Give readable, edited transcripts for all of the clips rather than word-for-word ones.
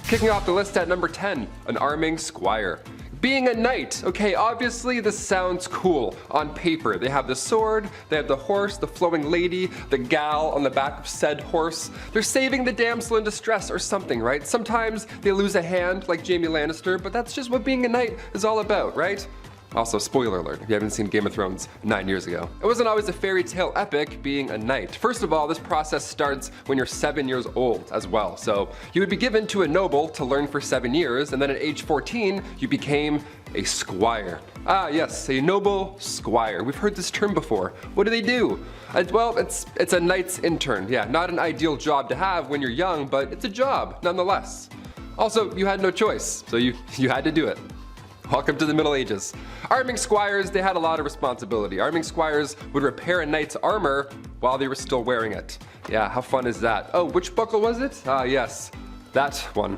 Kicking off the list at number 10, an Arming Squire. Being a knight, okay, obviously this sounds cool on paper. They have the sword, they have the horse, the flowing lady, the gal on the back of said horse. They're saving the damsel in distress or something, right? Sometimes they lose a hand like Jaime Lannister, but that's just what being a knight is all about, right? Also, spoiler alert, if you haven't seen Game of Thrones 9 years ago. It wasn't always a fairy tale epic being a knight. First of all, this process starts when you're 7 years old as well. So you would be given to a noble to learn for 7 years, and then at age 14, you became a squire. Ah yes, a noble squire. We've heard this term before. What do they do? Well, it's a knight's intern. Yeah, not an ideal job to have when you're young, but it's a job nonetheless. Also, you had no choice, so you had to do it. Welcome to the Middle Ages. Arming squires, they had a lot of responsibility. Arming squires would repair a knight's armor while they were still wearing it. Yeah, how fun is that? Oh, which buckle was it? Ah, yes, that one.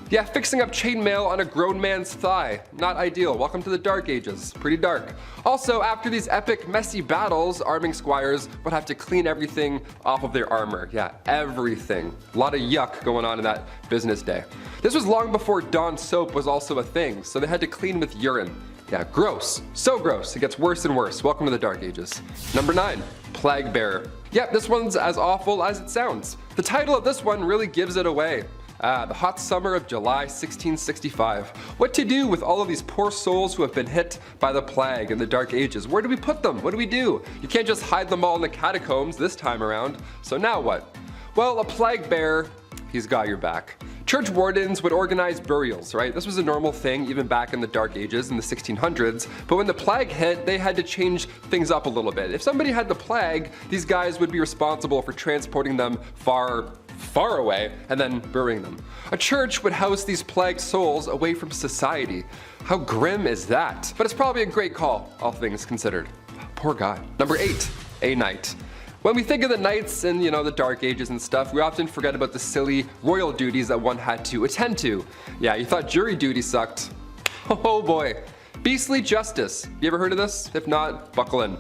Yeah, fixing up chainmail on a grown man's thigh. Not ideal. Welcome to the Dark Ages. Pretty dark. Also, after these epic, messy battles, arming squires would have to clean everything off of their armor. Yeah, everything. A lot of yuck going on in that business day. This was long before Dawn soap was also a thing, so they had to clean with urine. Yeah, gross. So gross. It gets worse and worse. Welcome to the Dark Ages. Number 9, Plague Bearer. Yep, this one's as awful as it sounds. The title of this one really gives it away. The hot summer of July 1665. What to do with all of these poor souls who have been hit by the plague in the Dark Ages? Where do we put them? What do we do? You can't just hide them all in the catacombs this time around. So now what? Well, a plague bearer, he's got your back. Church wardens would organize burials, right? This was a normal thing even back in the Dark Ages in the 1600s, but when the plague hit, they had to change things up a little bit. If somebody had the plague, these guys would be responsible for transporting them far away and then burying them. A church would house these plagued souls away from society. How grim is that? But it's probably a great call, all things considered. Poor guy. Number 8, a knight. When we think of the knights in, the Dark Ages and stuff, we often forget about the silly royal duties that one had to attend to. Yeah, you thought jury duty sucked. Oh boy. Beastly justice. You ever heard of this? If not, buckle in.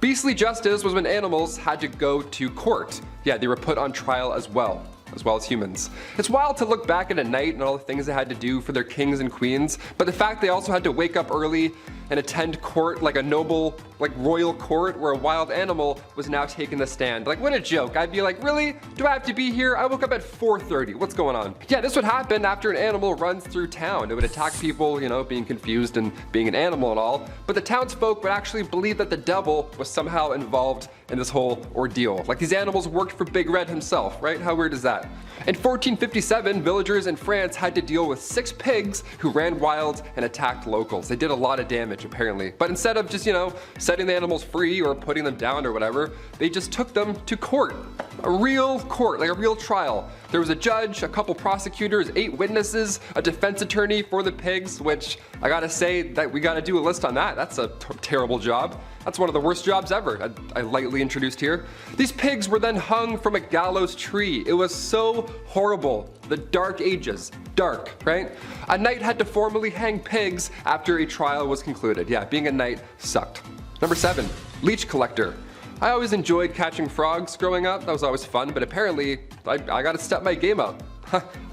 Beastly justice was when animals had to go to court. Yeah, they were put on trial as well as humans. It's wild to look back at a knight and all the things they had to do for their kings and queens, but the fact they also had to wake up early and attend court like a noble, royal court where a wild animal was now taking the stand. Like, what a joke. I'd be like, really? Do I have to be here? I woke up at 4:30. What's going on? Yeah, this would happen after an animal runs through town. It would attack people, being confused and being an animal and all, but the townsfolk would actually believe that the devil was somehow involved in this whole ordeal. Like these animals worked for Big Red himself, right? How weird is that? In 1457, villagers in France had to deal with 6 pigs who ran wild and attacked locals. They did a lot of damage apparently, but instead of just, setting the animals free or putting them down or whatever, they just took them to court. A real court, like a real trial. There was a judge, a couple prosecutors, 8 witnesses, a defense attorney for the pigs, which I gotta say that we gotta do a list on that. That's a terrible job. That's one of the worst jobs ever, I lightly introduced here. These pigs were then hung from a gallows tree. It was so horrible. The Dark Ages. Dark, right? A knight had to formally hang pigs after a trial was concluded. Yeah, being a knight sucked. Number 7, Leech Collector. I always enjoyed catching frogs growing up. That was always fun, but apparently I gotta step my game up.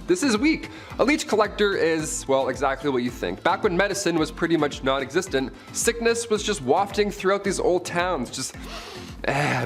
This is weak. A leech collector is, well, exactly what you think. Back when medicine was pretty much non-existent, sickness was just wafting throughout these old towns, just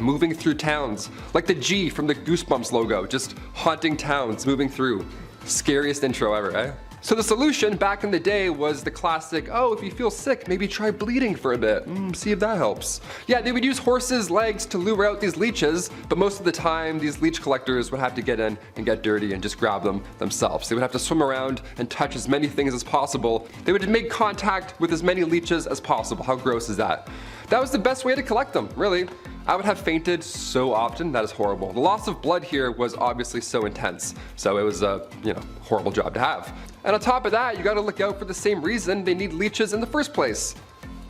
moving through towns. Like the G from the Goosebumps logo, just haunting towns, moving through. Scariest intro ever, eh? So the solution back in the day was the classic, oh, if you feel sick, maybe try bleeding for a bit. See if that helps. Yeah, they would use horses' legs to lure out these leeches, but most of the time, these leech collectors would have to get in and get dirty and just grab them themselves. They would have to swim around and touch as many things as possible. They would make contact with as many leeches as possible. How gross is that? That was the best way to collect them, really. I would have fainted so often, that is horrible. The loss of blood here was obviously so intense, so it was a, horrible job to have. And on top of that, you gotta look out for the same reason they need leeches in the first place.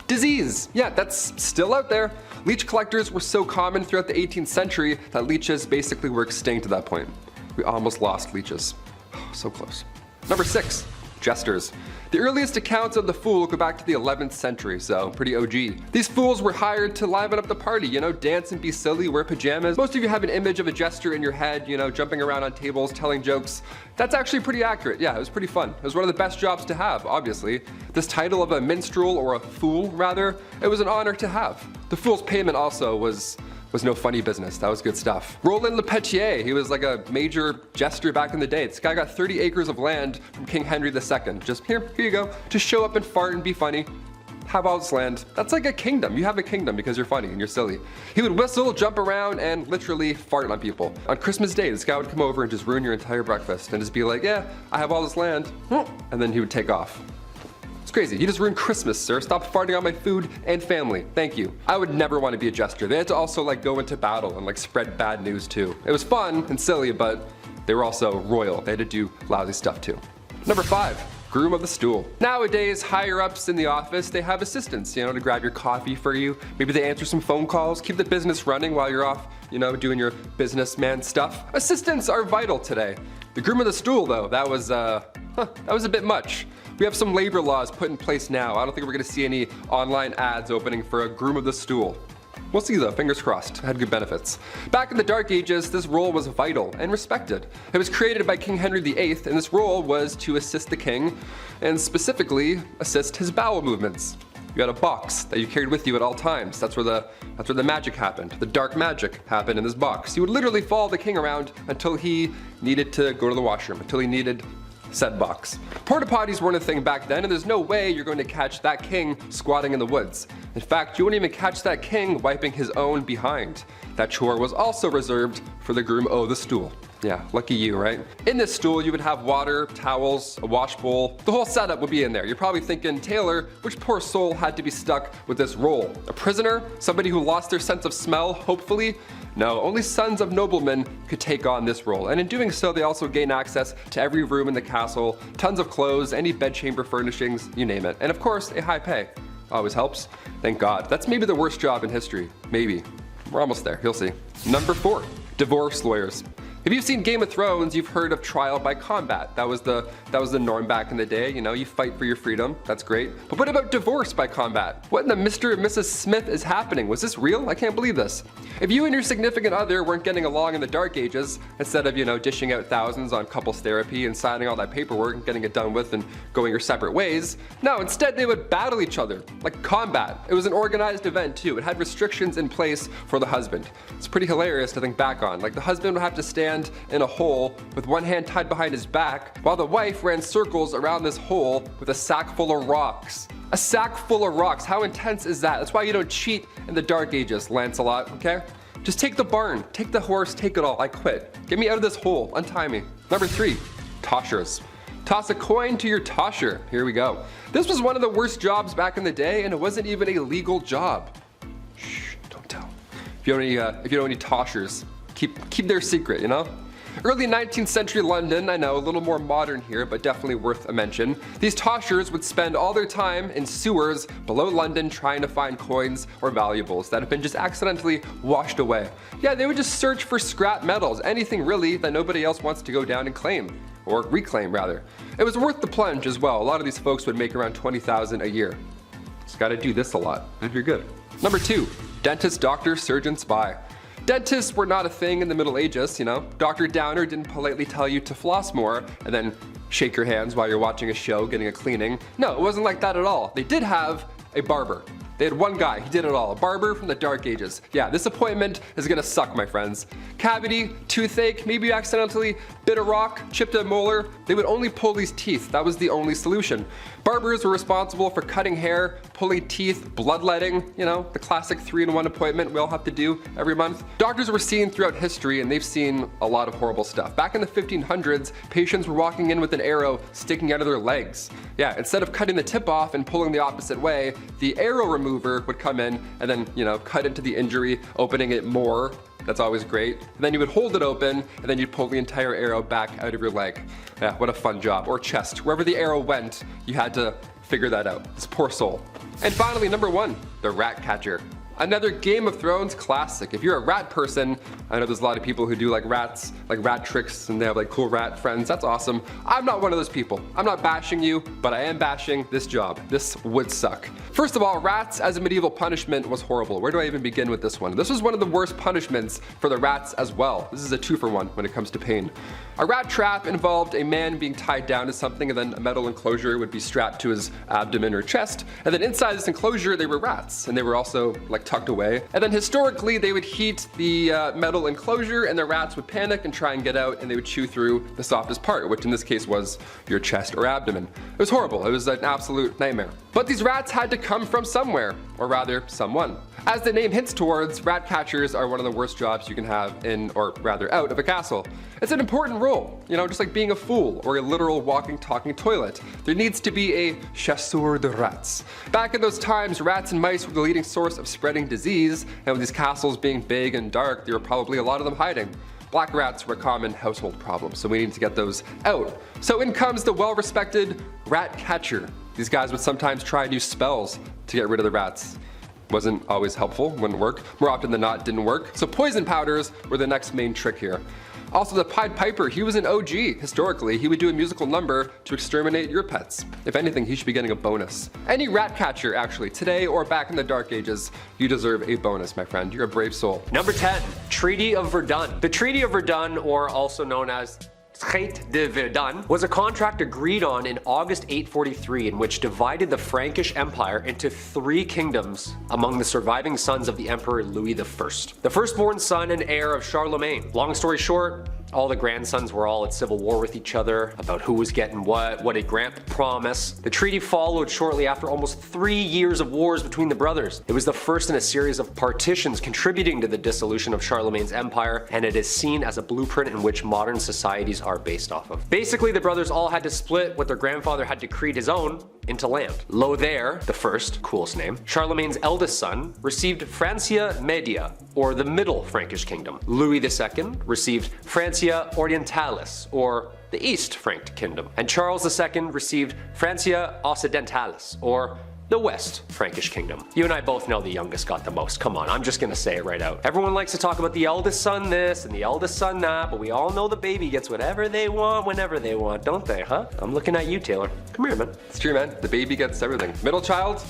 Disease. Yeah, that's still out there. Leech collectors were so common throughout the 18th century that leeches basically were extinct at that point. We almost lost leeches. So close. Number 6, Jesters. The earliest accounts of the fool go back to the 11th century, so pretty OG. These fools were hired to liven up the party, you know, dance and be silly, wear pajamas. Most of you have an image of a jester in your head, you know, jumping around on tables, telling jokes. That's actually pretty accurate. Yeah, it was pretty fun. It was one of the best jobs to have, obviously. This title of a minstrel, or a fool rather, it was an honor to have. The fool's payment also was no funny business. That was good stuff. Roland Le Petier, he was like a major jester back in the day. This guy got 30 acres of land from King Henry II. Just here you go. Just show up and fart and be funny. Have all this land. That's like a kingdom. You have a kingdom because you're funny and you're silly. He would whistle, jump around, and literally fart on people. On Christmas Day, this guy would come over and just ruin your entire breakfast and just be like, yeah, I have all this land. And then he would take off. It's crazy. You just ruined Christmas, sir. Stop farting on my food and family. Thank you. I would never want to be a jester. They had to also like go into battle and like spread bad news too. It was fun and silly, but they were also royal. They had to do lousy stuff too. Number 5. Groom of the Stool. Nowadays, higher ups in the office, they have assistants, you know, to grab your coffee for you. Maybe they answer some phone calls, keep the business running while you're off, you know, doing your businessman stuff. Assistants are vital today. The Groom of the Stool, though, that was a bit much. We have some labor laws put in place now. I don't think we're gonna see any online ads opening for a Groom of the Stool. We'll see though, fingers crossed. It had good benefits. Back in the Dark Ages, this role was vital and respected. It was created by King Henry VIII, and this role was to assist the king, and specifically assist his bowel movements. You had a box that you carried with you at all times. That's where the magic happened. The dark magic happened in this box. You would literally follow the king around until he needed to go to the washroom, until he needed said box. Porta potties weren't a thing back then, and there's no way you're going to catch that king squatting in the woods. In fact, you wouldn't even catch that king wiping his own behind. That chore was also reserved for the Groom o' the Stool. Yeah, lucky you, right? In this stool, you would have water, towels, a wash bowl. The whole setup would be in there. You're probably thinking, Taylor, which poor soul had to be stuck with this role? A prisoner? Somebody who lost their sense of smell, hopefully? No, only sons of noblemen could take on this role, and in doing so, they also gain access to every room in the castle, tons of clothes, any bedchamber furnishings, you name it. And of course, a high pay. Always helps. Thank God. That's maybe the worst job in history. Maybe. We're almost there. You'll see. Number 4. Divorce lawyers. If you've seen Game of Thrones, you've heard of trial by combat. That was the norm back in the day. You know, you fight for your freedom. That's great. But what about divorce by combat? What in the Mr. and Mrs. Smith is happening? Was this real? I can't believe this. If you and your significant other weren't getting along in the Dark Ages, instead of, you know, dishing out thousands on couples therapy and signing all that paperwork and getting it done with and going your separate ways, no, instead they would battle each other, like combat. It was an organized event too. It had restrictions in place for the husband. It's pretty hilarious to think back on. Like the husband would have to stand in a hole with one hand tied behind his back while the wife ran circles around this hole with a sack full of rocks. A sack full of rocks. How intense is that? That's why you don't cheat in the Dark Ages, Lancelot, okay? Just take the barn, take the horse, take it all. I quit. Get me out of this hole. Untie me. Number 3, toshers. Toss a coin to your tosher. Here we go. This was one of the worst jobs back in the day, and it wasn't even a legal job. Shh, don't tell. If you know any toshers, keep their secret, you know? Early 19th century London, I know, a little more modern here, but definitely worth a mention. These toshers would spend all their time in sewers below London trying to find coins or valuables that have been just accidentally washed away. Yeah, they would just search for scrap metals, anything really that nobody else wants to go down and claim. Or reclaim, rather. It was worth the plunge as well. A lot of these folks would make around $20,000 a year. Just gotta do this a lot, and you're good. Number 2, dentist, doctor, surgeon, spy. Dentists were not a thing in the Middle Ages, you know. Dr. Downer didn't politely tell you to floss more and then shake your hands while you're watching a show, getting a cleaning. No, it wasn't like that at all. They did have a barber. They had one guy, he did it all, a barber from the Dark Ages. Yeah, this appointment is gonna suck, my friends. Cavity, toothache, maybe you accidentally bit a rock, chipped a molar. They would only pull these teeth, that was the only solution. Barbers were responsible for cutting hair, pulling teeth, bloodletting, you know, the classic 3-in-1 appointment we all have to do every month. Doctors were seen throughout history and they've seen a lot of horrible stuff. Back in the 1500s, patients were walking in with an arrow sticking out of their legs. Yeah, instead of cutting the tip off and pulling the opposite way, the arrow remover would come in and then, you know, cut into the injury, opening it more. That's always great. And then you would hold it open and then you'd pull the entire arrow back out of your leg. Yeah, what a fun job. Or chest. Wherever the arrow went, you had to figure that out. It's a poor soul. And finally, number 1, the rat catcher. Another Game of Thrones classic. If you're a rat person, I know there's a lot of people who do like rats, like rat tricks, and they have like cool rat friends. That's awesome. I'm not one of those people. I'm not bashing you, but I am bashing this job. This would suck. First of all, rats as a medieval punishment was horrible. Where do I even begin with this one? This was one of the worst punishments for the rats as well. This is a 2-for-1 when it comes to pain. A rat trap involved a man being tied down to something, and then a metal enclosure would be strapped to his abdomen or chest. And then inside this enclosure, they were rats, and they were also like tucked away. And then historically, they would heat the metal enclosure, and the rats would panic and try and get out, and they would chew through the softest part, which in this case was your chest or abdomen. It was horrible. It was an absolute nightmare. But these rats had to come from somewhere, or rather, someone. As the name hints towards, rat catchers are one of the worst jobs you can have in, or rather out of a castle. It's an important role, you know, just like being a fool or a literal walking, talking toilet. There needs to be a chasseur de rats. Back in those times, rats and mice were the leading source of spreading disease, and with these castles being big and dark, there were probably a lot of them hiding. Black rats were a common household problem, so we need to get those out. So in comes the well-respected rat catcher. These guys would sometimes try new spells to get rid of the rats. Wasn't always helpful, wouldn't work. More often than not, didn't work. So poison powders were the next main trick here. Also, the Pied Piper, he was an OG. Historically, he would do a musical number to exterminate your pets. If anything, he should be getting a bonus. Any rat catcher, actually, today or back in the Dark Ages, you deserve a bonus, my friend. You're a brave soul. Number 10, Treaty of Verdun. The Treaty of Verdun, or also known as Traité de Verdun, was a contract agreed on in August 843 in which divided the Frankish Empire into 3 kingdoms among the surviving sons of the Emperor Louis I, the firstborn son and heir of Charlemagne. Long story short, all the grandsons were all at civil war with each other about who was getting what did Grant promise. The treaty followed shortly after almost 3 years of wars between the brothers. It was the first in a series of partitions contributing to the dissolution of Charlemagne's empire, and it is seen as a blueprint in which modern societies are based off of. Basically, the brothers all had to split what their grandfather had decreed his own into land. Lothair the First, coolest name, Charlemagne's eldest son, received Francia Media, or the Middle Frankish Kingdom. Louis II received Francia Orientalis, or the East Frank Kingdom. And Charles II received Francia Occidentalis, or the West Frankish Kingdom. You and I both know the youngest got the most. Come on, I'm just gonna say it right out. Everyone likes to talk about the eldest son this and the eldest son that, but we all know the baby gets whatever they want whenever they want, don't they, huh? I'm looking at you, Taylor. Come here, man. It's true, man. The baby gets everything. Middle child?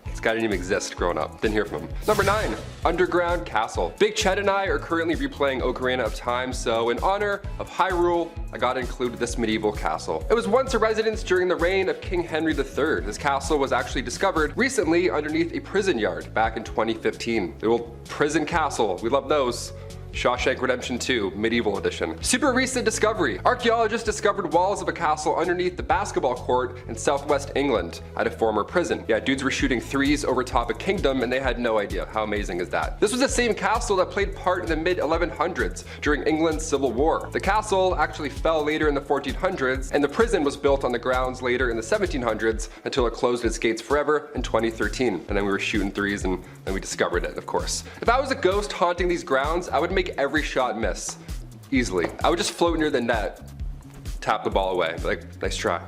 This guy didn't even exist growing up. Didn't hear from him. Number 9, Underground Castle. Big Chet and I are currently replaying Ocarina of Time, so in honor of Hyrule, I gotta include this medieval castle. It was once a residence during the reign of King Henry III. This castle was actually discovered recently underneath a prison yard back in 2015. The old prison castle, we love those. Shawshank Redemption 2, Medieval Edition. Super recent discovery. Archaeologists discovered walls of a castle underneath the basketball court in southwest England at a former prison. Yeah, dudes were shooting threes over top a kingdom and they had no idea. How amazing is that? This was the same castle that played part in the mid-1100s during England's Civil War. The castle actually fell later in the 1400s, and the prison was built on the grounds later in the 1700s until it closed its gates forever in 2013. And then we were shooting threes and then we discovered it, of course. If I was a ghost haunting these grounds, I would make every shot miss. Easily. I would just float near the net, tap the ball away, like, nice try.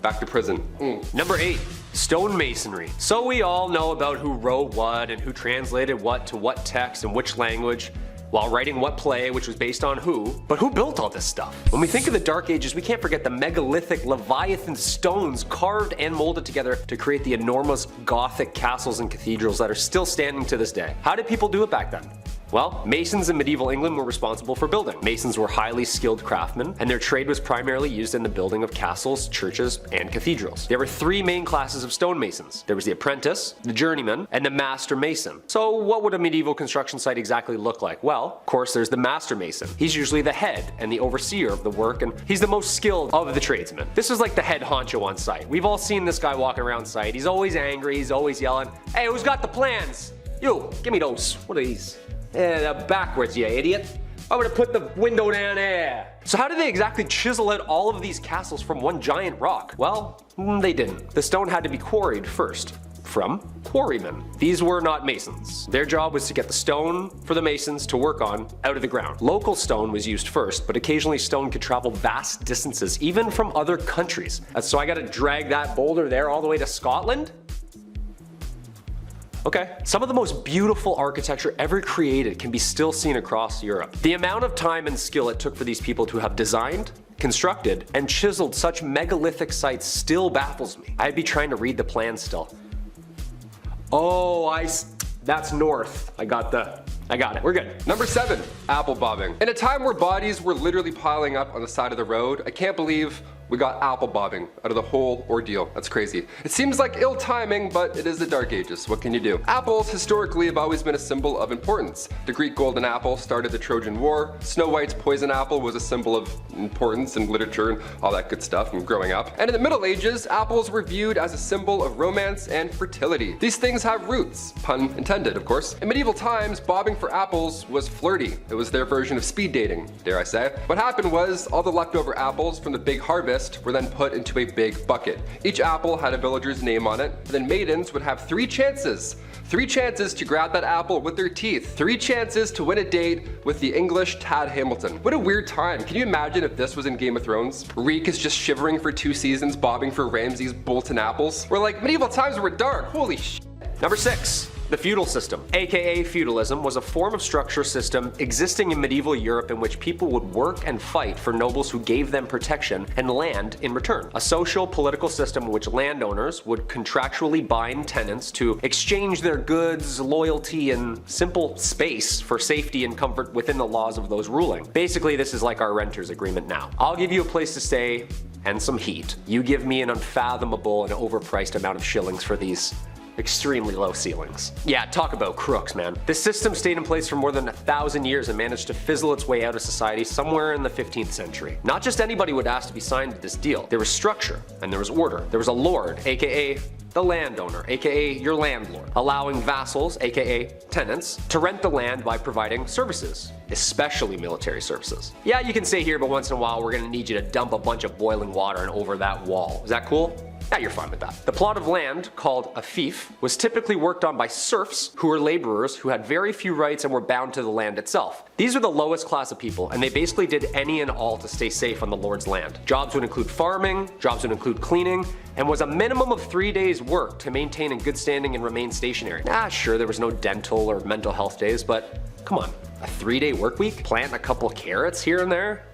Back to prison. Number 8, stonemasonry. So we all know about who wrote what and who translated what to what text and which language while writing what play, which was based on who. But who built all this stuff? When we think of the Dark Ages, we can't forget the megalithic Leviathan stones carved and molded together to create the enormous Gothic castles and cathedrals that are still standing to this day. How did people do it back then? Well, masons in medieval England were responsible for building. Masons were highly skilled craftsmen, and their trade was primarily used in the building of castles, churches, and cathedrals. There were 3 main classes of stonemasons. There was the apprentice, the journeyman, and the master mason. So what would a medieval construction site exactly look like? Well, of course, there's the master mason. He's usually the head and the overseer of the work, and he's the most skilled of the tradesmen. This is like the head honcho on site. We've all seen this guy walking around site. He's always angry, he's always yelling, "Hey, who's got the plans? You, give me those. What are these? Backwards, you idiot. I'm gonna put the window down there." So how did they exactly chisel out all of these castles from one giant rock? Well, they didn't. The stone had to be quarried first from quarrymen. These were not masons. Their job was to get the stone for the masons to work on out of the ground. Local stone was used first, but occasionally stone could travel vast distances, even from other countries. So I gotta drag that boulder there all the way to Scotland? okay? Some of the most beautiful architecture ever created can be still seen across Europe. The amount of time and skill it took for these people to have designed, constructed, and chiseled such megalithic sites still baffles me. I'd be trying to read the plan still. Oh, that's north. I got it, we're good. Number 7, apple bobbing. In a time where bodies were literally piling up on the side of the road, I can't believe we got apple bobbing out of the whole ordeal. That's crazy. It seems like ill timing, but it is the Dark Ages. What can you do? Apples historically have always been a symbol of importance. The Greek golden apple started the Trojan War. Snow White's poison apple was a symbol of importance in literature and all that good stuff from growing up. And in the Middle Ages, apples were viewed as a symbol of romance and fertility. These things have roots, pun intended, of course. In medieval times, bobbing for apples was flirty. It was their version of speed dating, dare I say. What happened was all the leftover apples from the big harvest were then put into a big bucket. Each apple had a villager's name on it, and then maidens would have 3 chances. 3 chances to grab that apple with their teeth. 3 chances to win a date with the English Tad Hamilton. What a weird time. Can you imagine if this was in Game of Thrones? Reek is just shivering for 2 seasons, bobbing for Ramsay's Bolton apples. We're like, medieval times were dark. Holy sh**. Number 6. The feudal system, aka feudalism, was a form of structure system existing in medieval Europe in which people would work and fight for nobles who gave them protection and land in return. A social political system in which landowners would contractually bind tenants to exchange their goods, loyalty, and simple space for safety and comfort within the laws of those ruling. Basically, this is like our renter's agreement now. I'll give you a place to stay and some heat. You give me an unfathomable and overpriced amount of shillings for these extremely low ceilings. Yeah, talk about crooks, man. This system stayed in place for more than 1,000 years and managed to fizzle its way out of society somewhere in the 15th century. Not just anybody would ask to be signed to this deal. There was structure and there was order. There was a lord, aka the landowner, aka your landlord, allowing vassals, aka tenants, to rent the land by providing services, especially military services. Yeah, you can stay here, but once in a while we're gonna need you to dump a bunch of boiling water and over that wall. Is that cool? Yeah, you're fine with that. The plot of land, called a fief, was typically worked on by serfs who were laborers who had very few rights and were bound to the land itself. These were the lowest class of people, and they basically did any and all to stay safe on the lord's land. Jobs would include farming, jobs would include cleaning, and was a minimum of 3 days' work to maintain in good standing and remain stationary. Sure, there was no dental or mental health days, but come on, a 3-day work week? Planting a couple carrots here and there?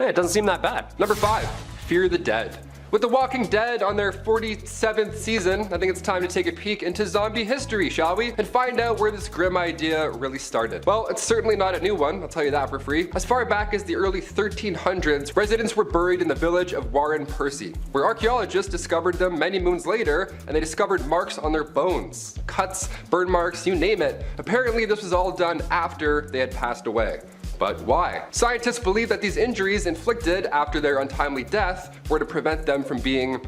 It doesn't seem that bad. Number 5, fear the dead. With The Walking Dead on their 47th season, I think it's time to take a peek into zombie history, shall we? And find out where this grim idea really started. Well, it's certainly not a new one, I'll tell you that for free. As far back as the early 1300s, residents were buried in the village of Warren Percy, where archaeologists discovered them many moons later, and they discovered marks on their bones. Cuts, burn marks, you name it. Apparently this was all done after they had passed away. But why? Scientists believe that these injuries inflicted after their untimely death were to prevent them from being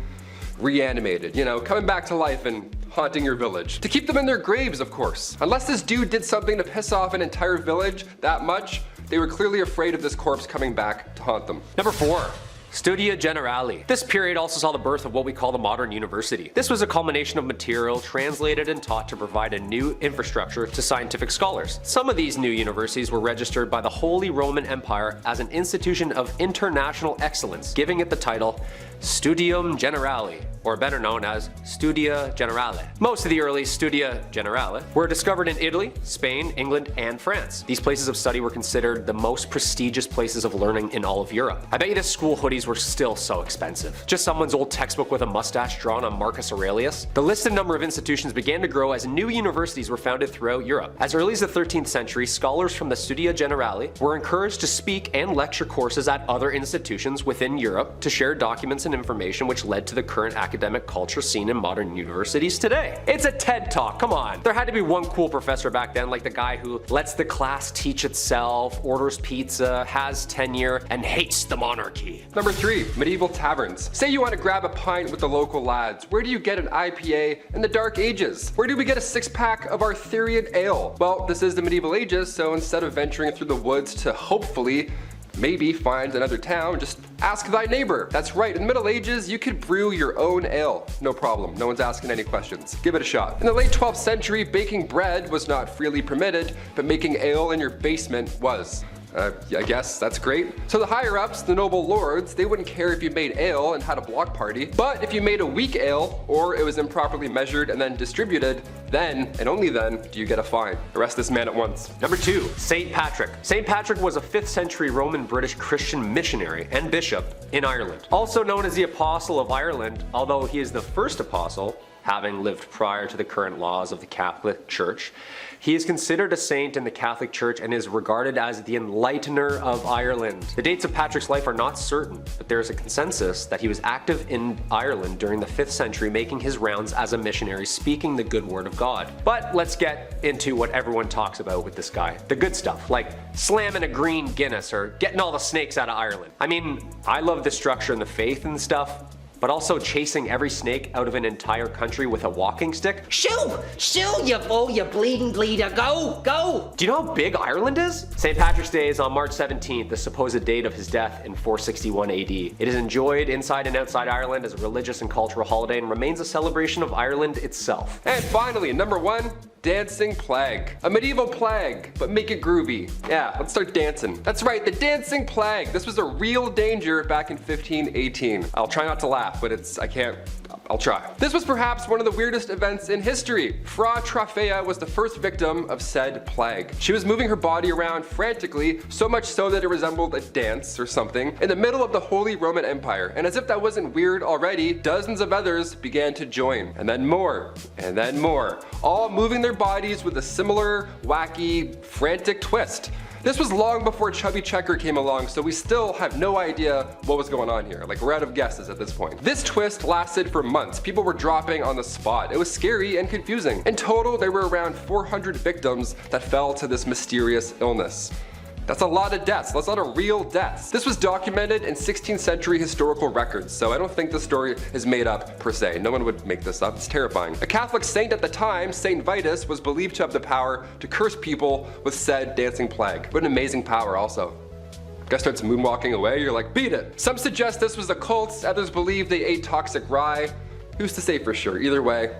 reanimated, you know, coming back to life and haunting your village. To keep them in their graves, of course. Unless this dude did something to piss off an entire village that much, they were clearly afraid of this corpse coming back to haunt them. Number 4. Studia Generale. This period also saw the birth of what we call the modern university. This was a culmination of material translated and taught to provide a new infrastructure to scientific scholars. Some of these new universities were registered by the Holy Roman Empire as an institution of international excellence, giving it the title Studium Generale, or better known as Studia Generale. Most of the early Studia Generale were discovered in Italy, Spain, England, and France. These places of study were considered the most prestigious places of learning in all of Europe. I bet you the school hoodies were still so expensive. Just someone's old textbook with a mustache drawn on Marcus Aurelius. The listed number of institutions began to grow as new universities were founded throughout Europe. As early as the 13th century, scholars from the Studia Generale were encouraged to speak and lecture courses at other institutions within Europe to share documents and information, which led to the current academic culture seen in modern universities today. It's a TED Talk, come on. There had to be one cool professor back then, like the guy who lets the class teach itself, orders pizza, has tenure, and hates the monarchy. Number 3, medieval taverns. Say you want to grab a pint with the local lads. Where do you get an IPA in the Dark Ages? Where do we get a 6-pack of Arthurian ale? Well, this is the medieval ages, so instead of venturing through the woods to hopefully maybe find another town, just ask thy neighbor. That's right, in the Middle Ages, you could brew your own ale. No problem, no one's asking any questions. Give it a shot. In the late 12th century, baking bread was not freely permitted, but making ale in your basement was. I guess that's great. So the higher ups, the noble lords, they wouldn't care if you made ale and had a block party, but if you made a weak ale, or it was improperly measured and then distributed, Then, and only then, do you get a fine. Arrest this man at once. Number 2. St. Patrick. St. Patrick was a 5th century Roman British Christian missionary and bishop in Ireland. Also known as the Apostle of Ireland, although he is the first apostle, having lived prior to the current laws of the Catholic Church. He is considered a saint in the Catholic Church and is regarded as the enlightener of Ireland. The dates of Patrick's life are not certain, but there is a consensus that he was active in Ireland during the 5th century, making his rounds as a missionary, speaking the good word of God. But let's get into what everyone talks about with this guy. The good stuff, like slamming a green Guinness or getting all the snakes out of Ireland. I mean, I love the structure and the faith and stuff, but also chasing every snake out of an entire country with a walking stick? Shoo! Shoo, you fool, you bleeding bleeder. Go! Go! Do you know how big Ireland is? St. Patrick's Day is on March 17th, the supposed date of his death in 461 AD. It is enjoyed inside and outside Ireland as a religious and cultural holiday and remains a celebration of Ireland itself. And finally, number 1, dancing plague. A medieval plague, but make it groovy. Yeah, let's start dancing. That's right, the dancing plague. This was a real danger back in 1518. I'll try not to laugh, but I'll try. This was perhaps one of the weirdest events in history. Fra Trofea was the first victim of said plague. She was moving her body around frantically, so much so that it resembled a dance or something, in the middle of the Holy Roman Empire. And as if that wasn't weird already, dozens of others began to join. And then more, all moving their bodies with a similar, wacky, frantic twist. This was long before Chubby Checker came along, so we still have no idea what was going on here. Like, we're out of guesses at this point. This twist lasted for months. People were dropping on the spot. It was scary and confusing. In total, there were around 400 victims that fell to this mysterious illness. That's a lot of deaths. That's a lot of real deaths. This was documented in 16th century historical records, so I don't think the story is made up per se. No one would make this up. It's terrifying. A Catholic saint at the time, Saint Vitus, was believed to have the power to curse people with said dancing plague. What an amazing power also. Guy starts moonwalking away, you're like, beat it. Some suggest this was a cult, others believe they ate toxic rye. Who's to say for sure? Either way,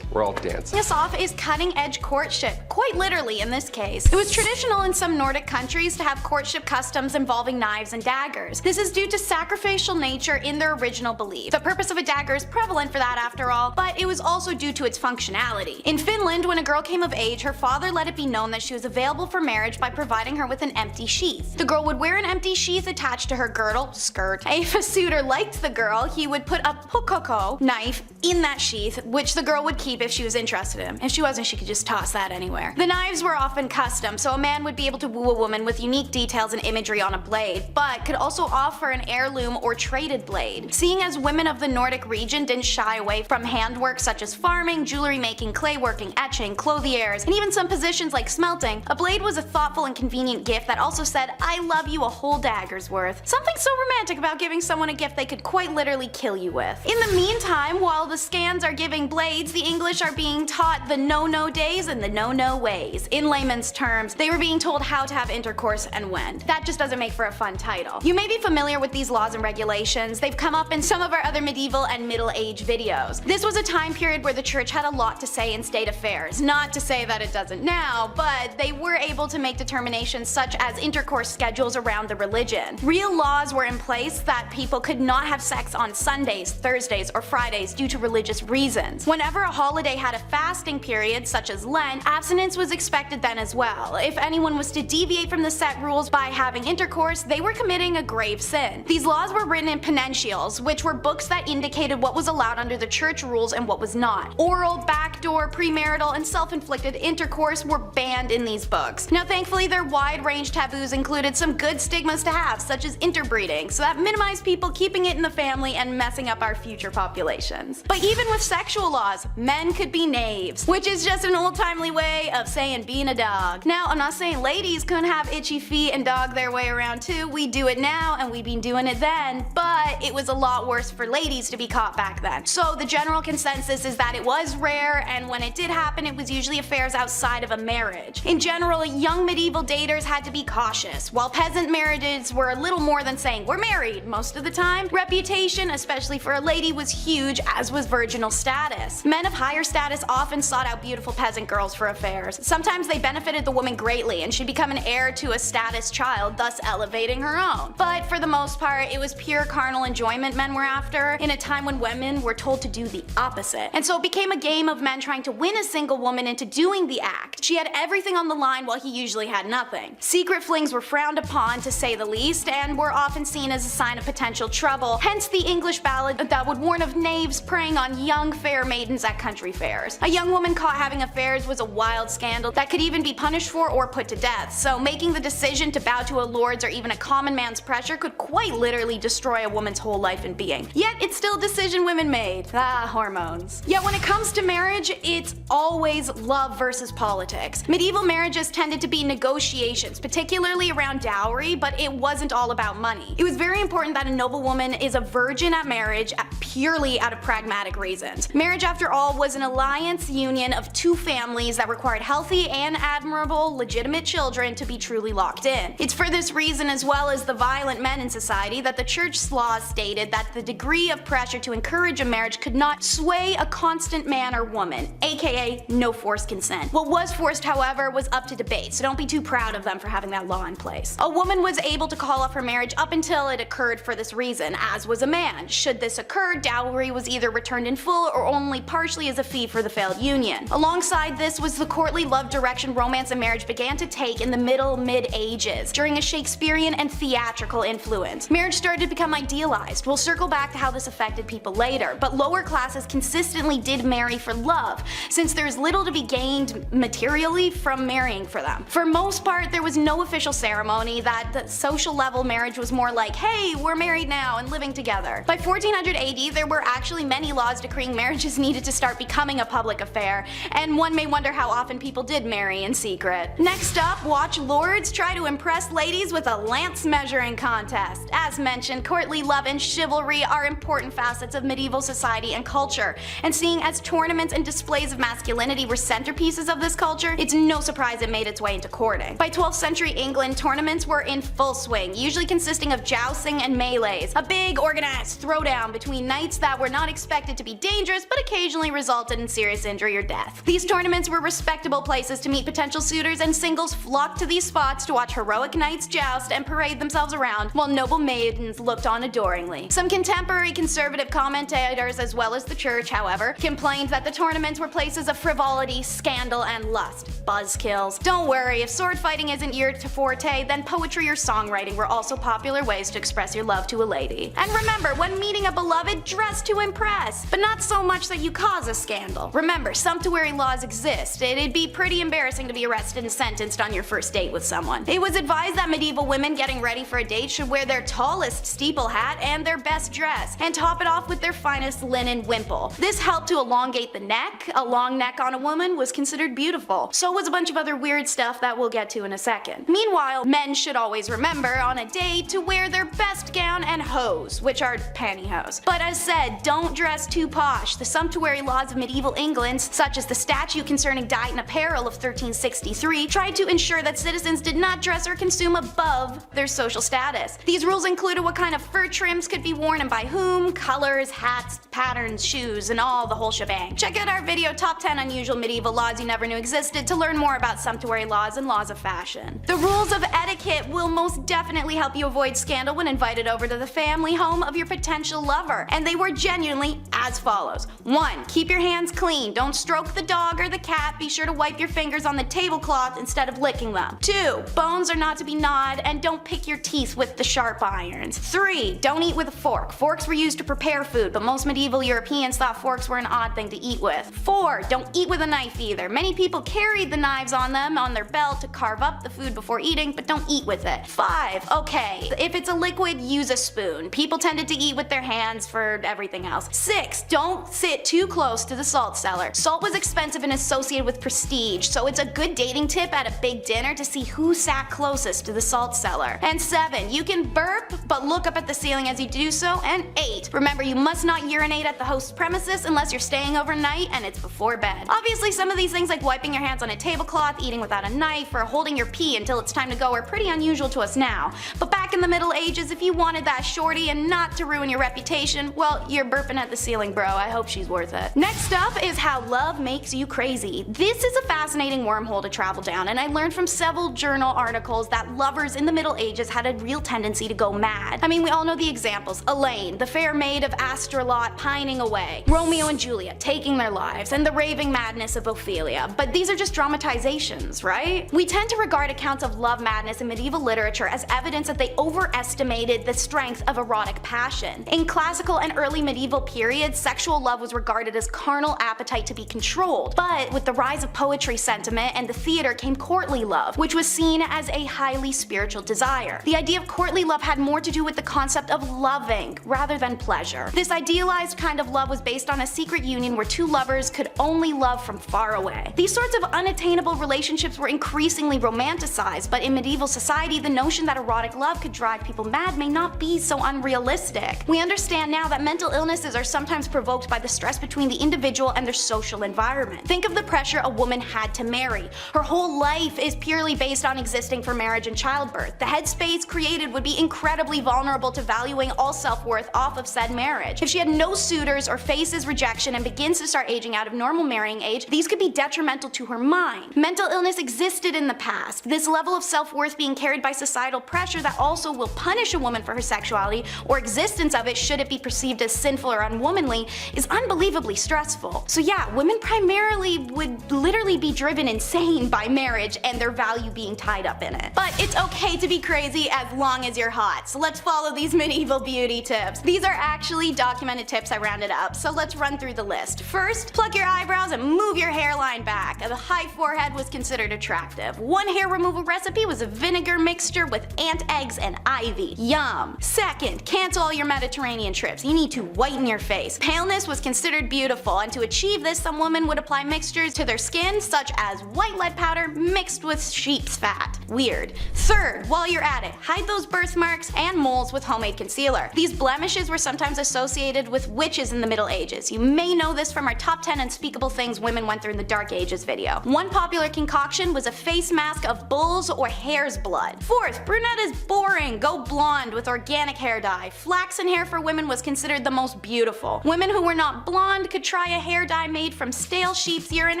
we're all dancing. This off is cutting-edge courtship, quite literally in this case. It was traditional in some Nordic countries to have courtship customs involving knives and daggers. This is due to sacrificial nature in their original belief. The purpose of a dagger is prevalent for that after all, but it was also due to its functionality. In Finland, when a girl came of age, her father let it be known that she was available for marriage by providing her with an empty sheath. The girl would wear an empty sheath attached to her girdle, skirt. If a suitor liked the girl, he would put a pukoko knife in that sheath, which the girl would keep if she was interested in him. If she wasn't, she could just toss that anywhere. The knives were often custom, so a man would be able to woo a woman with unique details and imagery on a blade, but could also offer an heirloom or traded blade. Seeing as women of the Nordic region didn't shy away from handwork such as farming, jewelry making, clay working, etching, clothiers, and even some positions like smelting, a blade was a thoughtful and convenient gift that also said, I love you a whole dagger's worth. Something so romantic about giving someone a gift they could quite literally kill you with. In the meantime, while the scans are giving blades, the English are being taught the no-no days and the no-no ways. In layman's terms, they were being told how to have intercourse and when. That just doesn't make for a fun title. You may be familiar with these laws and regulations. They've come up in some of our other medieval and middle age videos. This was a time period where the church had a lot to say in state affairs. Not to say that it doesn't now, but they were able to make determinations such as intercourse schedules around the religion. Real laws were in place that people could not have sex on Sundays, Thursdays, or Fridays due to religious reasons. Whenever a holiday had a fasting period, such as Lent, abstinence was expected then as well. If anyone was to deviate from the set rules by having intercourse, they were committing a grave sin. These laws were written in penitentials, which were books that indicated what was allowed under the church rules and what was not. Oral, backdoor, premarital, and self-inflicted intercourse were banned in these books. Now thankfully their wide-range taboos included some good stigmas to have, such as interbreeding, so that minimized people keeping it in the family and messing up our future populations. But even with sexual laws, men could be knaves, which is just an old-timely way of saying being a dog. Now, I'm not saying ladies couldn't have itchy feet and dog their way around too. We do it now and we've been doing it then, but it was a lot worse for ladies to be caught back then. So the general consensus is that it was rare, and when it did happen, it was usually affairs outside of a marriage. In general, young medieval daters had to be cautious, while peasant marriages were a little more than saying we're married most of the time. Reputation, especially for a lady, was huge, as was virginal status. Men of higher higher status often sought out beautiful peasant girls for affairs. Sometimes they benefited the woman greatly and she'd become an heir to a status child, thus elevating her own. But for the most part, it was pure carnal enjoyment men were after, in a time when women were told to do the opposite. And so it became a game of men trying to win a single woman into doing the act. She had everything on the line while he usually had nothing. Secret flings were frowned upon, to say the least, and were often seen as a sign of potential trouble, hence the English ballad that would warn of knaves preying on young fair maidens at country fairs. A young woman caught having affairs was a wild scandal that could even be punished for or put to death, so making the decision to bow to a lord's or even a common man's pressure could quite literally destroy a woman's whole life and being. Yet it's still a decision women made. Ah, hormones. Yet when it comes to marriage, it's always love versus politics. Medieval marriages tended to be negotiations, particularly around dowry, but it wasn't all about money. It was very important that a noblewoman is a virgin at marriage purely out of pragmatic reasons. Marriage, after all, was an alliance union of two families that required healthy and admirable legitimate children to be truly locked in. It's for this reason, as well as the violent men in society, that the church's laws stated that the degree of pressure to encourage a marriage could not sway a constant man or woman, aka no forced consent. What was forced, however, was up to debate, so don't be too proud of them for having that law in place. A woman was able to call off her marriage up until it occurred for this reason, as was a man. Should this occur, dowry was either returned in full or only partially as a fee for the failed union. Alongside this was the courtly love direction romance and marriage began to take in the mid-ages, during a Shakespearean and theatrical influence. Marriage started to become idealized. We'll circle back to how this affected people later, but lower classes consistently did marry for love, since there's little to be gained materially from marrying for them. For most part, there was no official ceremony. That the social level marriage was more like, hey, we're married now and living together. By 1400 AD, there were actually many laws decreeing marriages needed to start becoming a public affair, and one may wonder how often people did marry in secret. Next up, watch lords try to impress ladies with a lance measuring contest. As mentioned, courtly love and chivalry are important facets of medieval society and culture, and seeing as tournaments and displays of masculinity were centerpieces of this culture, it's no surprise it made its way into courting. By 12th century England, tournaments were in full swing, usually consisting of jousting and melees, a big organized throwdown between knights that were not expected to be dangerous but occasionally resulted in serious injury or death. These tournaments were respectable places to meet potential suitors, and singles flocked to these spots to watch heroic knights joust and parade themselves around while noble maidens looked on adoringly. Some contemporary conservative commentators, as well as the church, however, complained that the tournaments were places of frivolity, scandal, and lust. Buzzkills. Don't worry, if sword fighting isn't your forte, then poetry or songwriting were also popular ways to express your love to a lady. And remember, when meeting a beloved, dress to impress, but not so much that you cause a scandal. Remember, sumptuary laws exist. It'd be pretty embarrassing to be arrested and sentenced on your first date with someone. It was advised that medieval women getting ready for a date should wear their tallest steeple hat and their best dress, and top it off with their finest linen wimple. This helped to elongate the neck. A long neck on a woman was considered beautiful. So was a bunch of other weird stuff that we'll get to in a second. Meanwhile, men should always remember on a date to wear their best gown and hose, which are pantyhose. But as said, don't dress too posh. The sumptuary laws of medieval England, such as the statute concerning diet and apparel of 1363, tried to ensure that citizens did not dress or consume above their social status. These rules included what kind of fur trims could be worn and by whom, colors, hats, patterns, shoes, and all the whole shebang. Check out our video Top 10 Unusual Medieval Laws You Never Knew Existed to learn more about sumptuary laws and laws of fashion. The rules of etiquette will most definitely help you avoid scandal when invited over to the family home of your potential lover, and they were genuinely as follows. 1. Keep your hands clean. Don't stroke the dog or the cat. Be sure to wipe your fingers on the tablecloth instead of licking them. 2. Bones are not to be gnawed, and don't pick your teeth with the sharp irons. 3. Don't eat with a fork. Forks were used to prepare food, but most medieval Europeans thought forks were an odd thing to eat with. 4. Don't eat with a knife either. Many people carried the knives on them on their belt to carve up the food before eating, but don't eat with it. 5. Okay, if it's a liquid, use a spoon. People tended to eat with their hands for everything else. 6. Don't sit too close to the salt cellar. Salt was expensive and associated with prestige, so it's a good dating tip at a big dinner to see who sat closest to the salt cellar. And 7. You can burp, but look up at the ceiling as you do so. And 8. Remember, you must not urinate at the host's premises unless you're staying overnight and it's before bed. Obviously, some of these things like wiping your hands on a tablecloth, eating without a knife, or holding your pee until it's time to go are pretty unusual to us now. But back in the Middle Ages, if you wanted that shorty and not to ruin your reputation, well, you're burping at the ceiling, bro. I hope she's worth it. Next Next up is how love makes you crazy. This is a fascinating wormhole to travel down, and I learned from several journal articles that lovers in the Middle Ages had a real tendency to go mad. I mean, we all know the examples. Elaine, the fair maid of Astrolot, pining away. Romeo and Juliet taking their lives, and the raving madness of Ophelia. But these are just dramatizations, right? We tend to regard accounts of love madness in medieval literature as evidence that they overestimated the strength of erotic passion. In classical and early medieval periods, sexual love was regarded as carnal appetite to be controlled. But with the rise of poetry sentiment and the theater came courtly love, which was seen as a highly spiritual desire. The idea of courtly love had more to do with the concept of loving rather than pleasure. This idealized kind of love was based on a secret union where two lovers could only love from far away. These sorts of unattainable relationships were increasingly romanticized, but in medieval society, the notion that erotic love could drive people mad may not be so unrealistic. We understand now that mental illnesses are sometimes provoked by the stress between the individual and their social environment. Think of the pressure a woman had to marry. Her whole life is purely based on existing for marriage and childbirth. The headspace created would be incredibly vulnerable to valuing all self-worth off of said marriage. If she had no suitors or faces rejection and begins to start aging out of normal marrying age, these could be detrimental to her mind. Mental illness existed in the past. This level of self-worth being carried by societal pressure that also will punish a woman for her sexuality or existence of it should it be perceived as sinful or unwomanly is unbelievably stressful. So yeah, women primarily would literally be driven insane by marriage and their value being tied up in it. But it's okay to be crazy as long as you're hot, so let's follow these medieval beauty tips. These are actually documented tips I rounded up, so let's run through the list. First, pluck your eyebrows and move your hairline back. A high forehead was considered attractive. One hair removal recipe was a vinegar mixture with ant eggs and ivy. Yum. Second, cancel all your Mediterranean trips. You need to whiten your face. Paleness was considered beautiful, and to achieve this, some women would apply mixtures to their skin such as white lead powder mixed with sheep's fat. Weird. Third, while you're at it, hide those birthmarks and moles with homemade concealer. These blemishes were sometimes associated with witches in the Middle Ages. You may know this from our top 10 unspeakable things women went through in the Dark Ages video. One popular concoction was a face mask of bull's or hare's blood. Fourth, brunette is boring. Go blonde with organic hair dye. Flaxen hair for women was considered the most beautiful. Women who were not blonde could try a hair dye made from stale sheep's urine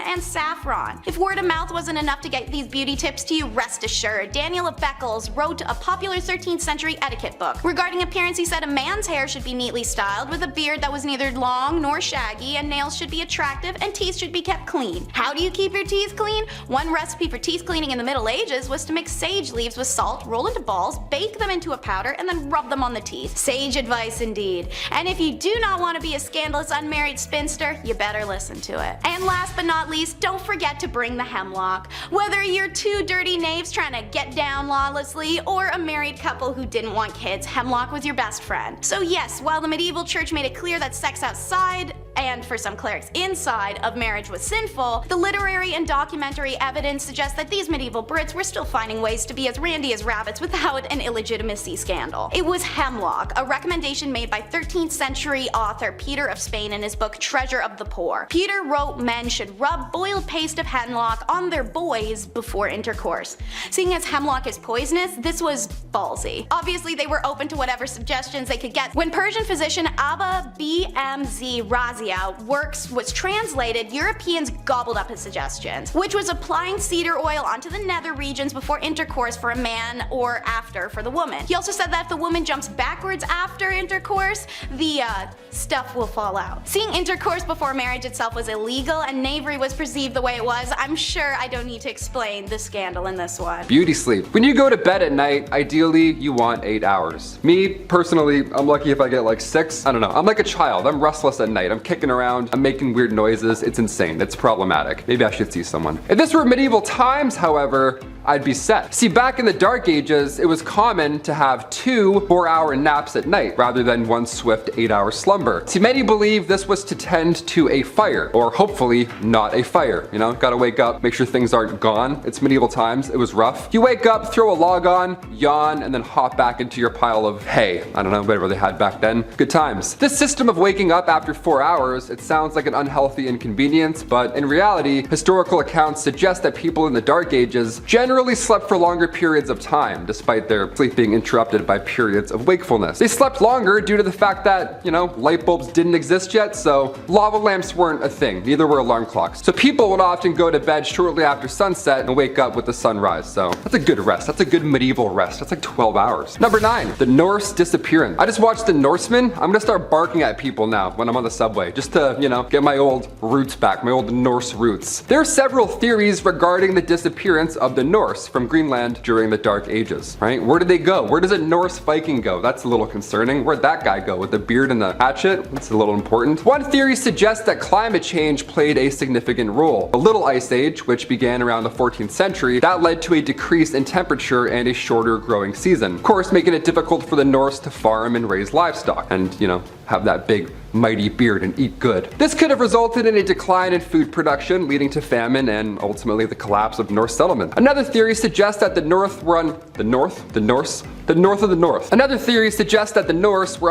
and saffron. If word of mouth wasn't enough to get these beauty tips to you, rest assured, Daniel of Beccles wrote a popular 13th century etiquette book. Regarding appearance, he said a man's hair should be neatly styled with a beard that was neither long nor shaggy, and nails should be attractive and teeth should be kept clean. How do you keep your teeth clean? One recipe for teeth cleaning in the Middle Ages was to mix sage leaves with salt, roll into balls, bake them into a powder, and then rub them on the teeth. Sage advice indeed. And if you do not want to be a scandalous unmarried spinster, you better listen to it. And last but not least, don't forget to bring the hemlock. Whether you're two dirty knaves trying to get down lawlessly, or a married couple who didn't want kids, hemlock was your best friend. So yes, while the medieval church made it clear that sex outside, and for some clerics inside, of marriage was sinful, the literary and documentary evidence suggests that these medieval Brits were still finding ways to be as randy as rabbits without an illegitimacy scandal. It was hemlock, a recommendation made by 13th century author Peter of Spain in his book Treasure of the Poor. Peter wrote men should rub boiled paste of hemlock on their boys before intercourse. Seeing as hemlock is poisonous, this was ballsy. Obviously they were open to whatever suggestions they could get. When Persian physician Abba BMZ Razia works was translated, Europeans gobbled up his suggestions, which was applying cedar oil onto the nether regions before intercourse for a man or after for the woman. He also said that if the woman jumps backwards after intercourse, the stuff will fall out. Seeing intercourse before marriage itself was illegal and knavery was perceived the way it was, I'm sure I don't need to explain the scandal in this one. Beauty sleep. When you go to bed at night, ideally you want 8 hours. Me, personally, I'm lucky if I get like 6. I don't know. I'm like a child. I'm restless at night. I'm kicking around. I'm making weird noises. It's insane. It's problematic. Maybe I should see someone. If this were medieval times, however, I'd be set. See, back in the Dark Ages, it was common to have 2 4-hour naps at night rather than one swift 8-hour slumber. See, many believe this was to tend to a fire, or hopefully not a fire. You know, gotta wake up, make sure things aren't gone. It's medieval times, it was rough. You wake up, throw a log on, yawn, and then hop back into your pile of hay. I don't know, whatever they had back then. Good times. This system of waking up after 4 hours, it sounds like an unhealthy inconvenience, but in reality, historical accounts suggest that people in the Dark Ages generally generally slept for longer periods of time, despite their sleep being interrupted by periods of wakefulness. They slept longer due to the fact that, light bulbs didn't exist yet, so lava lamps weren't a thing, neither were alarm clocks. So people would often go to bed shortly after sunset and wake up with the sunrise, so that's a good rest. That's a good medieval rest. That's like 12 hours. Number 9, the Norse Disappearance. I just watched The Norseman. I'm gonna start barking at people now when I'm on the subway, just to, get my old roots back, my old Norse roots. There are several theories regarding the disappearance of the Norse from Greenland during the Dark Ages, right? Where did they go? Where does a Norse Viking go? That's a little concerning. Where'd that guy go with the beard and the hatchet? That's a little important. One theory suggests that climate change played a significant role. The Little Ice Age, which began around the 14th century, that led to a decrease in temperature and a shorter growing season. Of course, making it difficult for the Norse to farm and raise livestock and, have that big mighty beard and eat good. This could have resulted in a decline in food production, leading to famine and ultimately the collapse of Norse settlement. Another theory suggests that the North were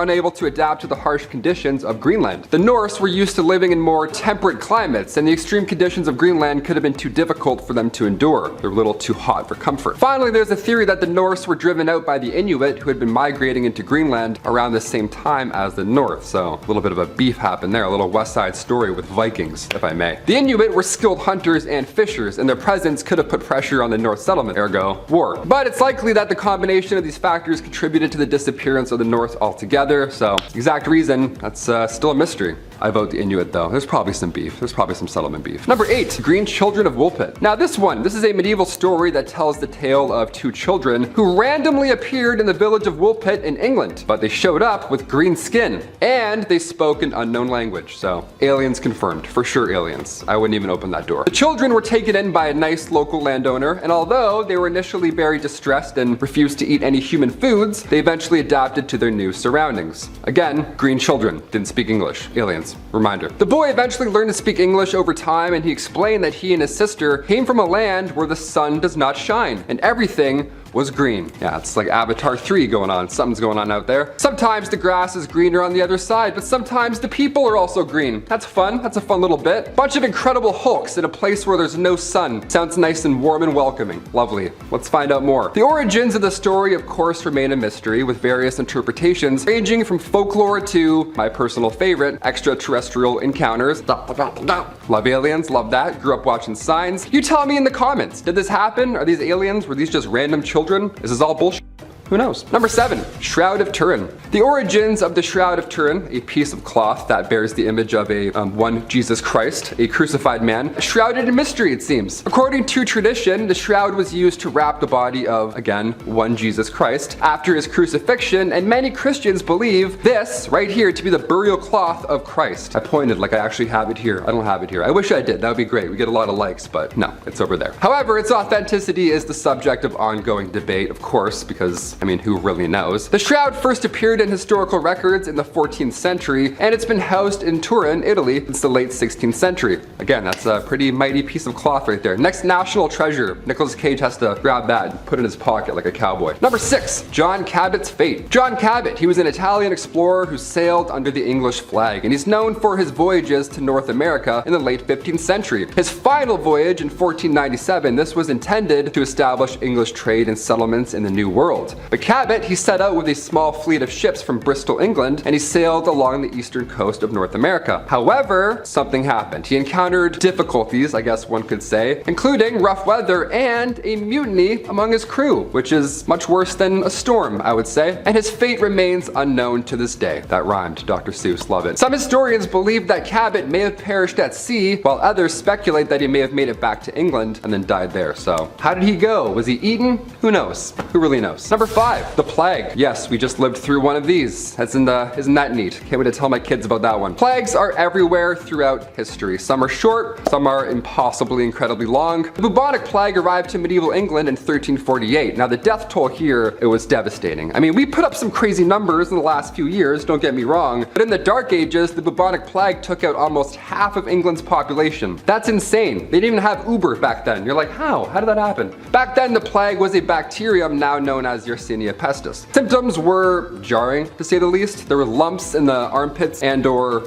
unable to adapt to the harsh conditions of Greenland. The Norse were used to living in more temperate climates, and the extreme conditions of Greenland could have been too difficult for them to endure. They were a little too hot for comfort. Finally, there's a theory that the Norse were driven out by the Inuit, who had been migrating into Greenland around the same time as the North. So a little bit of a beef happened there, a little West Side Story with Vikings, if I may. The Inuit were skilled hunters and fishers, and their presence could have put pressure on the North settlement, ergo war. But it's likely that the combination of these factors contributed to the disappearance of the North altogether, so exact reason, that's still a mystery. I vote the Inuit though. There's probably some beef. There's probably some settlement beef. Number 8, Green Children of Wolpit. Now this is a medieval story that tells the tale of 2 children who randomly appeared in the village of Wolpit in England, but they showed up with green skin and they spoke an unknown language. So aliens confirmed, for sure aliens. I wouldn't even open that door. The children were taken in by a nice local landowner, and although they were initially very distressed and refused to eat any human foods, they eventually adapted to their new surroundings. Again, green children, didn't speak English, aliens. Reminder. The boy eventually learned to speak English over time, and he explained that he and his sister came from a land where the sun does not shine and everything was green. Yeah, it's like Avatar 3 going on. Something's going on out there. Sometimes the grass is greener on the other side, but sometimes the people are also green. That's fun. That's a fun little bit. Bunch of incredible hulks in a place where there's no sun. Sounds nice and warm and welcoming. Lovely. Let's find out more. The origins of the story, of course, remain a mystery, with various interpretations ranging from folklore to my personal favorite, extraterrestrial encounters. Love aliens, love that. Grew up watching Signs. You tell me in the comments, did this happen? Are these aliens? Were these just random children? Is this all bullshit? Who knows? Number 7, Shroud of Turin. The origins of the Shroud of Turin, a piece of cloth that bears the image of a one Jesus Christ, a crucified man, shrouded in mystery it seems. According to tradition, the shroud was used to wrap the body of, again, one Jesus Christ after his crucifixion, and many Christians believe this right here to be the burial cloth of Christ. I pointed like I actually have it here. I don't have it here. I wish I did. That would be great. We get a lot of likes, but no, it's over there. However, its authenticity is the subject of ongoing debate, of course, because who really knows? The shroud first appeared in historical records in the 14th century, and it's been housed in Turin, Italy, since the late 16th century. Again, that's a pretty mighty piece of cloth right there. Next national treasure. Nicolas Cage has to grab that and put it in his pocket like a cowboy. Number 6, John Cabot's fate. John Cabot, he was an Italian explorer who sailed under the English flag, and he's known for his voyages to North America in the late 15th century. His final voyage in 1497, this was intended to establish English trade and settlements in the New World. But Cabot, he set out with a small fleet of ships from Bristol, England, and he sailed along the eastern coast of North America. However, something happened. He encountered difficulties, I guess one could say, including rough weather and a mutiny among his crew, which is much worse than a storm, I would say. And his fate remains unknown to this day. That rhymed, Dr. Seuss, love it. Some historians believe that Cabot may have perished at sea, while others speculate that he may have made it back to England and then died there. So, how did he go? Was he eaten? Who knows? Who really knows? Number 5, the plague. Yes, we just lived through one of these. Isn't that neat? Can't wait to tell my kids about that one. Plagues are everywhere throughout history. Some are short, some are impossibly incredibly long. The bubonic plague arrived to medieval England in 1348. Now the death toll here, it was devastating. We put up some crazy numbers in the last few years, don't get me wrong, but in the Dark Ages, the bubonic plague took out almost half of England's population. That's insane. They didn't even have Uber back then. You're like, how? How did that happen? Back then, the plague was a bacterium now known as Yersinia Yersinia pestis. Symptoms were jarring, to say the least. There were lumps in the armpits and or,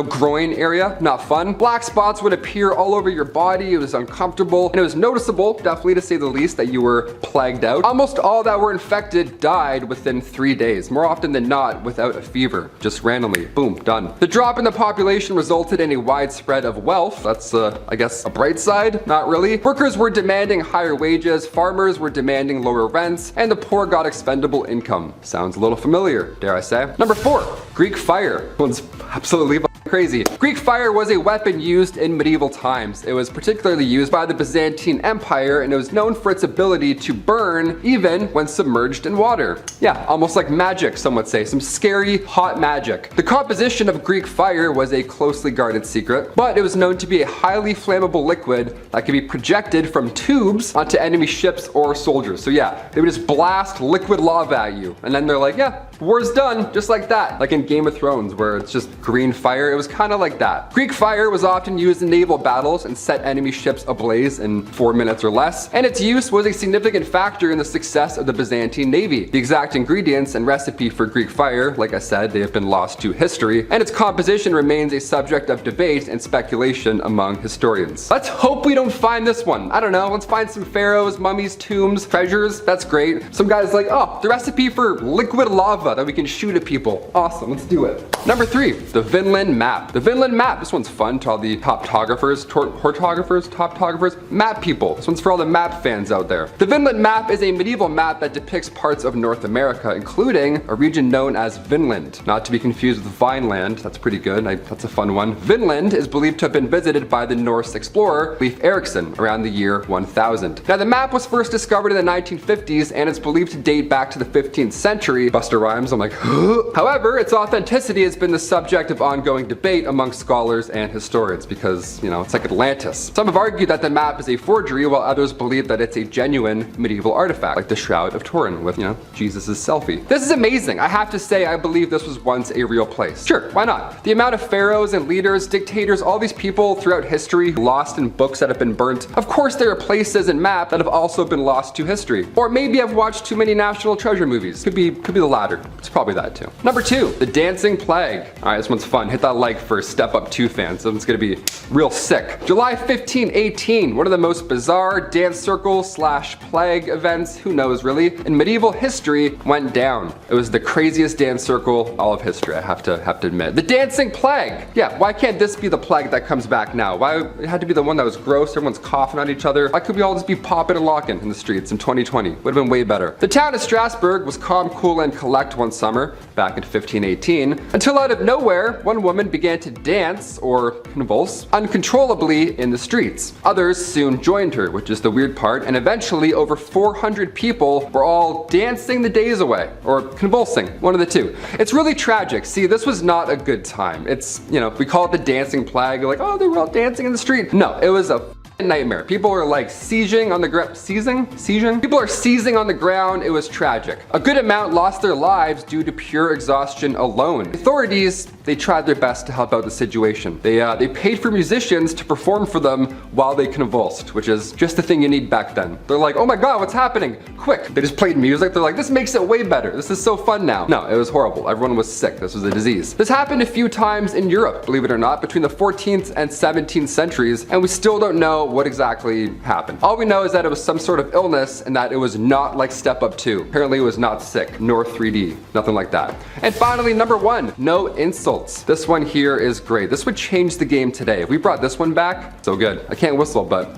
groin area. Not fun. Black spots would appear all over your body. It was uncomfortable, and it was noticeable, definitely to say the least, that you were plagued out. Almost all that were infected died within 3 days, more often than not without a fever. Just randomly, boom, done. The drop in the population resulted in a widespread of wealth. That's, I guess, a bright side. Not really. Workers were demanding higher wages, farmers were demanding lower rents, and the poor got expendable income. Sounds a little familiar, dare I say. Number 4, Greek fire. One's absolutely crazy. Greek fire was a weapon used in medieval times. It was particularly used by the Byzantine Empire, and it was known for its ability to burn even when submerged in water. Yeah, almost like magic, some would say. Some scary, hot magic. The composition of Greek fire was a closely guarded secret, but it was known to be a highly flammable liquid that could be projected from tubes onto enemy ships or soldiers. So yeah, they would just blast liquid lava at you, and then they're like, yeah, war's done, just like that. Like in Game of Thrones, where it's just green fire. It was kind of like that. Greek fire was often used in naval battles and set enemy ships ablaze in 4 minutes or less, and its use was a significant factor in the success of the Byzantine navy. The exact ingredients and recipe for Greek fire, like I said, they have been lost to history, and its composition remains a subject of debate and speculation among historians. Let's hope we don't find this one. I don't know, let's find some pharaohs, mummies, tombs, treasures. That's great. Some guy's like, oh, the recipe for liquid lava that we can shoot at people. Awesome, let's do it. Number 3, the Vinland Map. The Vinland Map, this one's fun to all the toptographers, map people. This one's for all the map fans out there. The Vinland Map is a medieval map that depicts parts of North America, including a region known as Vinland. Not to be confused with Vineland, that's pretty good, that's a fun one. Vinland is believed to have been visited by the Norse explorer Leif Erikson around the year 1000. Now the map was first discovered in the 1950s, and it's believed to date back to the 15th century. Buster Rhymes, I'm like, however, its authenticity has been the subject of ongoing debate among scholars and historians because, it's like Atlantis. Some have argued that the map is a forgery, while others believe that it's a genuine medieval artifact, like the Shroud of Turin with, Jesus' selfie. This is amazing. I have to say, I believe this was once a real place. Sure, why not? The amount of pharaohs and leaders, dictators, all these people throughout history lost in books that have been burnt. Of course, there are places and maps that have also been lost to history. Or maybe I've watched too many National Treasure movies. Could be the latter. It's probably that too. Number 2, the Dancing Plague. All right, this one's fun. Hit that like for Step Up 2 fans. This one's gonna be real sick. July 1518, one of the most bizarre dance circle / plague events, who knows really, in medieval history went down. It was the craziest dance circle all of history, I have to admit. The Dancing Plague. Yeah, why can't this be the plague that comes back now? Why it had to be the one that was gross, everyone's coughing on each other? Why could we all just be popping and locking in the streets in 2020? Would have been way better. The town of Strasbourg was calm, cool, and collect one summer, back in 1518, until out of nowhere, one woman began to dance, or convulse, uncontrollably in the streets. Others soon joined her, which is the weird part, and eventually over 400 people were all dancing the days away, or convulsing, one of the two. It's really tragic. See, this was not a good time. It's, we call it the Dancing Plague, like, oh, they were all dancing in the street. No, it was a nightmare. People are like seizing on the ground. Seizing? People are seizing on the ground. It was tragic. A good amount lost their lives due to pure exhaustion alone. Authorities, they tried their best to help out the situation. They paid for musicians to perform for them while they convulsed, which is just the thing you need back then. They're like, oh my god, what's happening? Quick. They just played music. They're like, this makes it way better. This is so fun now. No, it was horrible. Everyone was sick. This was a disease. This happened a few times in Europe, believe it or not, between the 14th and 17th centuries, and we still don't know what exactly happened. All we know is that it was some sort of illness and that it was not like Step Up 2. Apparently it was not sick, nor 3D, nothing like that. And finally, number 1, no insults. This one here is great. This would change the game today. If we brought this one back, so good. I can't whistle, but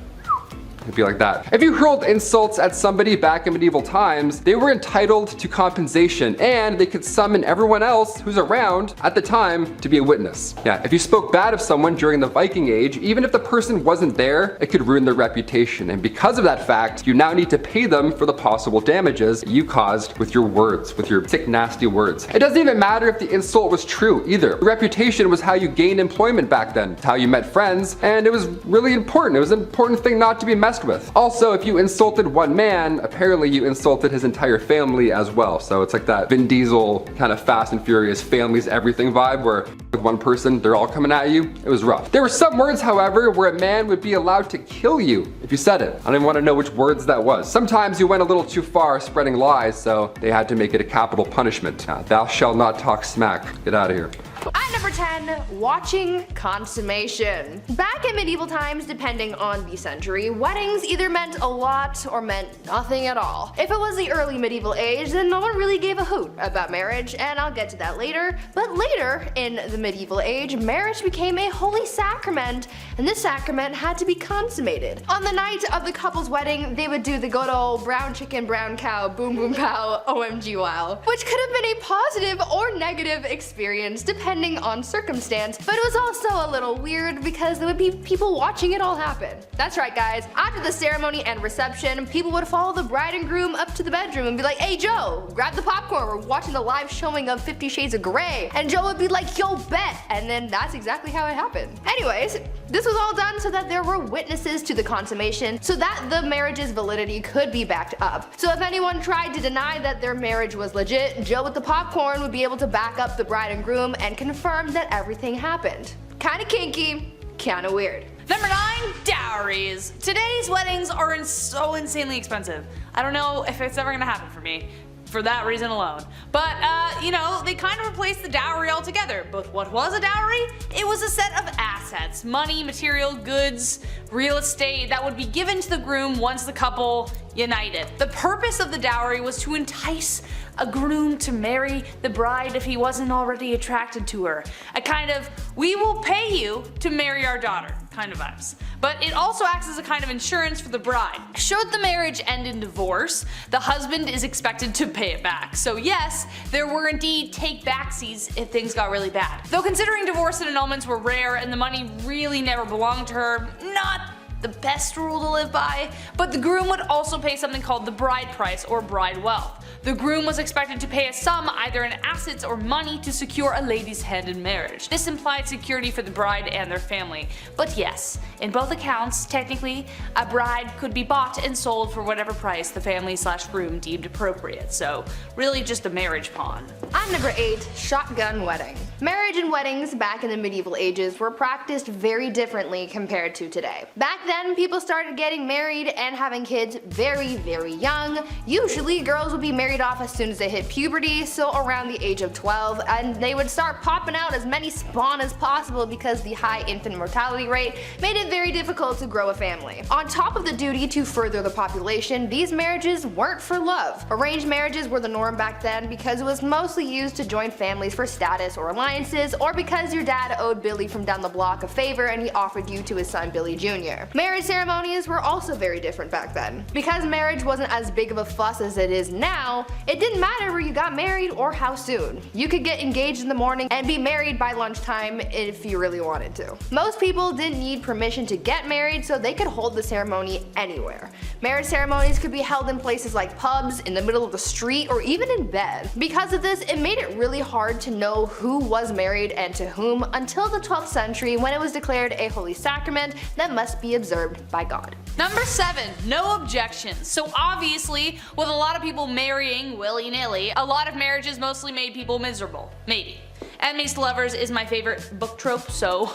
it'd be like that. If you hurled insults at somebody back in medieval times, they were entitled to compensation, and they could summon everyone else who's around at the time to be a witness. Yeah, if you spoke bad of someone during the Viking Age, even if the person wasn't there, it could ruin their reputation. And because of that fact, you now need to pay them for the possible damages you caused with your words, with your sick, nasty words. It doesn't even matter if the insult was true either. The reputation was how you gained employment back then. It's how you met friends, and it was really important. It was an important thing not to be messed messed with. Also, if you insulted one man, apparently you insulted his entire family as well. So it's like that Vin Diesel kind of Fast and Furious families everything vibe where with one person, they're all coming at you. It was rough. There were some words, however, where a man would be allowed to kill you if you said it. I don't even want to know which words that was. Sometimes you went a little too far spreading lies, so they had to make it a capital punishment. Thou shalt not talk smack. Get out of here. At number 10, watching consummation. Back in medieval times, depending on the century, weddings either meant a lot or meant nothing at all. If it was the early medieval age, then no one really gave a hoot about marriage, and I'll get to that later. But later, in the medieval age, marriage became a holy sacrament, and this sacrament had to be consummated. On the night of the couple's wedding, they would do the good old brown chicken, brown cow, boom boom pow, OMG wow, which could have been a positive or negative experience depending on circumstance, but it was also a little weird because there would be people watching it all happen. That's right guys, after the ceremony and reception, people would follow the bride and groom up to the bedroom and be like, hey Joe, grab the popcorn, we're watching the live showing of 50 Shades of Grey. And Joe would be like, yo bet, and then that's exactly how it happened. Anyways, this was all done so that there were witnesses to the consummation, so that the marriage's validity could be backed up. So if anyone tried to deny that their marriage was legit, Joe with the popcorn would be able to back up the bride and groom and confirm that everything happened. Kinda kinky, kinda weird. Number 9, dowries. Today's weddings are so insanely expensive. I don't know if it's ever gonna happen for me. For that reason alone. But, you know, they kind of replaced the dowry altogether. But what was a dowry? It was a set of assets, money, material, goods, real estate that would be given to the groom once the couple united. The purpose of the dowry was to entice a groom to marry the bride if he wasn't already attracted to her. A kind of, we will pay you to marry our daughter kind of vibes. But it also acts as a kind of insurance for the bride. Should the marriage end in divorce, the husband is expected to pay it back. So yes, there were indeed take-backsies if things got really bad. Though considering divorce and annulments were rare and the money really never belonged to her, not the best rule to live by, but the groom would also pay something called the bride price or bride wealth. The groom was expected to pay a sum either in assets or money to secure a lady's hand in marriage. This implied security for the bride and their family. But yes, in both accounts, technically, a bride could be bought and sold for whatever price the family/groom deemed appropriate, so really just a marriage pawn. At number 8, shotgun wedding. Marriage and weddings back in the medieval ages were practiced very differently compared to today. Back then, people started getting married and having kids very, very young. Usually, girls would be married off as soon as they hit puberty, so around the age of 12, and they would start popping out as many spawn as possible because the high infant mortality rate made it very difficult to grow a family. On top of the duty to further the population, these marriages weren't for love. Arranged marriages were the norm back then because it was mostly used to join families for status or alliances, or because your dad owed Billy from down the block a favor and he offered you to his son Billy Jr. Marriage ceremonies were also very different back then. Because marriage wasn't as big of a fuss as it is now, it didn't matter where you got married or how soon. You could get engaged in the morning and be married by lunchtime if you really wanted to. Most people didn't need permission to get married, so they could hold the ceremony anywhere. Marriage ceremonies could be held in places like pubs, in the middle of the street, or even in bed. Because of this, it made it really hard to know who was married and to whom until the 12th century when it was declared a holy sacrament that must be observed by God. Number 7, no objections. So obviously, with a lot of people marrying willy-nilly, a lot of marriages mostly made people miserable. Maybe. Enemies to lovers is my favorite book trope, so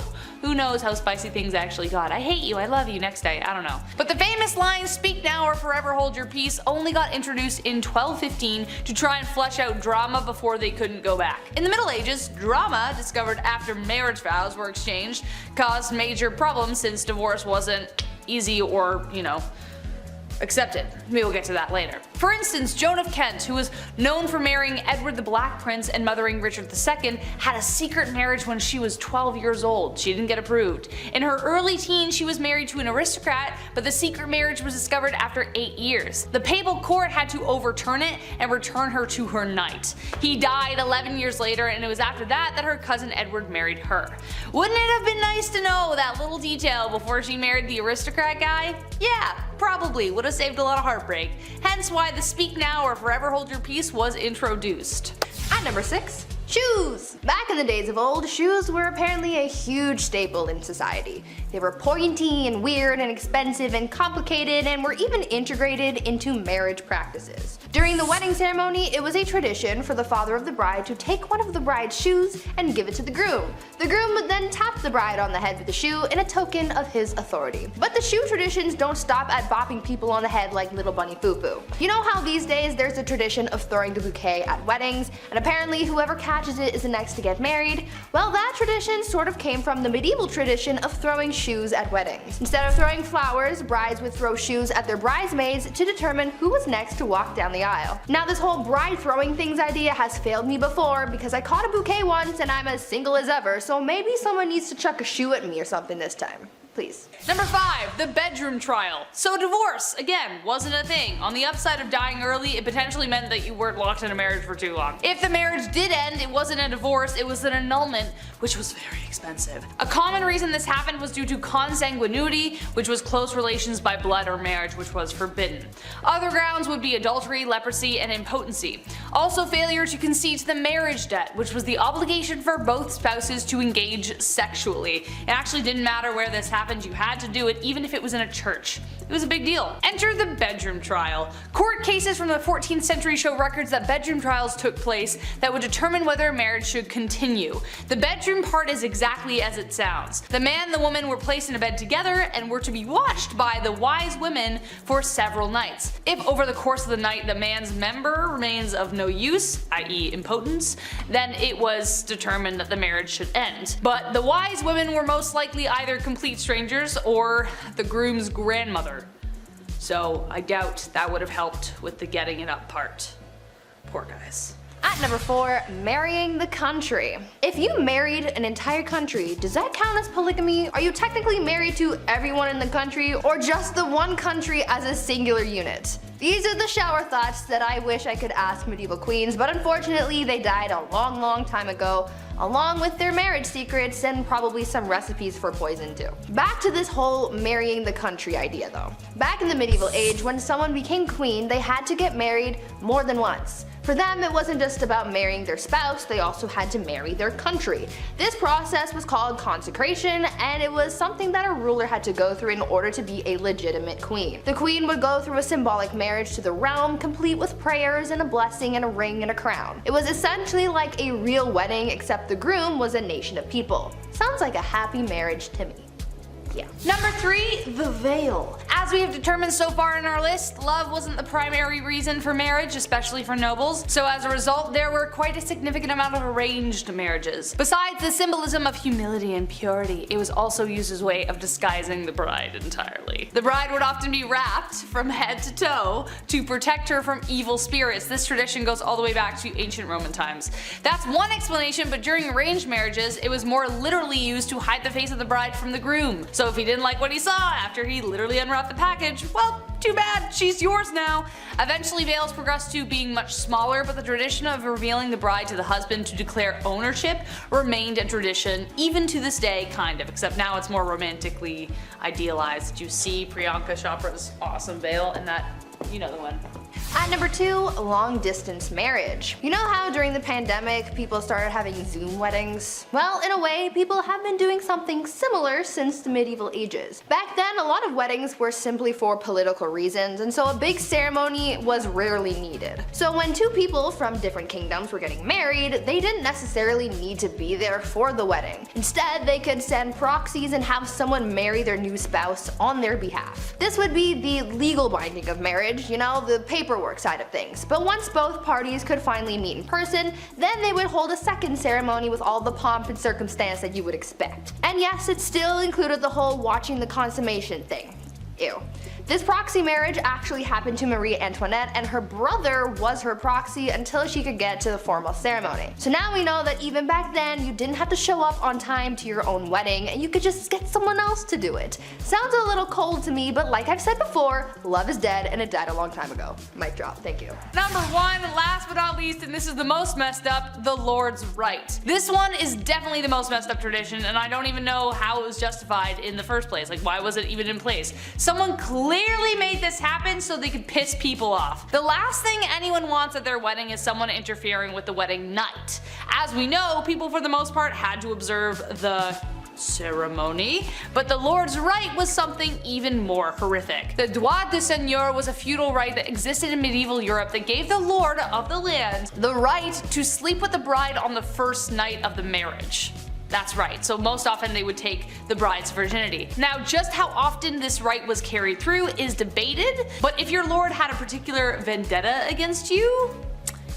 who knows how spicy things actually got. I hate you, I love you, next day, I don't know. But the famous line, speak now or forever hold your peace, only got introduced in 1215 to try and flesh out drama before they couldn't go back. In the Middle Ages, drama, discovered after marriage vows were exchanged, caused major problems since divorce wasn't easy or, you know, accepted. We will get to that later. For instance, Joan of Kent, who was known for marrying Edward the Black Prince and mothering Richard II, had a secret marriage when she was 12 years old. She didn't get approved. In her early teens, she was married to an aristocrat, but the secret marriage was discovered after 8 years. The papal court had to overturn it and return her to her knight. He died 11 years later, and it was after that that her cousin Edward married her. Wouldn't it have been nice to know that little detail before she married the aristocrat guy? Yeah, probably would have saved a lot of heartbreak. Hence why the speak now or forever hold your peace was introduced. At number 6, Shoes! Back in the days of old, shoes were apparently a huge staple in society. They were pointy and weird and expensive and complicated and were even integrated into marriage practices. During the wedding ceremony, it was a tradition for the father of the bride to take one of the bride's shoes and give it to the groom. The groom would then tap the bride on the head with the shoe in a token of his authority. But the shoe traditions don't stop at bopping people on the head like little bunny foo-foo. You know how these days there's a tradition of throwing the bouquet at weddings, and apparently whoever catches it is the next to get married? Well, that tradition sort of came from the medieval tradition of throwing shoes at weddings. Instead of throwing flowers, brides would throw shoes at their bridesmaids to determine who was next to walk down the aisle. Now this whole bride throwing things idea has failed me before because I caught a bouquet once and I'm as single as ever, so maybe someone needs to chuck a shoe at me or something this time. Please. Number 5, the bedroom trial. So divorce, again, wasn't a thing. On the upside of dying early, it potentially meant that you weren't locked in a marriage for too long. If the marriage did end, it wasn't a divorce, it was an annulment, which was very expensive. A common reason this happened was due to consanguinity, which was close relations by blood or marriage, which was forbidden. Other grounds would be adultery, leprosy, and impotency. Also failure to concede to the marriage debt, which was the obligation for both spouses to engage sexually. It actually didn't matter where this happened, you had to do it even if it was in a church. It was a big deal. Enter the bedroom trial. Court cases from the 14th century show records that bedroom trials took place that would determine whether a marriage should continue. The bedroom part is exactly as it sounds. The man and the woman were placed in a bed together and were to be watched by the wise women for several nights. If over the course of the night the man's member remains of no use, i.e. impotence, then it was determined that the marriage should end. But the wise women were most likely either complete strangers or the groom's grandmother. So I doubt that would have helped with the getting it up part. Poor guys. At number 4, marrying the country. If you married an entire country, does that count as polygamy? Are you technically married to everyone in the country or just the one country as a singular unit? These are the shower thoughts that I wish I could ask medieval queens, but unfortunately they died a long time ago, along with their marriage secrets and probably some recipes for poison too. Back to this whole marrying the country idea though. Back in the medieval age, when someone became queen, they had to get married more than once. For them, it wasn't just about marrying their spouse, they also had to marry their country. This process was called consecration, and it was something that a ruler had to go through in order to be a legitimate queen. The queen would go through a symbolic marriage to the realm, complete with prayers and a blessing and a ring and a crown. It was essentially like a real wedding, except the groom was a nation of people. Sounds like a happy marriage to me. Yeah. Number 3, the veil. As we have determined so far in our list, love wasn't the primary reason for marriage, especially for nobles, so as a result there were quite a significant amount of arranged marriages. Besides the symbolism of humility and purity, it was also used as a way of disguising the bride entirely. The bride would often be wrapped from head to toe to protect her from evil spirits. This tradition goes all the way back to ancient Roman times. That's one explanation, but during arranged marriages it was more literally used to hide the face of the bride from the groom. So if he didn't like what he saw after he literally unwrapped the package, well, too bad, she's yours now. Eventually veils progressed to being much smaller, but the tradition of revealing the bride to the husband to declare ownership remained a tradition even to this day, kind of, except now it's more romantically idealized. Did you see Priyanka Chopra's awesome veil and that, you know the one. At number 2, long distance marriage. You know how during the pandemic people started having Zoom weddings? Well, in a way, people have been doing something similar since the medieval ages. Back then, a lot of weddings were simply for political reasons, and so a big ceremony was rarely needed. So when two people from different kingdoms were getting married, they didn't necessarily need to be there for the wedding. Instead, they could send proxies and have someone marry their new spouse on their behalf. This would be the legal binding of marriage, you know, the paperwork side of things. But once both parties could finally meet in person, then they would hold a second ceremony with all the pomp and circumstance that you would expect. And yes, it still included the whole watching the consummation thing. Ew. This proxy marriage actually happened to Marie Antoinette, and her brother was her proxy until she could get to the formal ceremony. So now we know that even back then, you didn't have to show up on time to your own wedding, and you could just get someone else to do it. Sounds a little cold to me, but like I've said before, love is dead and it died a long time ago. Mic drop, thank you. Number 1, last but not least, and this is the most messed up, the Lord's Right. This one is definitely the most messed up tradition, and I don't even know how it was justified in the first place. Like, why was it even in place? Someone clearly clearly made this happen so they could piss people off. The last thing anyone wants at their wedding is someone interfering with the wedding night. As we know, people for the most part had to observe the ceremony, but the Lord's Right was something even more horrific. The droit de seigneur was a feudal right that existed in medieval Europe that gave the lord of the land the right to sleep with the bride on the first night of the marriage. That's right, so most often they would take the bride's virginity. Now, just how often this right was carried through is debated, but if your lord had a particular vendetta against you,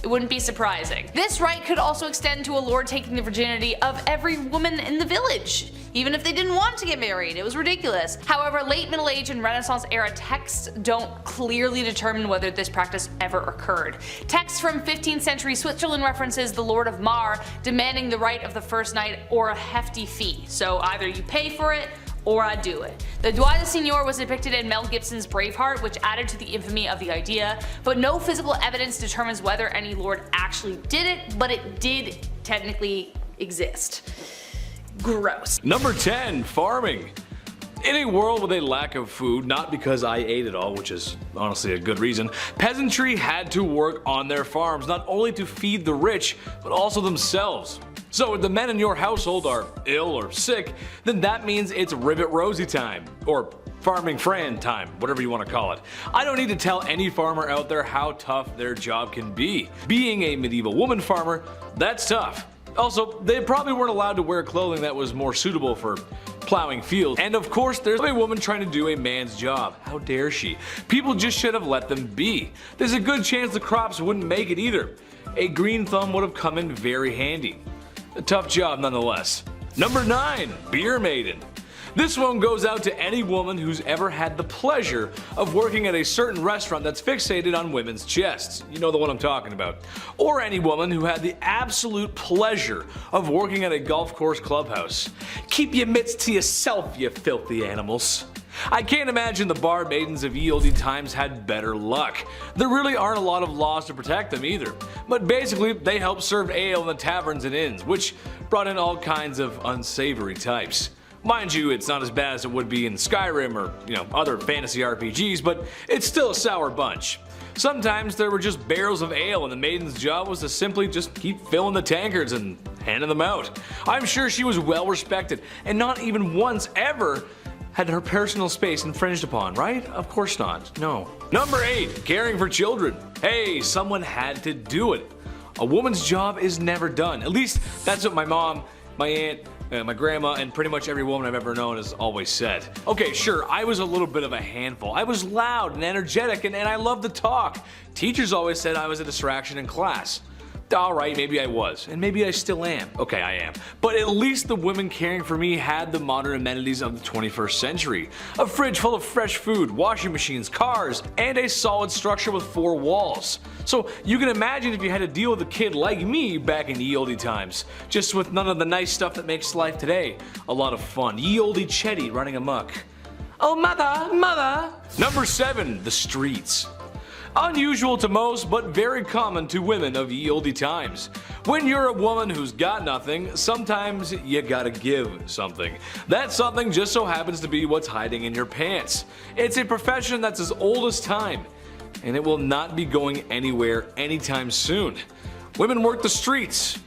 it wouldn't be surprising. This right could also extend to a lord taking the virginity of every woman in the village, even if they didn't want to get married. It was ridiculous. However, late Middle Age and Renaissance era texts don't clearly determine whether this practice ever occurred. Texts from 15th century Switzerland references the Lord of Mar demanding the right of the first night or a hefty fee. So either you pay for it or I do it. The droit de seigneur was depicted in Mel Gibson's Braveheart, which added to the infamy of the idea, but no physical evidence determines whether any lord actually did it, but it did technically exist. Gross. Number 10, farming. In a world with a lack of food, not because I ate it all, which is honestly a good reason, peasantry had to work on their farms, not only to feed the rich, but also themselves. So if the men in your household are ill or sick, then that means it's Ribbit Rosie time, or Farming Fran time, whatever you want to call it. I don't need to tell any farmer out there how tough their job can be. Being a medieval woman farmer, that's tough. Also, they probably weren't allowed to wear clothing that was more suitable for plowing fields. And of course, there's a woman trying to do a man's job. How dare she? People just should have let them be. There's a good chance the crops wouldn't make it either. A green thumb would have come in very handy. A tough job nonetheless. Number 9, Beer Maiden. This one goes out to any woman who's ever had the pleasure of working at a certain restaurant that's fixated on women's chests. You know the one I'm talking about. Or any woman who had the absolute pleasure of working at a golf course clubhouse. Keep your mitts to yourself, you filthy animals. I can't imagine the bar maidens of ye olde times had better luck. There really aren't a lot of laws to protect them either. But basically, they helped serve ale in the taverns and inns, which brought in all kinds of unsavory types. Mind you, it's not as bad as it would be in Skyrim or, other fantasy RPGs, but it's still a sour bunch. Sometimes there were just barrels of ale and the maiden's job was to simply just keep filling the tankards and handing them out. I'm sure she was well respected and not even once ever had her personal space infringed upon, right? Of course not, no. Number 8, caring for children. Hey, someone had to do it. A woman's job is never done. At least that's what my mom, my aunt, my grandma, and pretty much every woman I've ever known has always said. Okay, sure, I was a little bit of a handful. I was loud and energetic and I loved to talk. Teachers always said I was a distraction in class. Alright, maybe I was, and maybe I still am. Okay, I am. But at least the women caring for me had the modern amenities of the 21st century. A fridge full of fresh food, washing machines, cars, and a solid structure with 4 walls. So you can imagine if you had to deal with a kid like me back in ye olde times, just with none of the nice stuff that makes life today a lot of fun. Ye olde Chetty running amok. Oh mother, mother! Number 7, the streets. Unusual to most, but very common to women of ye olde times. When you're a woman who's got nothing, sometimes you gotta give something. That something just so happens to be what's hiding in your pants. It's a profession that's as old as time, and it will not be going anywhere anytime soon. Women work the streets.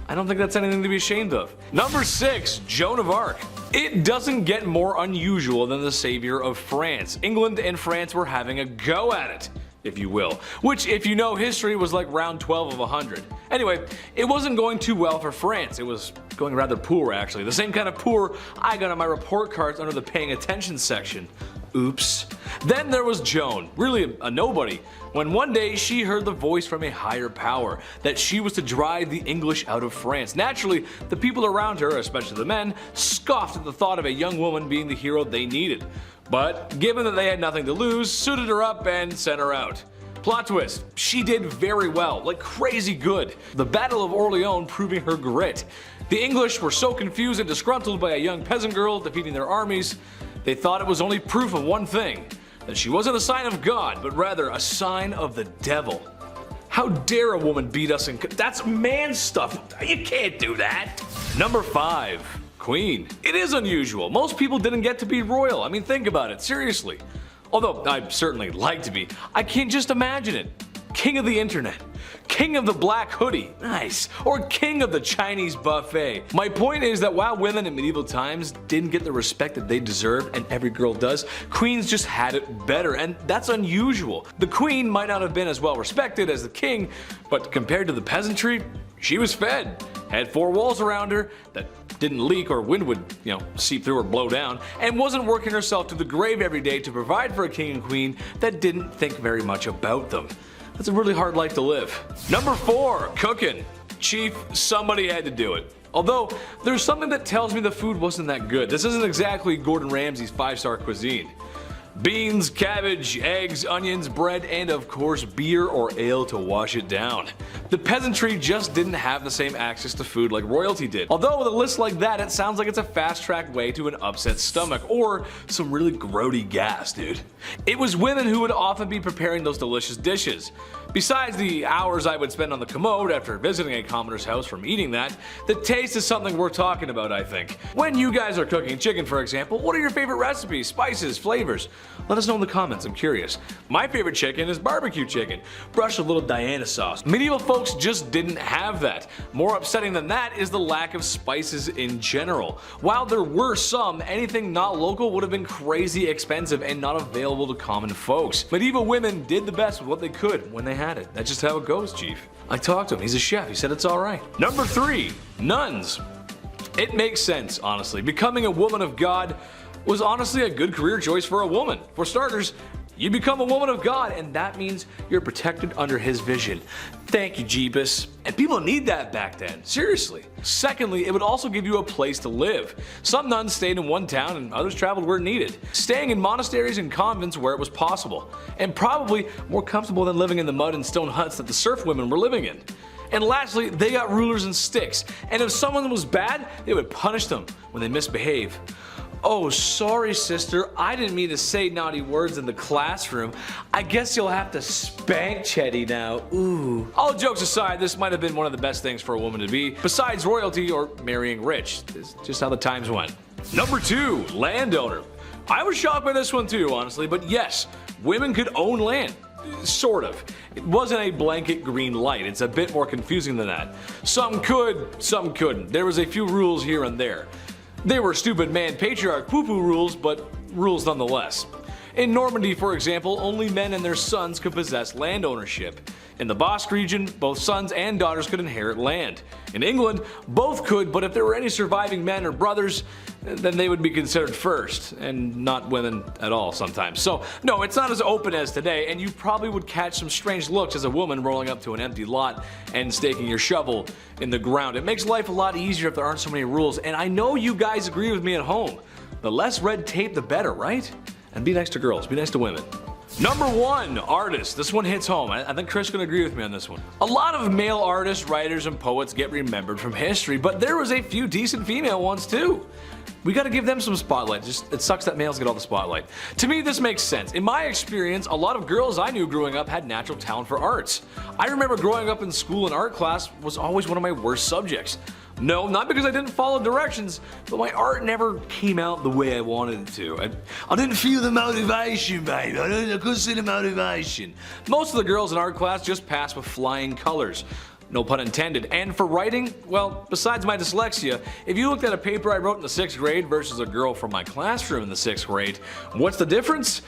I don't think that's anything to be ashamed of. Number 6, Joan of Arc. It doesn't get more unusual than the savior of France. England and France were having a go at it, if you will, which if you know history was like round 12 of 100. Anyway, it wasn't going too well for France. It was going rather poor actually. The same kind of poor I got on my report cards under the paying attention section. Oops. Then there was Joan, really a nobody, when one day she heard the voice from a higher power that she was to drive the English out of France. Naturally, the people around her, especially the men, scoffed at the thought of a young woman being the hero they needed. But given that they had nothing to lose, suited her up and sent her out. Plot twist, she did very well, like crazy good. The Battle of Orleans proving her grit. The English were so confused and disgruntled by a young peasant girl defeating their armies, they thought it was only proof of one thing, that she wasn't a sign of God, but rather a sign of the devil. How dare a woman beat us in that's man stuff, you can't do that. Number 5. Queen. It is unusual. Most people didn't get to be royal. I mean, think about it, seriously. Although I'd certainly like to be, I can't just imagine it. King of the internet, king of the black hoodie, nice, or king of the Chinese buffet. My point is that while women in medieval times didn't get the respect that they deserved, and every girl does, queens just had it better, and that's unusual. The queen might not have been as well respected as the king, but compared to the peasantry, she was fed, had four walls around her that didn't leak or wind would, seep through or blow down, and wasn't working herself to the grave every day to provide for a king and queen that didn't think very much about them. That's a really hard life to live. Number 4, cooking. Chief, somebody had to do it. Although, there's something that tells me the food wasn't that good. This isn't exactly Gordon Ramsay's 5-star cuisine. Beans, cabbage, eggs, onions, bread, and of course beer or ale to wash it down. The peasantry just didn't have the same access to food like royalty did. Although with a list like that, it sounds like it's a fast-track way to an upset stomach or some really grody gas, dude. It was women who would often be preparing those delicious dishes. Besides the hours I would spend on the commode after visiting a commoner's house from eating that, the taste is something worth talking about, I think. When you guys are cooking chicken, for example, what are your favorite recipes, spices, flavors? Let us know in the comments, I'm curious. My favorite chicken is barbecue chicken, brushed with a little Diana sauce. Medieval folks just didn't have that. More upsetting than that is the lack of spices in general. While there were some, anything not local would have been crazy expensive and not available to common folks. Medieval women did the best with what they could when they had it. That's just how it goes, Chief. I talked to him, he's a chef, he said it's alright. Number 3, nuns. It makes sense, honestly. Becoming a woman of God was honestly a good career choice for a woman. For starters, you become a woman of God, and that means you're protected under his vision. Thank you, Jeebus. And people need that back then, seriously. Secondly, it would also give you a place to live. Some nuns stayed in one town and others traveled where needed, staying in monasteries and convents where it was possible, and probably more comfortable than living in the mud and stone huts that the serf women were living in. And lastly, they got rulers and sticks, and if someone was bad, they would punish them when they misbehave. Oh, sorry sister, I didn't mean to say naughty words in the classroom. I guess you'll have to spank Chetty now, ooh. All jokes aside, this might have been one of the best things for a woman to be, besides royalty or marrying rich. It's just how the times went. Number 2, landowner. I was shocked by this one too, honestly, but yes, women could own land. Sort of. It wasn't a blanket green light, it's a bit more confusing than that. Some could, some couldn't. There was a few rules here and there. They were stupid man patriarch poo-poo rules, but rules nonetheless. In Normandy, for example, only men and their sons could possess land ownership. In the Basque region, both sons and daughters could inherit land. In England, both could, but if there were any surviving men or brothers, then they would be considered first, and not women at all sometimes. So, no, it's not as open as today, and you probably would catch some strange looks as a woman rolling up to an empty lot and staking your shovel in the ground. It makes life a lot easier if there aren't so many rules, and I know you guys agree with me at home. The less red tape, the better, right? And be nice to girls, be nice to women. Number 1, artists. This one hits home. I think Chris can agree with me on this one. A lot of male artists, writers, and poets get remembered from history, but there was a few decent female ones too. We gotta give them some spotlight. It sucks that males get all the spotlight. To me, this makes sense. In my experience, a lot of girls I knew growing up had natural talent for arts. I remember growing up in school, and art class was always one of my worst subjects. No, not because I didn't follow directions, but my art never came out the way I wanted it to. I didn't feel the motivation, babe. I couldn't see the motivation. Most of the girls in art class just passed with flying colors. No pun intended. And for writing, well, besides my dyslexia, if you looked at a paper I wrote in the 6th grade versus a girl from my classroom in the 6th grade, what's the difference?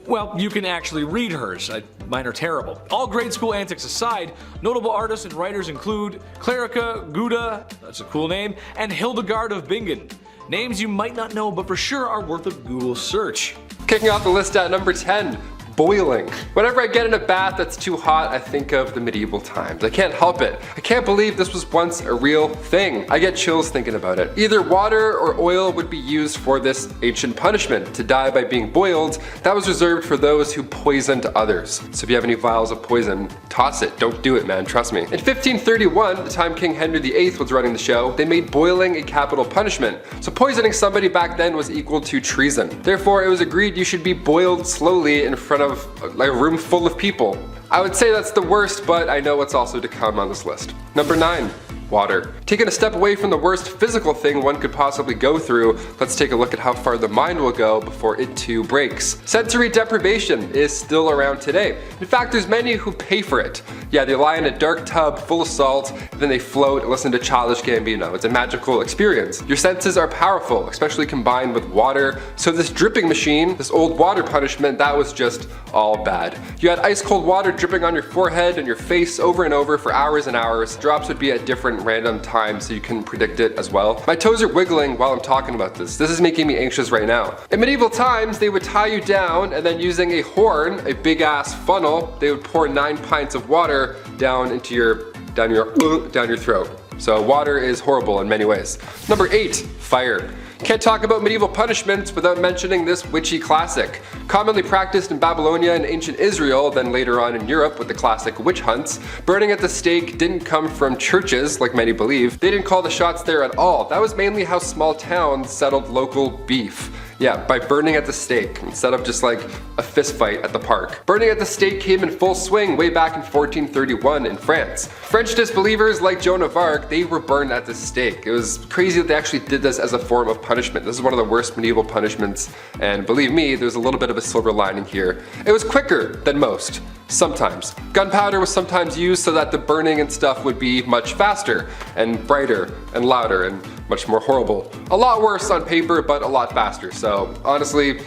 Well, you can actually read hers. Mine are terrible. All grade school antics aside, notable artists and writers include Clerica Gouda, that's a cool name, and Hildegard of Bingen. Names you might not know, but for sure are worth a Google search. Kicking off the list at number 10. Boiling. Whenever I get in a bath that's too hot, I think of the medieval times. I can't help it. I can't believe this was once a real thing. I get chills thinking about it. Either water or oil would be used for this ancient punishment. To die by being boiled, that was reserved for those who poisoned others. So if you have any vials of poison, toss it. Don't do it, man. Trust me. In 1531, the time King Henry VIII was running the show, they made boiling a capital punishment. So poisoning somebody back then was equal to treason. Therefore, it was agreed you should be boiled slowly in front of like a room full of people. I would say that's the worst, but I know what's also to come on this list. Number 9. water. Taking a step away from the worst physical thing one could possibly go through, let's take a look at how far the mind will go before it too breaks. Sensory deprivation is still around today. In fact, there's many who pay for it. Yeah, they lie in a dark tub full of salt, then they float and listen to Childish Gambino. It's a magical experience. Your senses are powerful, especially combined with water, so this dripping machine, this old water punishment, that was just all bad. You had ice cold water dripping on your forehead and your face over and over for hours and hours. Drops would be at different random times so you can predict it as well. My toes are wiggling while I'm talking about this. This is making me anxious right now. In medieval times, they would tie you down and then using a horn, a big ass funnel, they would pour 9 pints of water down your throat. So water is horrible in many ways. Number 8, fire. Can't talk about medieval punishments without mentioning this witchy classic. Commonly practiced in Babylonia and ancient Israel, then later on in Europe with the classic witch hunts, burning at the stake didn't come from churches, like many believe. They didn't call the shots there at all. That was mainly how small towns settled local beef. Yeah, by burning at the stake, instead of just like a fist fight at the park. Burning at the stake came in full swing way back in 1431 in France. French disbelievers like Joan of Arc, they were burned at the stake. It was crazy that they actually did this as a form of punishment. This is one of the worst medieval punishments, and believe me, there's a little bit of a silver lining here. It was quicker than most. Sometimes. Gunpowder was sometimes used so that the burning and stuff would be much faster and brighter and louder and much more horrible. A lot worse on paper, but a lot faster. So honestly,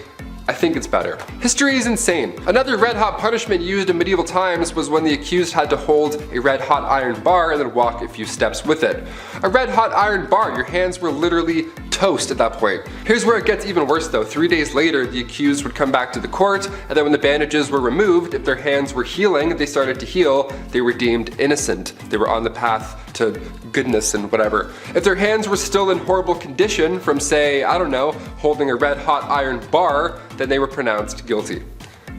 I think it's better. History is insane. Another red hot punishment used in medieval times was when the accused had to hold a red hot iron bar and then walk a few steps with it. A red hot iron bar, your hands were literally toast at that point. Here's where it gets even worse though. 3 days later, the accused would come back to the court, and then when the bandages were removed, if their hands were healing, they started to heal, they were deemed innocent. They were on the path to goodness and whatever. If their hands were still in horrible condition from, say, I don't know, holding a red hot iron bar, then they were pronounced guilty.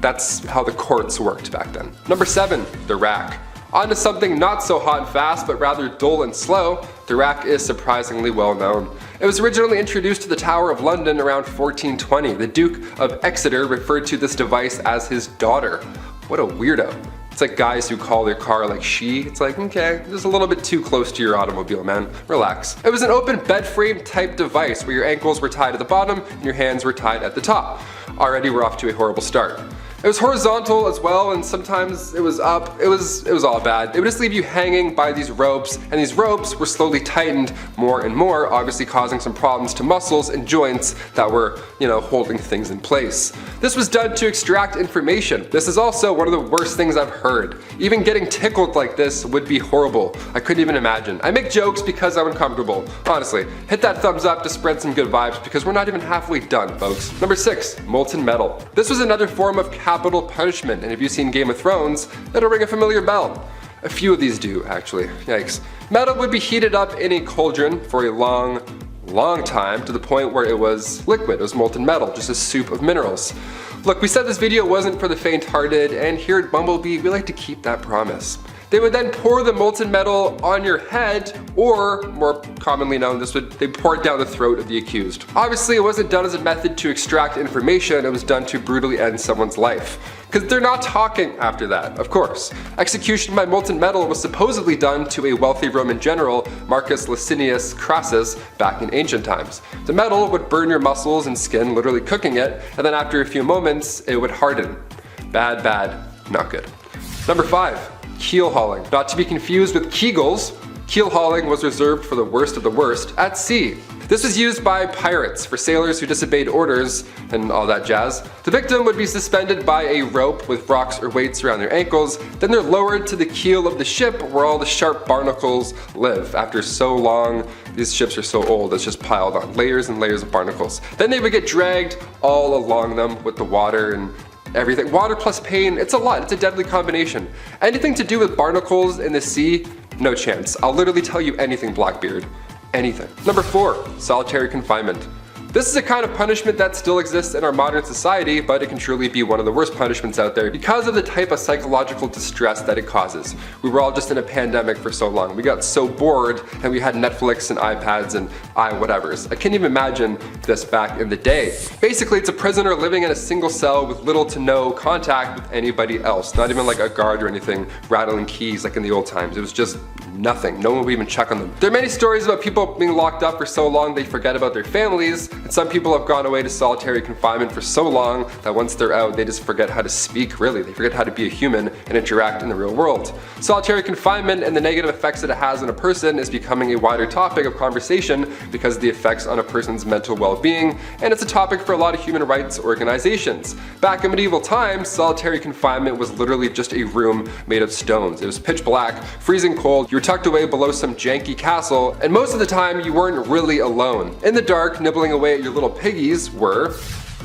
That's how the courts worked back then. Number 7, the rack. On to something not so hot and fast, but rather dull and slow. The rack is surprisingly well known. It was originally introduced to the Tower of London around 1420. The Duke of Exeter referred to this device as his daughter. What a weirdo. It's like guys who call their car like she. It's like, okay, just a little bit too close to your automobile, man. Relax. It was an open bed frame type device where your ankles were tied at the bottom and your hands were tied at the top. Already we're off to a horrible start. It was horizontal as well, and sometimes it was up. It was all bad. It would just leave you hanging by these ropes, and these ropes were slowly tightened more and more, obviously causing some problems to muscles and joints that were, holding things in place. This was done to extract information. This is also one of the worst things I've heard. Even getting tickled like this would be horrible. I couldn't even imagine. I make jokes because I'm uncomfortable. Honestly, hit that thumbs up to spread some good vibes because we're not even halfway done, folks. Number 6, molten metal. This was another form of capital punishment, and if you've seen Game of Thrones, that'll ring a familiar bell. A few of these do, actually. Yikes. Metal would be heated up in a cauldron for a long time to the point where it was liquid. It was molten metal, just a soup of minerals. Look, we said this video wasn't for the faint-hearted, and here at Bumblebee, we like to keep that promise. They would then pour the molten metal on your head, or more commonly known, they pour it down the throat of the accused. Obviously, it wasn't done as a method to extract information, it was done to brutally end someone's life. Because they're not talking after that, of course. Execution by molten metal was supposedly done to a wealthy Roman general, Marcus Licinius Crassus, back in ancient times. The metal would burn your muscles and skin, literally cooking it, and then after a few moments, it would harden. Bad, not good. Number 5. Keel hauling. Not to be confused with Kegels, keel hauling was reserved for the worst of the worst at sea. This was used by pirates for sailors who disobeyed orders and all that jazz. The victim would be suspended by a rope with rocks or weights around their ankles, then they're lowered to the keel of the ship where all the sharp barnacles live. After so long, these ships are so old, it's just piled on, layers and layers of barnacles. Then they would get dragged all along them with the water and everything. Water plus pain, it's a lot. It's a deadly combination. Anything to do with barnacles in the sea, no chance. I'll literally tell you anything, Blackbeard. Anything. Number 4, solitary confinement. This is a kind of punishment that still exists in our modern society, but it can truly be one of the worst punishments out there because of the type of psychological distress that it causes. We were all just in a pandemic for so long. We got so bored and we had Netflix and iPads and whatevers. I can't even imagine this back in the day. Basically, it's a prisoner living in a single cell with little to no contact with anybody else. Not even like a guard or anything rattling keys like in the old times. It was just nothing. No one would even check on them. There are many stories about people being locked up for so long they forget about their families, and some people have gone away to solitary confinement for so long that once they're out they just forget how to speak, really. They forget how to be a human and interact in the real world. Solitary confinement and the negative effects that it has on a person is becoming a wider topic of conversation because of the effects on a person's mental well-being, and it's a topic for a lot of human rights organizations. Back in medieval times, solitary confinement was literally just a room made of stones. It was pitch black, freezing cold, you were tucked away below some janky castle, and most of the time you weren't really alone. In the dark, nibbling away at your little piggies were,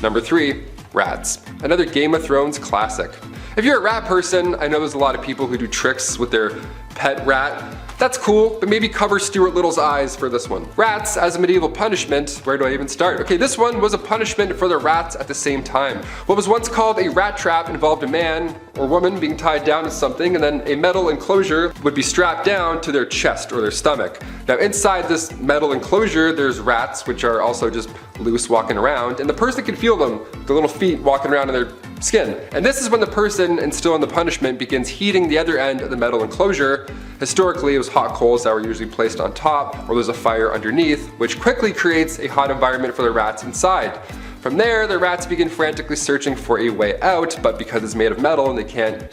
number 3, rats. Another Game of Thrones classic. If you're a rat person, I know there's a lot of people who do tricks with their pet rat. That's cool, but maybe cover Stuart Little's eyes for this one. Rats as a medieval punishment, where do I even start? Okay, this one was a punishment for the rats at the same time. What was once called a rat trap involved a man or woman being tied down to something, and then a metal enclosure would be strapped down to their chest or their stomach. Now inside this metal enclosure, there's rats, which are also just loose walking around, and the person can feel them, the little feet walking around in their skin. And this is when the person instilling the punishment begins heating the other end of the metal enclosure. Historically, it was hot coals that were usually placed on top, or there's a fire underneath, which quickly creates a hot environment for the rats inside. From there, the rats begin frantically searching for a way out, but because it's made of metal and they can't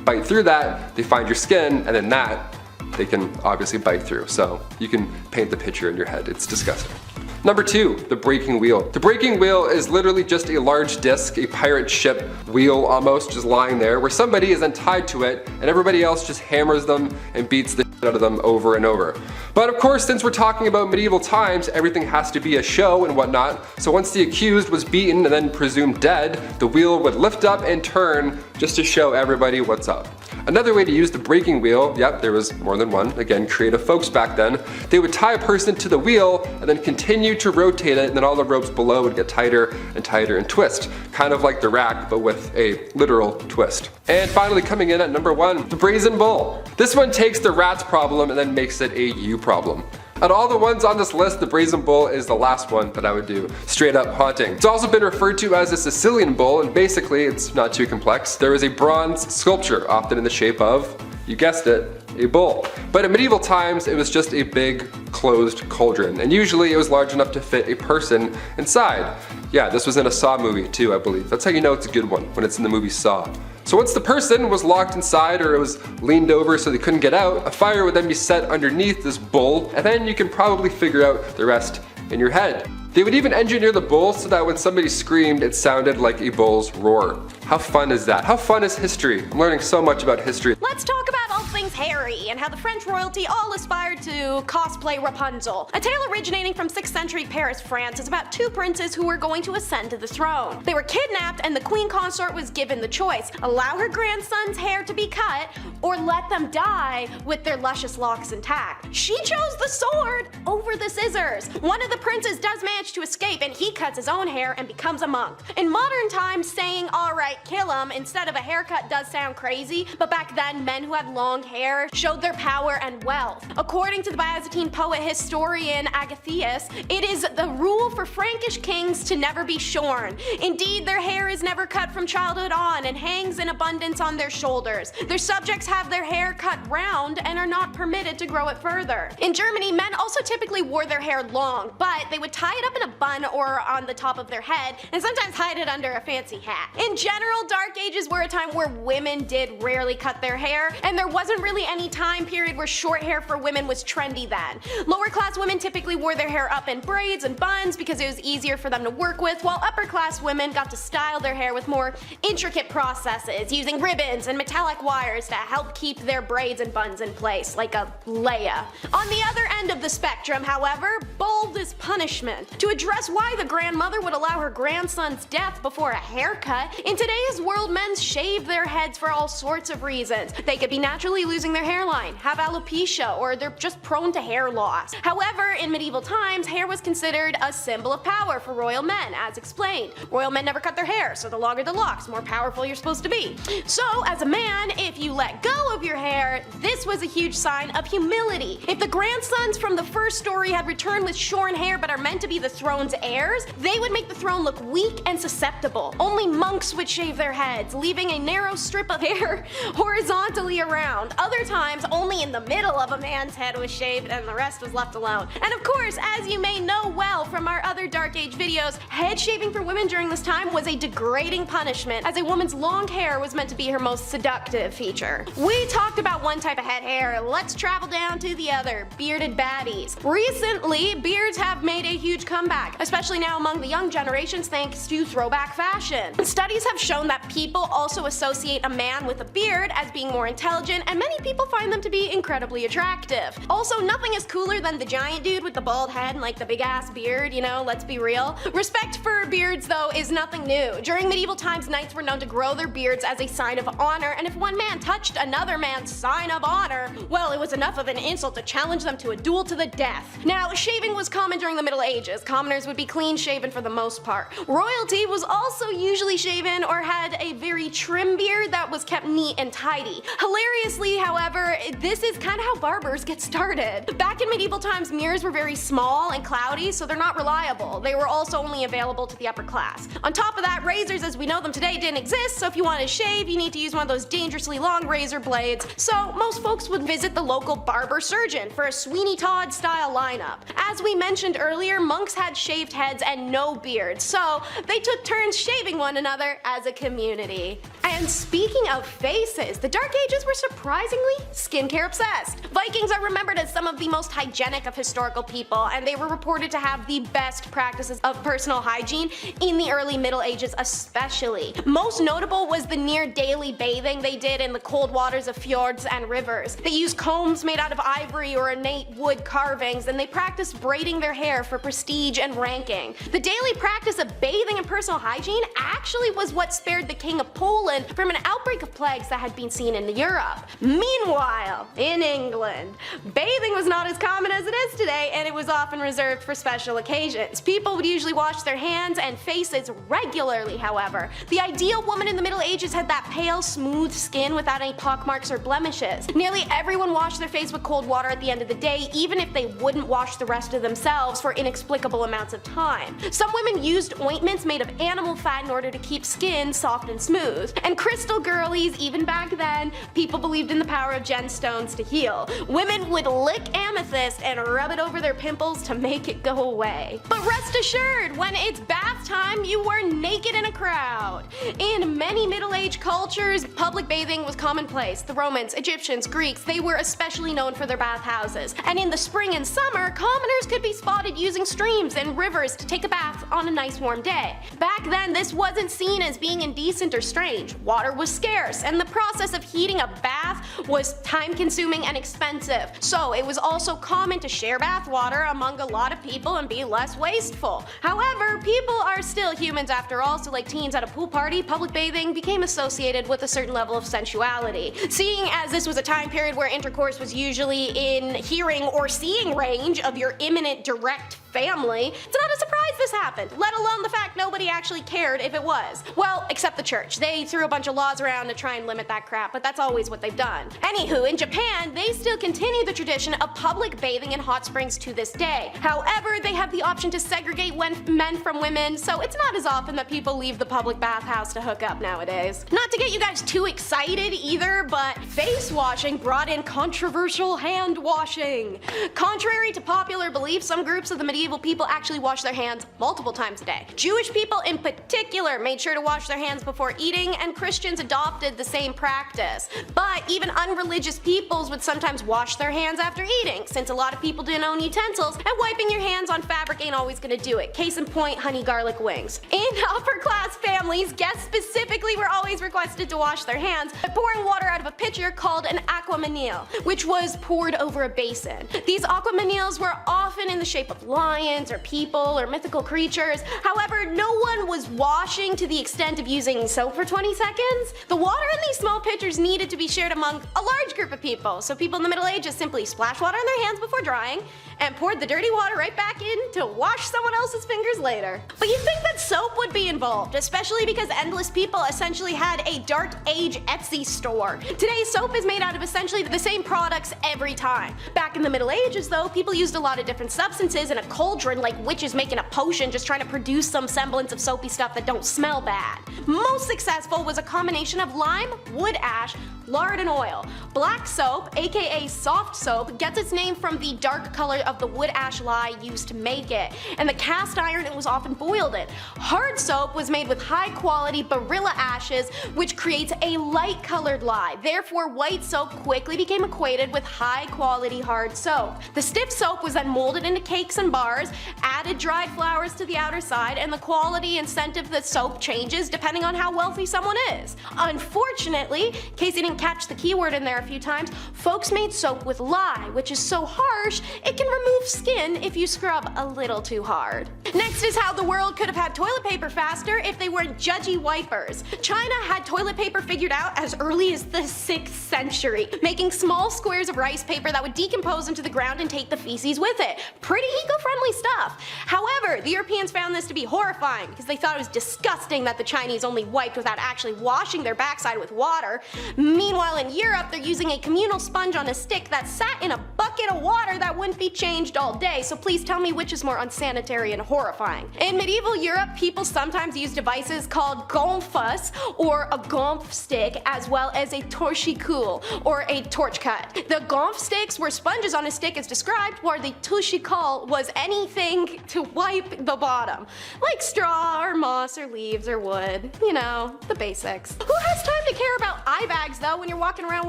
bite through that, they find your skin, and then that they can obviously bite through. So you can paint the picture in your head. It's disgusting. Number 2, the breaking wheel. The breaking wheel is literally just a large disc, a pirate ship wheel almost, just lying there, where somebody is then tied to it and everybody else just hammers them and beats the shit out of them over and over. But of course, since we're talking about medieval times, everything has to be a show and whatnot, so once the accused was beaten and then presumed dead, the wheel would lift up and turn just to show everybody what's up. Another way to use the breaking wheel, yep, there was more than one, again, creative folks back then, they would tie a person to the wheel and then continue to rotate it, and then all the ropes below would get tighter and tighter and twist. Kind of like the rack, but with a literal twist. And finally coming in at number 1, the brazen bull. This one takes the rat's problem and then makes it a you problem. Out of all the ones on this list, the brazen bull is the last one that I would do. Straight up haunting. It's also been referred to as a Sicilian bull, and basically it's not too complex. There is a bronze sculpture, often in the shape of, you guessed it, a bull. But in medieval times, it was just a big closed cauldron, and usually it was large enough to fit a person inside. Yeah, this was in a Saw movie too, I believe. That's how you know it's a good one, when it's in the movie Saw. So once the person was locked inside, or it was leaned over so they couldn't get out, a fire would then be set underneath this bull, and then you can probably figure out the rest in your head. They would even engineer the bull so that when somebody screamed, it sounded like a bull's roar. How fun is that? How fun is history? I'm learning so much about history. Let's talk about all things hairy and how the French royalty all aspired to cosplay Rapunzel. A tale originating from 6th century Paris, France is about 2 princes who were going to ascend to the throne. They were kidnapped and the queen consort was given the choice: allow her grandson's hair to be cut or let them die with their luscious locks intact. She chose the sword over the scissors. One of the princes does manage to escape and he cuts his own hair and becomes a monk. In modern times, saying alright kill him instead of a haircut does sound crazy, but back then men who had long hair showed their power and wealth. According to the Byzantine poet historian Agathias, it is the rule for Frankish kings to never be shorn. Indeed, their hair is never cut from childhood on and hangs in abundance on their shoulders. Their subjects have their hair cut round and are not permitted to grow it further. In Germany, men also typically wore their hair long, but they would tie it up in a bun or on the top of their head and sometimes hide it under a fancy hat. In general, Dark Ages were a time where women did rarely cut their hair, and there wasn't really any time period where short hair for women was trendy then. Lower class women typically wore their hair up in braids and buns because it was easier for them to work with, while upper class women got to style their hair with more intricate processes, using ribbons and metallic wires to help keep their braids and buns in place, like a Leia. On the other end of the spectrum, however, bold is punishment. To address why the grandmother would allow her grandson's death before a haircut, in today's world men shave their heads for all sorts of reasons. They could be naturally losing their hair hairline, have alopecia, or they're just prone to hair loss. However, in medieval times, hair was considered a symbol of power for royal men, as explained. Royal men never cut their hair, so the longer the locks, the more powerful you're supposed to be. So, as a man, if you let go of your hair, this was a huge sign of humility. If the grandsons from the first story had returned with shorn hair but are meant to be the throne's heirs, they would make the throne look weak and susceptible. Only monks would shave their heads, leaving a narrow strip of hair horizontally around. Other times, only in the middle of a man's head was shaved and the rest was left alone. And of course, as you may know well from our other Dark Age videos, head shaving for women during this time was a degrading punishment, as a woman's long hair was meant to be her most seductive feature. We talked about one type of head hair, let's travel down to the other, bearded baddies. Recently, beards have made a huge comeback, especially now among the young generations thanks to throwback fashion. Studies have shown that people also associate a man with a beard as being more intelligent, and many people find them to be incredibly attractive. Also, nothing is cooler than the giant dude with the bald head and like the big ass beard, you know, let's be real. Respect for beards though is nothing new. During medieval times, knights were known to grow their beards as a sign of honor, and if one man touched another man's sign of honor, well, it was enough of an insult to challenge them to a duel to the death. Now, shaving was common during the Middle Ages. Commoners would be clean shaven for the most part. Royalty was also usually shaven or had a very trim beard that was kept neat and tidy. Hilariously, however, this is kind of how barbers get started. Back in medieval times, mirrors were very small and cloudy, so they're not reliable. They were also only available to the upper class. On top of that, razors as we know them today didn't exist, so if you want to shave, you need to use one of those dangerously long razor blades. So most folks would visit the local barber surgeon for a Sweeney Todd style lineup. As we mentioned earlier, monks had shaved heads and no beards, so they took turns shaving one another as a community. And speaking of faces, the Dark Ages were surprisingly skincare obsessed. Vikings are remembered as some of the most hygienic of historical people, and they were reported to have the best practices of personal hygiene in the early Middle Ages especially. Most notable was the near daily bathing they did in the cold waters of fjords and rivers. They used combs made out of ivory or ornate wood carvings, and they practiced braiding their hair for prestige and ranking. The daily practice of bathing and personal hygiene actually was what spared the King of Poland from an outbreak of plagues that had been seen in Europe. Meanwhile, in England, bathing was not as common as it is today, and it was often reserved for special occasions. People would usually wash their hands and faces regularly, however. The ideal woman in the Middle Ages had that pale, smooth skin without any pockmarks or blemishes. Nearly everyone washed their face with cold water at the end of the day, even if they wouldn't wash the rest of themselves for inexplicable amounts of time. Some women used ointments made of animal fat in order to keep skin soft and smooth. And crystal girlies, even back then, people believed in the power of gemstones to heal. Women would lick amethyst and rub it over their pimples to make it go away. But rest assured, when it's bath time, you were naked in a crowd. In many Middle Age cultures, public bathing was commonplace. The Romans, Egyptians, Greeks, they were especially known for their bathhouses. And in the spring and summer, commoners could be spotted using streams and rivers to take a bath on a nice warm day. Back then, this wasn't seen as being indecent or strange. Water was scarce, and the process of heating a bath was time-consuming and expensive. So it was also common to share bath water among a lot of people and be less wasteful. However, people are still humans after all, so like teens at a pool party, public bathing became associated with a certain level of sensuality. Seeing as this was a time period where intercourse was usually in hearing or seeing range of your imminent direct family, it's not a surprise this happened, let alone the fact nobody actually cared if it was. Well, except the church. They threw a bunch of laws around to try and limit that crap, but that's always what they've done. Anywho, in Japan, they still continue the tradition of public bathing in hot springs to this day. However, they have the option to segregate men from women, so it's not as often that people leave the public bathhouse to hook up nowadays. Not to get you guys too excited either, but face washing brought in controversial hand washing. Contrary to popular belief, some groups of the medieval people actually wash their hands multiple times a day. Jewish people in particular made sure to wash their hands before eating, and Christians adopted the same practice. But even unreligious peoples would sometimes wash their hands after eating, since a lot of people didn't own utensils, and wiping your hands on fabric ain't always gonna do it. Case in point, honey garlic wings. In upper class families, guests specifically were always requested to wash their hands by pouring water out of a pitcher called an aquamanile, which was poured over a basin. These aquamaniles were often in the shape of lions or people or mythical creatures. However, no one was washing to the extent of using soap for 20 seconds, the water in these small pitchers needed to be shared among a large group of people. So people in the Middle Ages simply splashed water on their hands before drying and poured the dirty water right back in to wash someone else's fingers later. But you'd think that soap would be involved, especially because endless people essentially had a Dark Age Etsy store. Today, soap is made out of essentially the same products every time. Back in the Middle Ages though, people used a lot of different substances in a cauldron, like witches making a potion just trying to produce some semblance of soapy stuff that don't smell bad. Most successful was a combination of lime, wood ash, lard and oil. Black soap, aka soft soap, gets its name from the dark color of the wood ash lye used to make it, and the cast iron it was often boiled in. Hard soap was made with high quality barilla ashes, which creates a light colored lye. Therefore, white soap quickly became equated with high quality hard soap. The stiff soap was then molded into cakes and bars, added dried flowers to the outer side, and the quality and scent of the soap changes depending on how wealthy someone is. Unfortunately, in case you didn't catch the keyword in there a few times, folks made soap with lye, which is so harsh it can remove skin if you scrub a little too hard. Next is how the world could have had toilet paper faster if they weren't judgy wipers. China had toilet paper figured out as early as the 6th century, making small squares of rice paper that would decompose into the ground and take the feces with it. Pretty eco-friendly stuff. However, the Europeans found this to be horrifying because they thought it was disgusting that the Chinese only wiped without actually washing their backside with water. Meanwhile, in Europe, they're using a communal sponge on a stick that sat in a bucket of water that wouldn't be changed all day, so please tell me which is more unsanitary and horrifying. In medieval Europe, people sometimes used devices called gonfas, or a gonf stick, as well as a torchicule, or a torch cut. The gonf sticks were sponges on a stick as described, while the torchicule was anything to wipe the bottom, like straw or moss or leaves or wood. You know, the basics. Who has time to care about eye bags though when you're walking around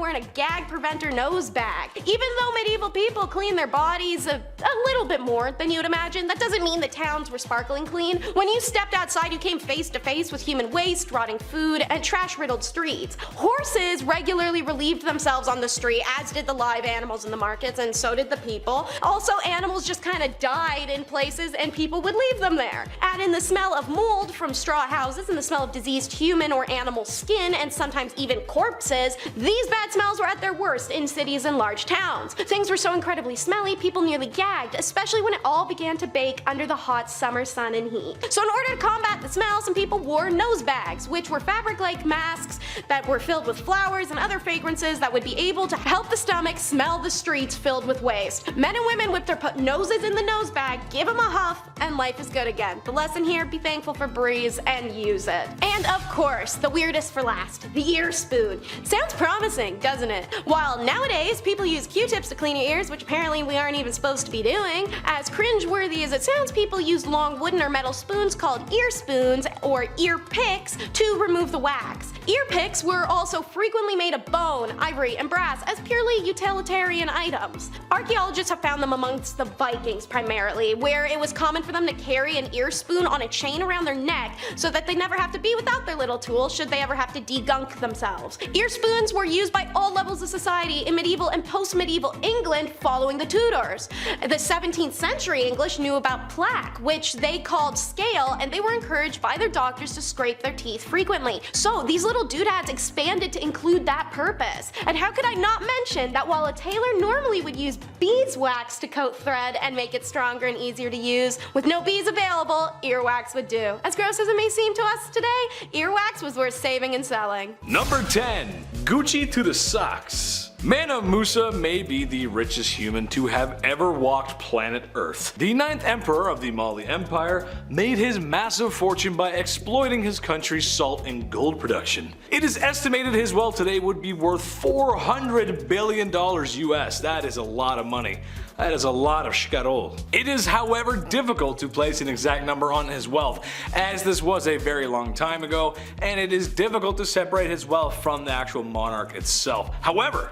wearing a gag preventer nose bag? Even though medieval people clean their bodies a little bit more than you'd imagine, that doesn't mean the towns were sparkling clean. When you stepped outside, you came face to face with human waste, rotting food, and trash-riddled streets. Horses regularly relieved themselves on the street, as did the live animals in the markets, and so did the people. Also, animals just kind of died in places and people would leave them there. Add in the smell of mold from straw houses and the smell of diseased human or animal skin, and sometimes even corpses. These bad smells were at their worst in cities and large towns. Things were so incredibly smelly, people nearly gagged, especially when it all began to bake under the hot summer sun and heat. So in order to combat the smell, some people wore nose bags, which were fabric-like masks that were filled with flowers and other fragrances that would be able to help the stomach smell the streets filled with waste. Men and women whipped their noses in the nose bag, give them a huff, and life is good again. The lesson here, be thankful for breeze and use it. And of course, the weirdest for last, the ear spoon. Sounds promising, doesn't it? While nowadays people use Q-tips to clean your ears, which apparently we aren't even supposed to be doing, as cringe-worthy as it sounds, people used long wooden or metal spoons called ear spoons or ear picks to remove the wax. Ear picks were also frequently made of bone, ivory, and brass as purely utilitarian items. Archaeologists have found them amongst the Vikings primarily, where it was common for them to carry an ear spoon on a chain around their neck so that they never have to be without their little tool should they ever have to degunk themselves. Ear spoons were used by all levels of society in medieval and post-medieval England following the Tudors. The 17th century English knew about plaque, which they called scale, and they were encouraged by their doctors to scrape their teeth frequently. So these little doodads expanded to include that purpose. And how could I not mention that while a tailor normally would use beeswax to coat thread and make it stronger and easier to use, with no bees available, earwax would do. As gross as it may seem to us today, earwax was worth saving and selling. Number 10. Gucci to the socks. Mansa Musa may be the richest human to have ever walked planet Earth. The 9th emperor of the Mali Empire made his massive fortune by exploiting his country's salt and gold production. It is estimated his wealth today would be worth $400 billion US. That is a lot of money. That is a lot of shkarol. It is, however, difficult to place an exact number on his wealth, as this was a very long time ago, and it is difficult to separate his wealth from the actual monarch itself. However,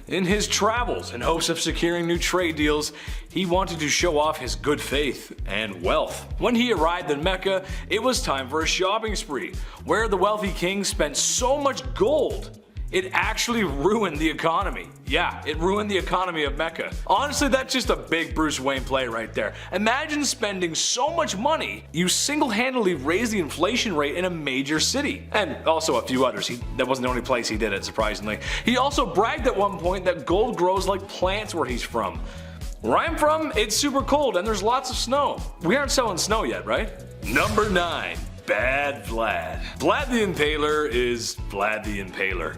in his travels, in hopes of securing new trade deals, he wanted to show off his good faith and wealth. When he arrived in Mecca, it was time for a shopping spree, where the wealthy king spent so much gold It actually ruined the economy. Yeah, it ruined the economy of Mecca. Honestly, that's just a big Bruce Wayne play right there. Imagine spending so much money, you single-handedly raised the inflation rate in a major city. And also a few others. That wasn't the only place he did it, surprisingly. He also bragged at one point that gold grows like plants where he's from. Where I'm from, it's super cold and there's lots of snow. We aren't selling snow yet, right? Number 9. Bad Vlad. Vlad the Impaler is Vlad the Impaler.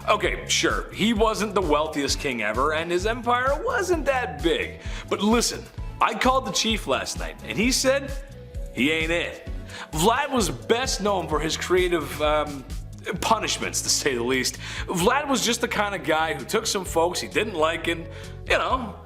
Okay, sure, he wasn't the wealthiest king ever and his empire wasn't that big. But listen, I called the chief last night and he said he ain't it. Vlad was best known for his creative punishments, to say the least. Vlad was just the kind of guy who took some folks he didn't like and, you know,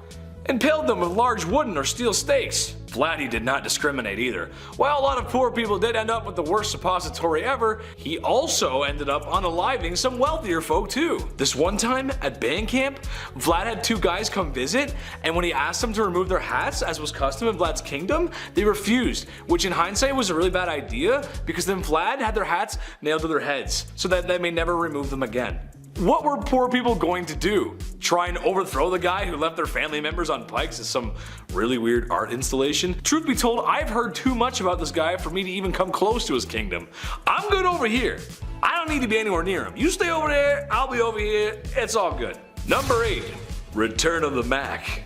impaled them with large wooden or steel stakes. Vlad, he did not discriminate either. While a lot of poor people did end up with the worst suppository ever, he also ended up unaliving some wealthier folk too. This one time at band camp, Vlad had 2 guys come visit, and when he asked them to remove their hats as was custom in Vlad's kingdom, they refused, which in hindsight was a really bad idea because then Vlad had their hats nailed to their heads so that they may never remove them again. What were poor people going to do? Try and overthrow the guy who left their family members on pikes as some really weird art installation? Truth be told, I've heard too much about this guy for me to even come close to his kingdom. I'm good over here. I don't need to be anywhere near him. You stay over there, I'll be over here, it's all good. Number 8. Return of the Mac.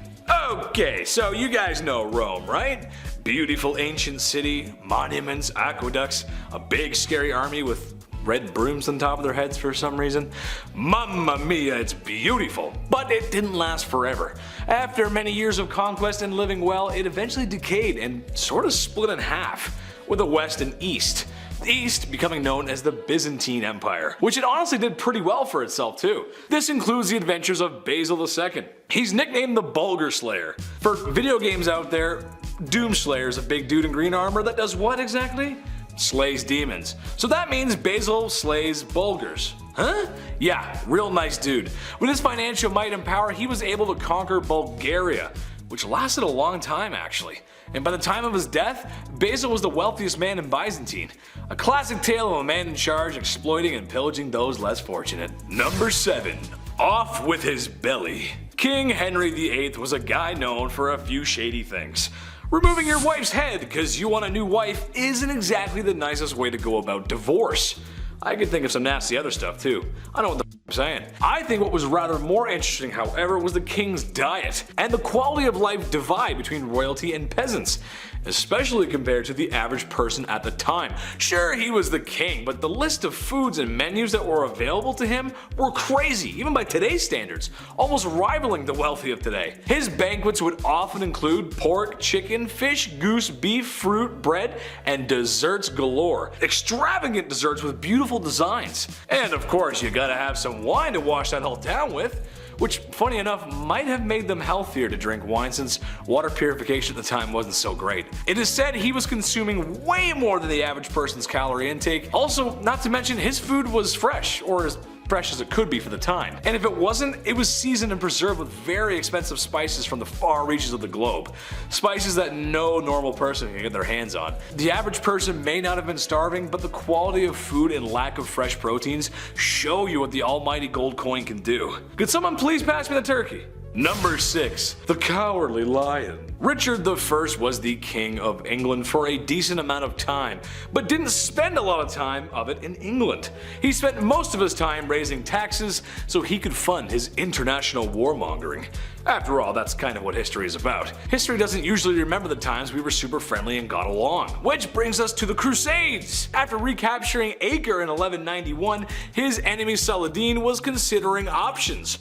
Okay, so you guys know Rome, right? Beautiful ancient city, monuments, aqueducts, a big scary army with red brooms on top of their heads for some reason. Mamma mia, it's beautiful. But it didn't last forever. After many years of conquest and living well, it eventually decayed and sort of split in half, with the west and east. The east becoming known as the Byzantine Empire, which it honestly did pretty well for itself too. This includes the adventures of Basil II. He's nicknamed the Bulgar Slayer. For video games out there, Doomslayer is a big dude in green armor that does what exactly? Slays demons. So that means Basil slays Bulgars. Huh? Yeah, real nice dude. With his financial might and power, he was able to conquer Bulgaria, which lasted a long time actually. And by the time of his death, Basil was the wealthiest man in Byzantine. A classic tale of a man in charge exploiting and pillaging those less fortunate. Number 7. Off with his belly. King Henry VIII was a guy known for a few shady things. Removing your wife's head because you want a new wife isn't exactly the nicest way to go about divorce. I could think of some nasty other stuff too. I know what the I'm saying. I think what was rather more interesting, however, was the king's diet and the quality of life divide between royalty and peasants, especially compared to the average person at the time. Sure, he was the king, but the list of foods and menus that were available to him were crazy, even by today's standards, almost rivaling the wealthy of today. His banquets would often include pork, chicken, fish, goose, beef, fruit, bread, and desserts galore. Extravagant desserts with beautiful designs. And of course, you gotta have some wine to wash that all down with, which funny enough might have made them healthier to drink wine since water purification at the time wasn't so great. It is said he was consuming way more than the average person's calorie intake. Also, not to mention his food was fresh, or as fresh as it could be for the time. And if it wasn't, it was seasoned and preserved with very expensive spices from the far reaches of the globe. Spices that no normal person can get their hands on. The average person may not have been starving, but the quality of food and lack of fresh proteins show you what the almighty gold coin can do. Could someone please pass me the turkey? Number 6. The Cowardly Lion. Richard I was the King of England for a decent amount of time, but didn't spend a lot of time of it in England. He spent most of his time raising taxes so he could fund his international warmongering. After all, that's kind of what history is about. History doesn't usually remember the times we were super friendly and got along. Which brings us to the Crusades! After recapturing Acre in 1191, his enemy Saladin was considering options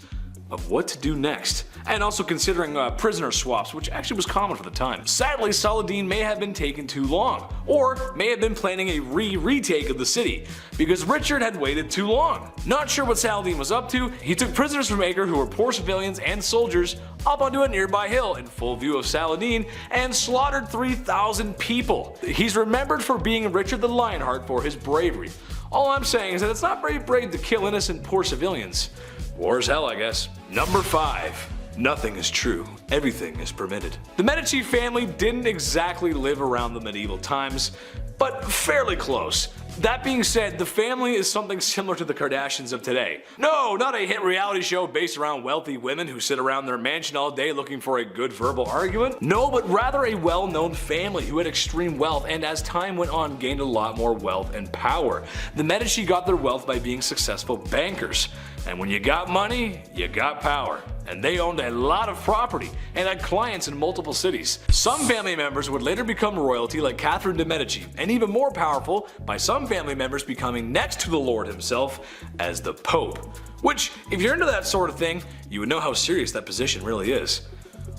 of what to do next, and also considering prisoner swaps, which actually was common for the time. Sadly, Saladin may have been taken too long, or may have been planning a retake of the city, because Richard had waited too long. Not sure what Saladin was up to, he took prisoners from Acre who were poor civilians and soldiers up onto a nearby hill in full view of Saladin and slaughtered 3,000 people. He's remembered for being Richard the Lionheart for his bravery. All I'm saying is that it's not very brave to kill innocent poor civilians. War is hell, I guess. Number 5. Nothing is true. Everything is permitted. The Medici family didn't exactly live around the medieval times, but fairly close. That being said, the family is something similar to the Kardashians of today. No, not a hit reality show based around wealthy women who sit around their mansion all day looking for a good verbal argument. No, but rather a well-known family who had extreme wealth and as time went on gained a lot more wealth and power. The Medici got their wealth by being successful bankers. And when you got money, you got power. And they owned a lot of property and had clients in multiple cities. Some family members would later become royalty like Catherine de' Medici, and even more powerful by some family members becoming next to the Lord himself as the Pope. Which, if you're into that sort of thing, you would know how serious that position really is.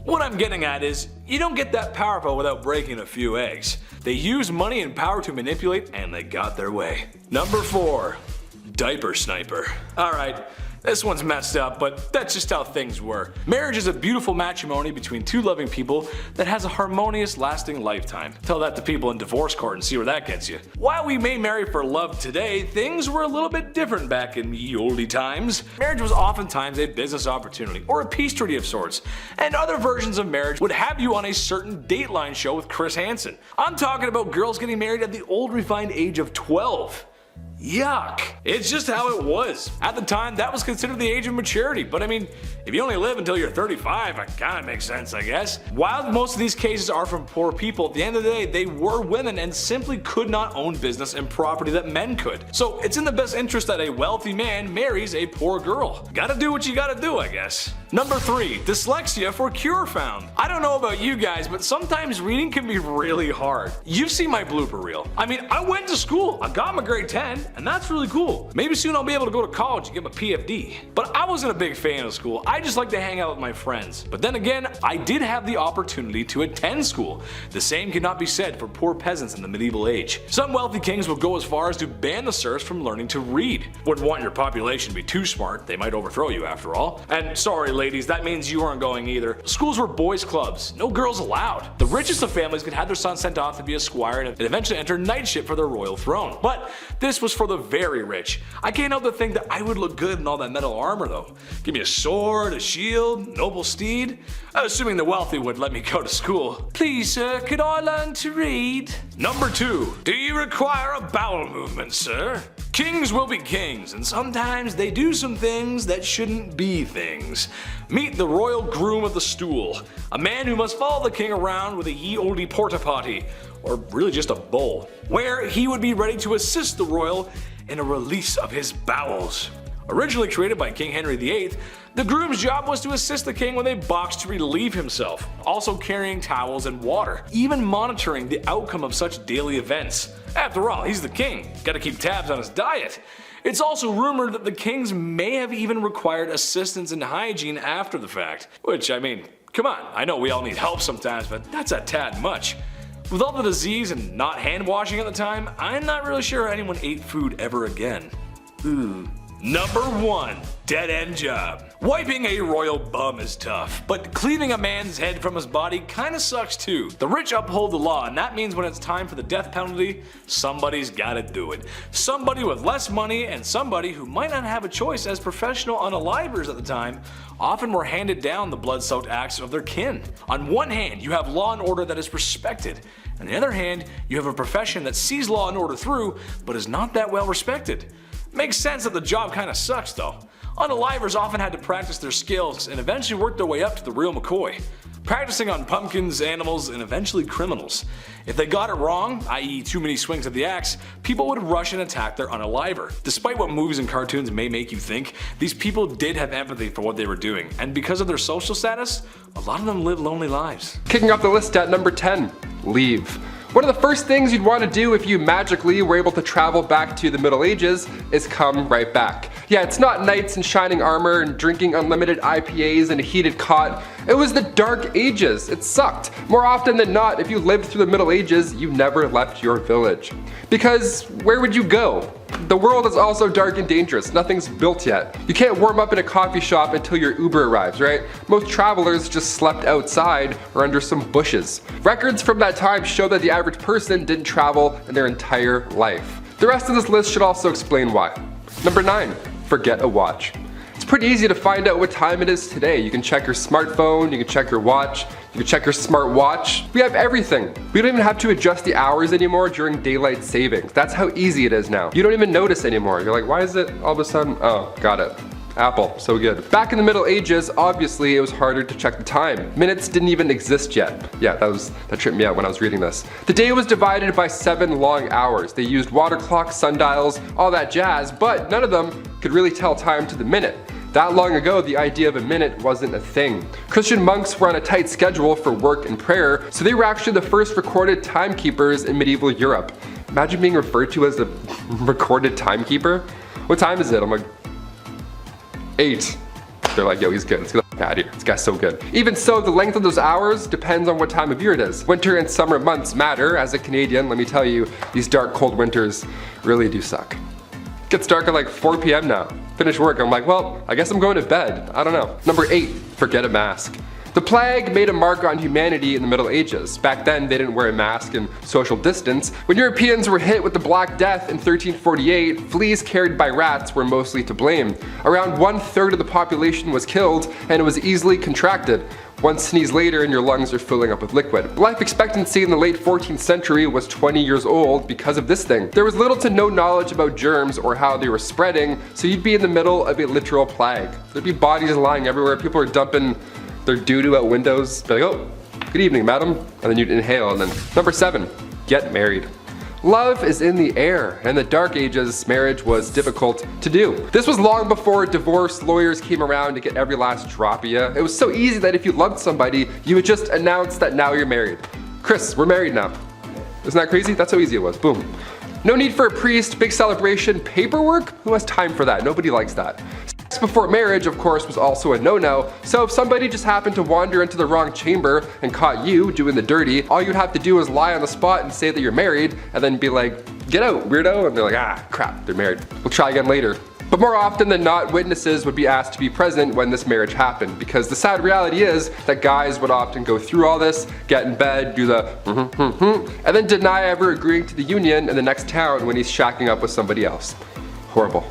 What I'm getting at is, you don't get that powerful without breaking a few eggs. They used money and power to manipulate, and they got their way. Number 4. Diaper Sniper. Alright. This one's messed up, but that's just how things were. Marriage is a beautiful matrimony between two loving people that has a harmonious, lasting lifetime. Tell that to people in divorce court and see where that gets you. While we may marry for love today, things were a little bit different back in ye olde times. Marriage was oftentimes a business opportunity or a peace treaty of sorts, and other versions of marriage would have you on a certain Dateline show with Chris Hansen. I'm talking about girls getting married at the old refined age of 12. Yuck. It's just how it was. At the time, that was considered the age of maturity, but I mean, if you only live until you're 35, it kinda makes sense, I guess. While most of these cases are from poor people, at the end of the day, they were women and simply could not own business and property that men could. So it's in the best interest that a wealthy man marries a poor girl. Gotta do what you gotta do, I guess. Number 3, dyslexia for cure found. I don't know about you guys, but sometimes reading can be really hard. You've seen my blooper reel. I mean, I went to school, I got my grade 10, and that's really cool. Maybe soon I'll be able to go to college and get my PhD. But I wasn't a big fan of school, I just like to hang out with my friends. But then again, I did have the opportunity to attend school. The same cannot be said for poor peasants in the medieval age. Some wealthy kings would go as far as to ban the serfs from learning to read. Wouldn't want your population to be too smart, they might overthrow you after all. And sorry ladies, that means you aren't going either. Schools were boys clubs, no girls allowed. The richest of families could have their son sent off to be a squire and eventually enter knightship for their royal throne. But this was for the very rich. I can't help to think that I would look good in all that metal armor though. Give me a sword, a shield, noble steed. Assuming the wealthy would let me go to school. Please sir, could I learn to read? Number 2. Do you require a bowel movement, sir? Kings will be kings, and sometimes they do some things that shouldn't be things. Meet the royal groom of the stool, a man who must follow the king around with a ye olde porta potty, or really just a bowl, where he would be ready to assist the royal in a release of his bowels. Originally created by King Henry VIII, the groom's job was to assist the king with a box to relieve himself, also carrying towels and water, even monitoring the outcome of such daily events. After all, he's the king, gotta keep tabs on his diet. It's also rumored that the kings may have even required assistance in hygiene after the fact. Which, I mean, come on, I know we all need help sometimes, but that's a tad much. With all the disease and not hand washing at the time, I'm not really sure anyone ate food ever again. Ooh. Number 1. Dead end job. Wiping a royal bum is tough, but cleaving a man's head from his body kinda sucks too. The rich uphold the law, and that means when it's time for the death penalty, somebody's gotta do it. Somebody with less money and somebody who might not have a choice, as professional unalivers at the time often were handed down the blood-soaked acts of their kin. On one hand, you have law and order that is respected. On the other hand, you have a profession that sees law and order through, but is not that well respected. Makes sense that the job kinda sucks though. Unalivers often had to practice their skills and eventually work their way up to the real McCoy. Practicing on pumpkins, animals, and eventually criminals. If they got it wrong, i.e. too many swings of the axe, people would rush and attack their unaliver. Despite what movies and cartoons may make you think, these people did have empathy for what they were doing, and because of their social status, a lot of them lived lonely lives. Kicking off the list at number 10, leave. One of the first things you'd want to do if you magically were able to travel back to the Middle Ages is come right back. Yeah, it's not knights in shining armor and drinking unlimited IPAs in a heated cot. It was the Dark Ages. It sucked. More often than not, if you lived through the Middle Ages, you never left your village. Because where would you go? The world is also dark and dangerous. Nothing's built yet. You can't warm up in a coffee shop until your Uber arrives, right? Most travelers just slept outside or under some bushes. Records from that time show that the average person didn't travel in their entire life. The rest of this list should also explain why. Number 9, forget a watch. It's pretty easy to find out what time it is today. You can check your smartphone, you can check your watch, you can check your smartwatch. We have everything. We don't even have to adjust the hours anymore during daylight savings. That's how easy it is now. You don't even notice anymore. You're like, why is it all of a sudden? Oh, got it. Apple, so good. Back in the Middle Ages, obviously it was harder to check the time. Minutes didn't even exist yet. Yeah, that tripped me out when I was reading this. The day was divided by 7 long hours. They used water clocks, sundials, all that jazz, but none of them could really tell time to the minute. That long ago, the idea of a minute wasn't a thing. Christian monks were on a tight schedule for work and prayer, so they were actually the first recorded timekeepers in medieval Europe. Imagine being referred to as a recorded timekeeper. What time is it? I'm like, 8. They're like, yo, he's good. Let's get the f out of here. This guy's so good. Even so, the length of those hours depends on what time of year it is. Winter and summer months matter. As a Canadian, let me tell you, these dark, cold winters really do suck. It gets dark at like 4 p.m. now. Finish work, I'm like, well, I guess I'm going to bed. I don't know. Number 8, forget a mask. The plague made a mark on humanity in the Middle Ages. Back then, they didn't wear a mask and social distance. When Europeans were hit with the Black Death in 1348, fleas carried by rats were mostly to blame. Around 1/3 of the population was killed, and it was easily contracted. One sneeze later and your lungs are filling up with liquid. Life expectancy in the late 14th century was 20 years old because of this thing. There was little to no knowledge about germs or how they were spreading, so you'd be in the middle of a literal plague. There'd be bodies lying everywhere, people are dumping their doo-doo out windows. Be like, oh, good evening, madam. And then you'd inhale, and then. Number 7, get married. Love is in the air, and in the Dark Ages, marriage was difficult to do. This was long before divorce lawyers came around to get every last drop of you. It was so easy that if you loved somebody, you would just announce that now you're married. Chris, we're married now. Isn't that crazy? That's how easy it was. Boom. No need for a priest, big celebration, paperwork? Who has time for that? Nobody likes that. Sex before marriage, of course, was also a no-no, so if somebody just happened to wander into the wrong chamber and caught you doing the dirty, all you'd have to do is lie on the spot and say that you're married, and then be like, get out, weirdo, and they're like, ah, crap, they're married. We'll try again later. But more often than not, witnesses would be asked to be present when this marriage happened, because the sad reality is that guys would often go through all this, get in bed, do the and then deny ever agreeing to the union in the next town when he's shacking up with somebody else. Horrible.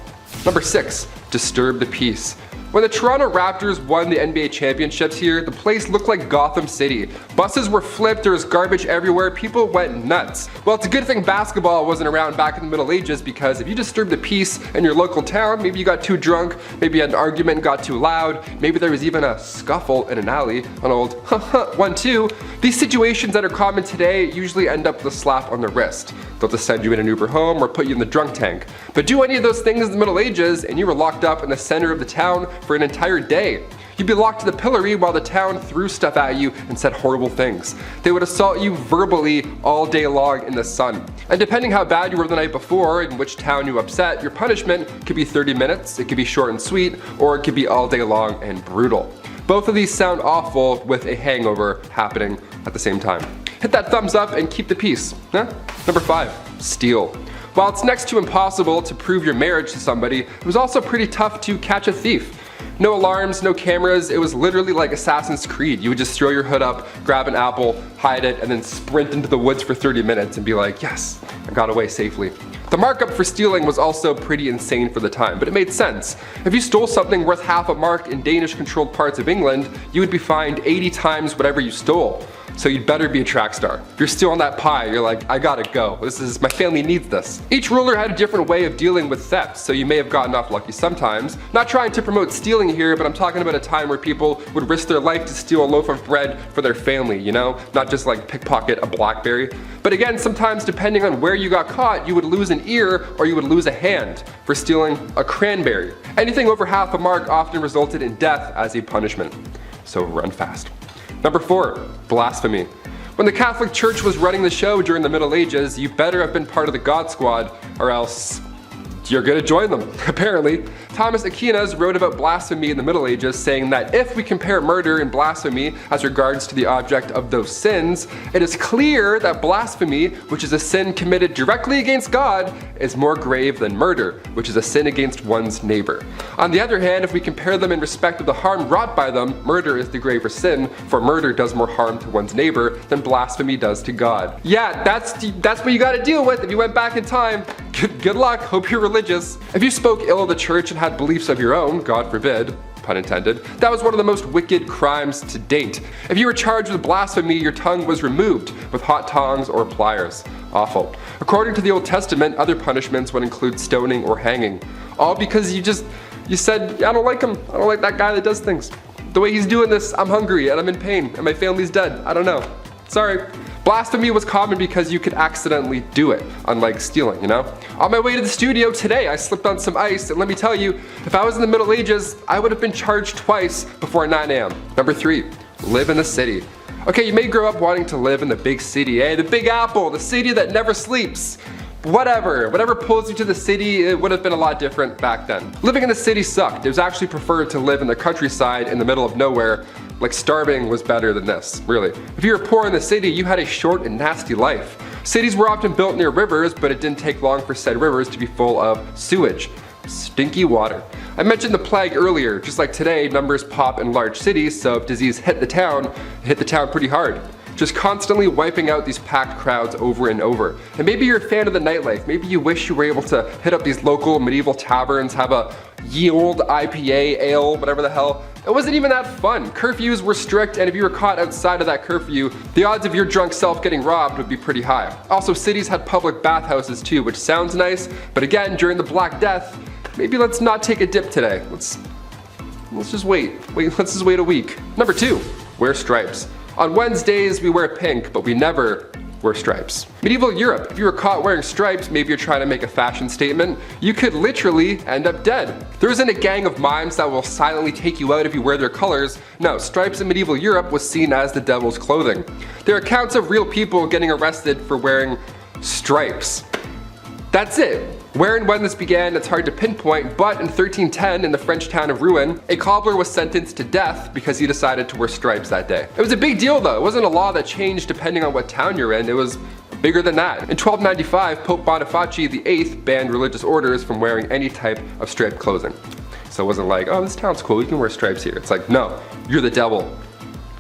Number 6, disturb the peace. When the Toronto Raptors won the NBA championships here, the place looked like Gotham City. Buses were flipped, there was garbage everywhere, people went nuts. Well, it's a good thing basketball wasn't around back in the Middle Ages, because if you disturbed the peace in your local town, maybe you got too drunk, maybe you had an argument, got too loud, maybe there was even a scuffle in an alley, an old 1-2. These situations that are common today usually end up with a slap on the wrist. They'll just send you in an Uber home or put you in the drunk tank. But do any of those things in the Middle Ages and you were locked up in the center of the town for an entire day. You'd be locked to the pillory while the town threw stuff at you and said horrible things. They would assault you verbally all day long in the sun. And depending how bad you were the night before and which town you upset, your punishment could be 30 minutes, it could be short and sweet, or it could be all day long and brutal. Both of these sound awful with a hangover happening at the same time. Hit that thumbs up and keep the peace. Huh? Number 5, steal. While it's next to impossible to prove your marriage to somebody, it was also pretty tough to catch a thief. No alarms, no cameras, it was literally like Assassin's Creed. You would just throw your hood up, grab an apple, hide it, and then sprint into the woods for 30 minutes and be like, yes, I got away safely. The markup for stealing was also pretty insane for the time, but it made sense. If you stole something worth half a mark in Danish-controlled parts of England, you would be fined 80 times whatever you stole. So you'd better be a track star. If you're stealing that pie, you're like, I gotta go. My family needs this. Each ruler had a different way of dealing with theft, so you may have gotten off lucky sometimes. Not trying to promote stealing here, but I'm talking about a time where people would risk their life to steal a loaf of bread for their family, you know? Not just like pickpocket a blackberry. But again, sometimes depending on where you got caught, you would lose an ear or you would lose a hand for stealing a cranberry. Anything over half a mark often resulted in death as a punishment. So run fast. Number 4, blasphemy. When the Catholic Church was running the show during the Middle Ages, you better have been part of the God Squad, or else you're gonna join them, apparently. Thomas Aquinas wrote about blasphemy in the Middle Ages, saying that if we compare murder and blasphemy as regards to the object of those sins, it is clear that blasphemy, which is a sin committed directly against God, is more grave than murder, which is a sin against one's neighbor. On the other hand, if we compare them in respect of the harm wrought by them, murder is the graver sin, for murder does more harm to one's neighbor than blasphemy does to God. Yeah, that's what you gotta deal with if you went back in time. Good luck, hope you're religious. If you spoke ill of the church and had beliefs of your own, God forbid, pun intended, that was one of the most wicked crimes to date. If you were charged with blasphemy, your tongue was removed with hot tongs or pliers. Awful. According to the Old Testament, other punishments would include stoning or hanging. All because you said, I don't like him. I don't like that guy that does things. The way he's doing this, I'm hungry and I'm in pain and my family's dead. I don't know. Sorry. Blasphemy was common because you could accidentally do it, unlike stealing, you know? On my way to the studio today, I slipped on some ice, and let me tell you, if I was in the Middle Ages, I would have been charged twice before 9 a.m. Number 3, live in the city. Okay, you may grow up wanting to live in the big city, the Big Apple, the city that never sleeps. Whatever pulls you to the city, it would have been a lot different back then. Living in the city sucked. It was actually preferred to live in the countryside in the middle of nowhere. Like starving was better than this, really. If you were poor in the city, you had a short and nasty life. Cities were often built near rivers, but it didn't take long for said rivers to be full of sewage. Stinky water. I mentioned the plague earlier. Just like today, numbers pop in large cities, so if disease hit the town, it hit the town pretty hard. Just constantly wiping out these packed crowds over and over. And maybe you're a fan of the nightlife. Maybe you wish you were able to hit up these local medieval taverns, have a ye old IPA, ale, whatever the hell. It wasn't even that fun. Curfews were strict, and if you were caught outside of that curfew, the odds of your drunk self getting robbed would be pretty high. Also, cities had public bathhouses too, which sounds nice, but again, during the Black Death, maybe let's not take a dip today. Let's just wait. Let's just wait a week. Number 2, wear stripes. On Wednesdays, we wear pink, but we never wear stripes. Medieval Europe, if you were caught wearing stripes, maybe you're trying to make a fashion statement, you could literally end up dead. There isn't a gang of mimes that will silently take you out if you wear their colors. No, stripes in medieval Europe was seen as the devil's clothing. There are accounts of real people getting arrested for wearing stripes. That's it. Where and when this began, it's hard to pinpoint, but in 1310, in the French town of Rouen, a cobbler was sentenced to death because he decided to wear stripes that day. It was a big deal though. It wasn't a law that changed depending on what town you're in. It was bigger than that. In 1295, Pope Boniface VIII banned religious orders from wearing any type of striped clothing. So it wasn't like, oh, this town's cool, you can wear stripes here. It's like, no, you're the devil.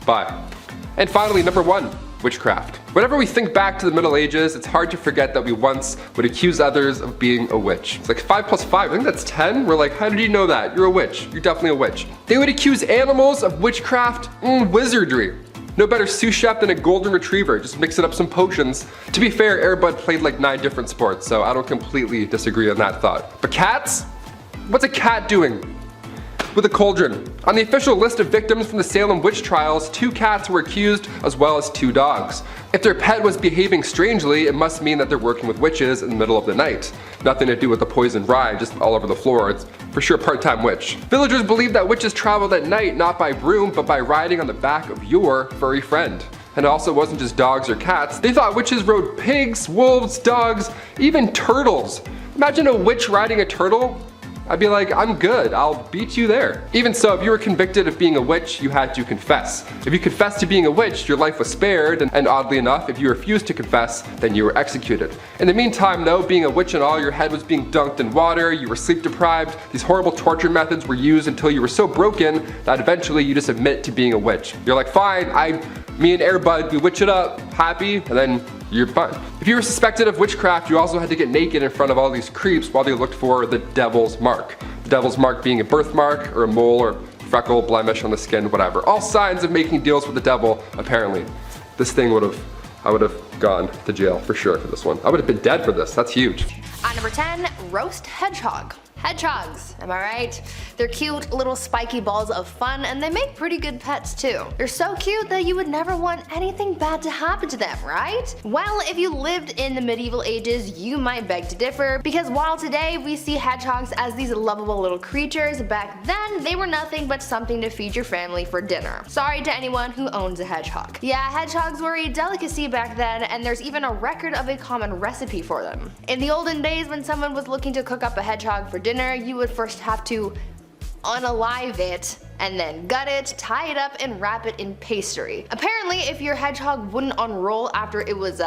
Bye. And finally, number 1. Witchcraft. Whenever we think back to the Middle Ages, it's hard to forget that we once would accuse others of being a witch. It's like 5 plus 5, I think that's 10. We're like, how did you know that? You're a witch. You're definitely a witch. They would accuse animals of witchcraft, wizardry. No better sous chef than a golden retriever, just mixing up some potions. To be fair, Air Bud played like 9 different sports, so I don't completely disagree on that thought. But cats? What's a cat doing with a cauldron? On the official list of victims from the Salem witch trials, 2 cats were accused as well as 2 dogs. If their pet was behaving strangely, it must mean that they're working with witches in the middle of the night. Nothing to do with the poisoned rye just all over the floor. It's for sure a part-time witch. Villagers believed that witches traveled at night not by broom but by riding on the back of your furry friend. And it also wasn't just dogs or cats. They thought witches rode pigs, wolves, dogs, even turtles. Imagine a witch riding a turtle. I'd be like, I'm good, I'll beat you there. Even so, if you were convicted of being a witch, you had to confess. If you confessed to being a witch, your life was spared, and oddly enough, if you refused to confess, then you were executed. In the meantime though, being a witch and all, your head was being dunked in water, you were sleep deprived, these horrible torture methods were used until you were so broken that eventually you just admit to being a witch. You're like, fine, me and Air Bud, we witch it up, happy, and then you're fine. If you were suspected of witchcraft, you also had to get naked in front of all these creeps while they looked for the devil's mark. The devil's mark being a birthmark or a mole or freckle, blemish on the skin, whatever. All signs of making deals with the devil, apparently. This thing I would have gone to jail for sure for this one. I would have been dead for this, that's huge. At number 10, roast hedgehog. Hedgehogs, am I right? They're cute little spiky balls of fun, and they make pretty good pets too. They're so cute that you would never want anything bad to happen to them, right? Well, if you lived in the medieval ages, you might beg to differ, because while today we see hedgehogs as these lovable little creatures, back then they were nothing but something to feed your family for dinner. Sorry to anyone who owns a hedgehog. Yeah, hedgehogs were a delicacy back then, and there's even a record of a common recipe for them. In the olden days, when someone was looking to cook up a hedgehog for dinner, you would first have to unalive it and then gut it, tie it up, and wrap it in pastry. Apparently, if your hedgehog wouldn't unroll after it was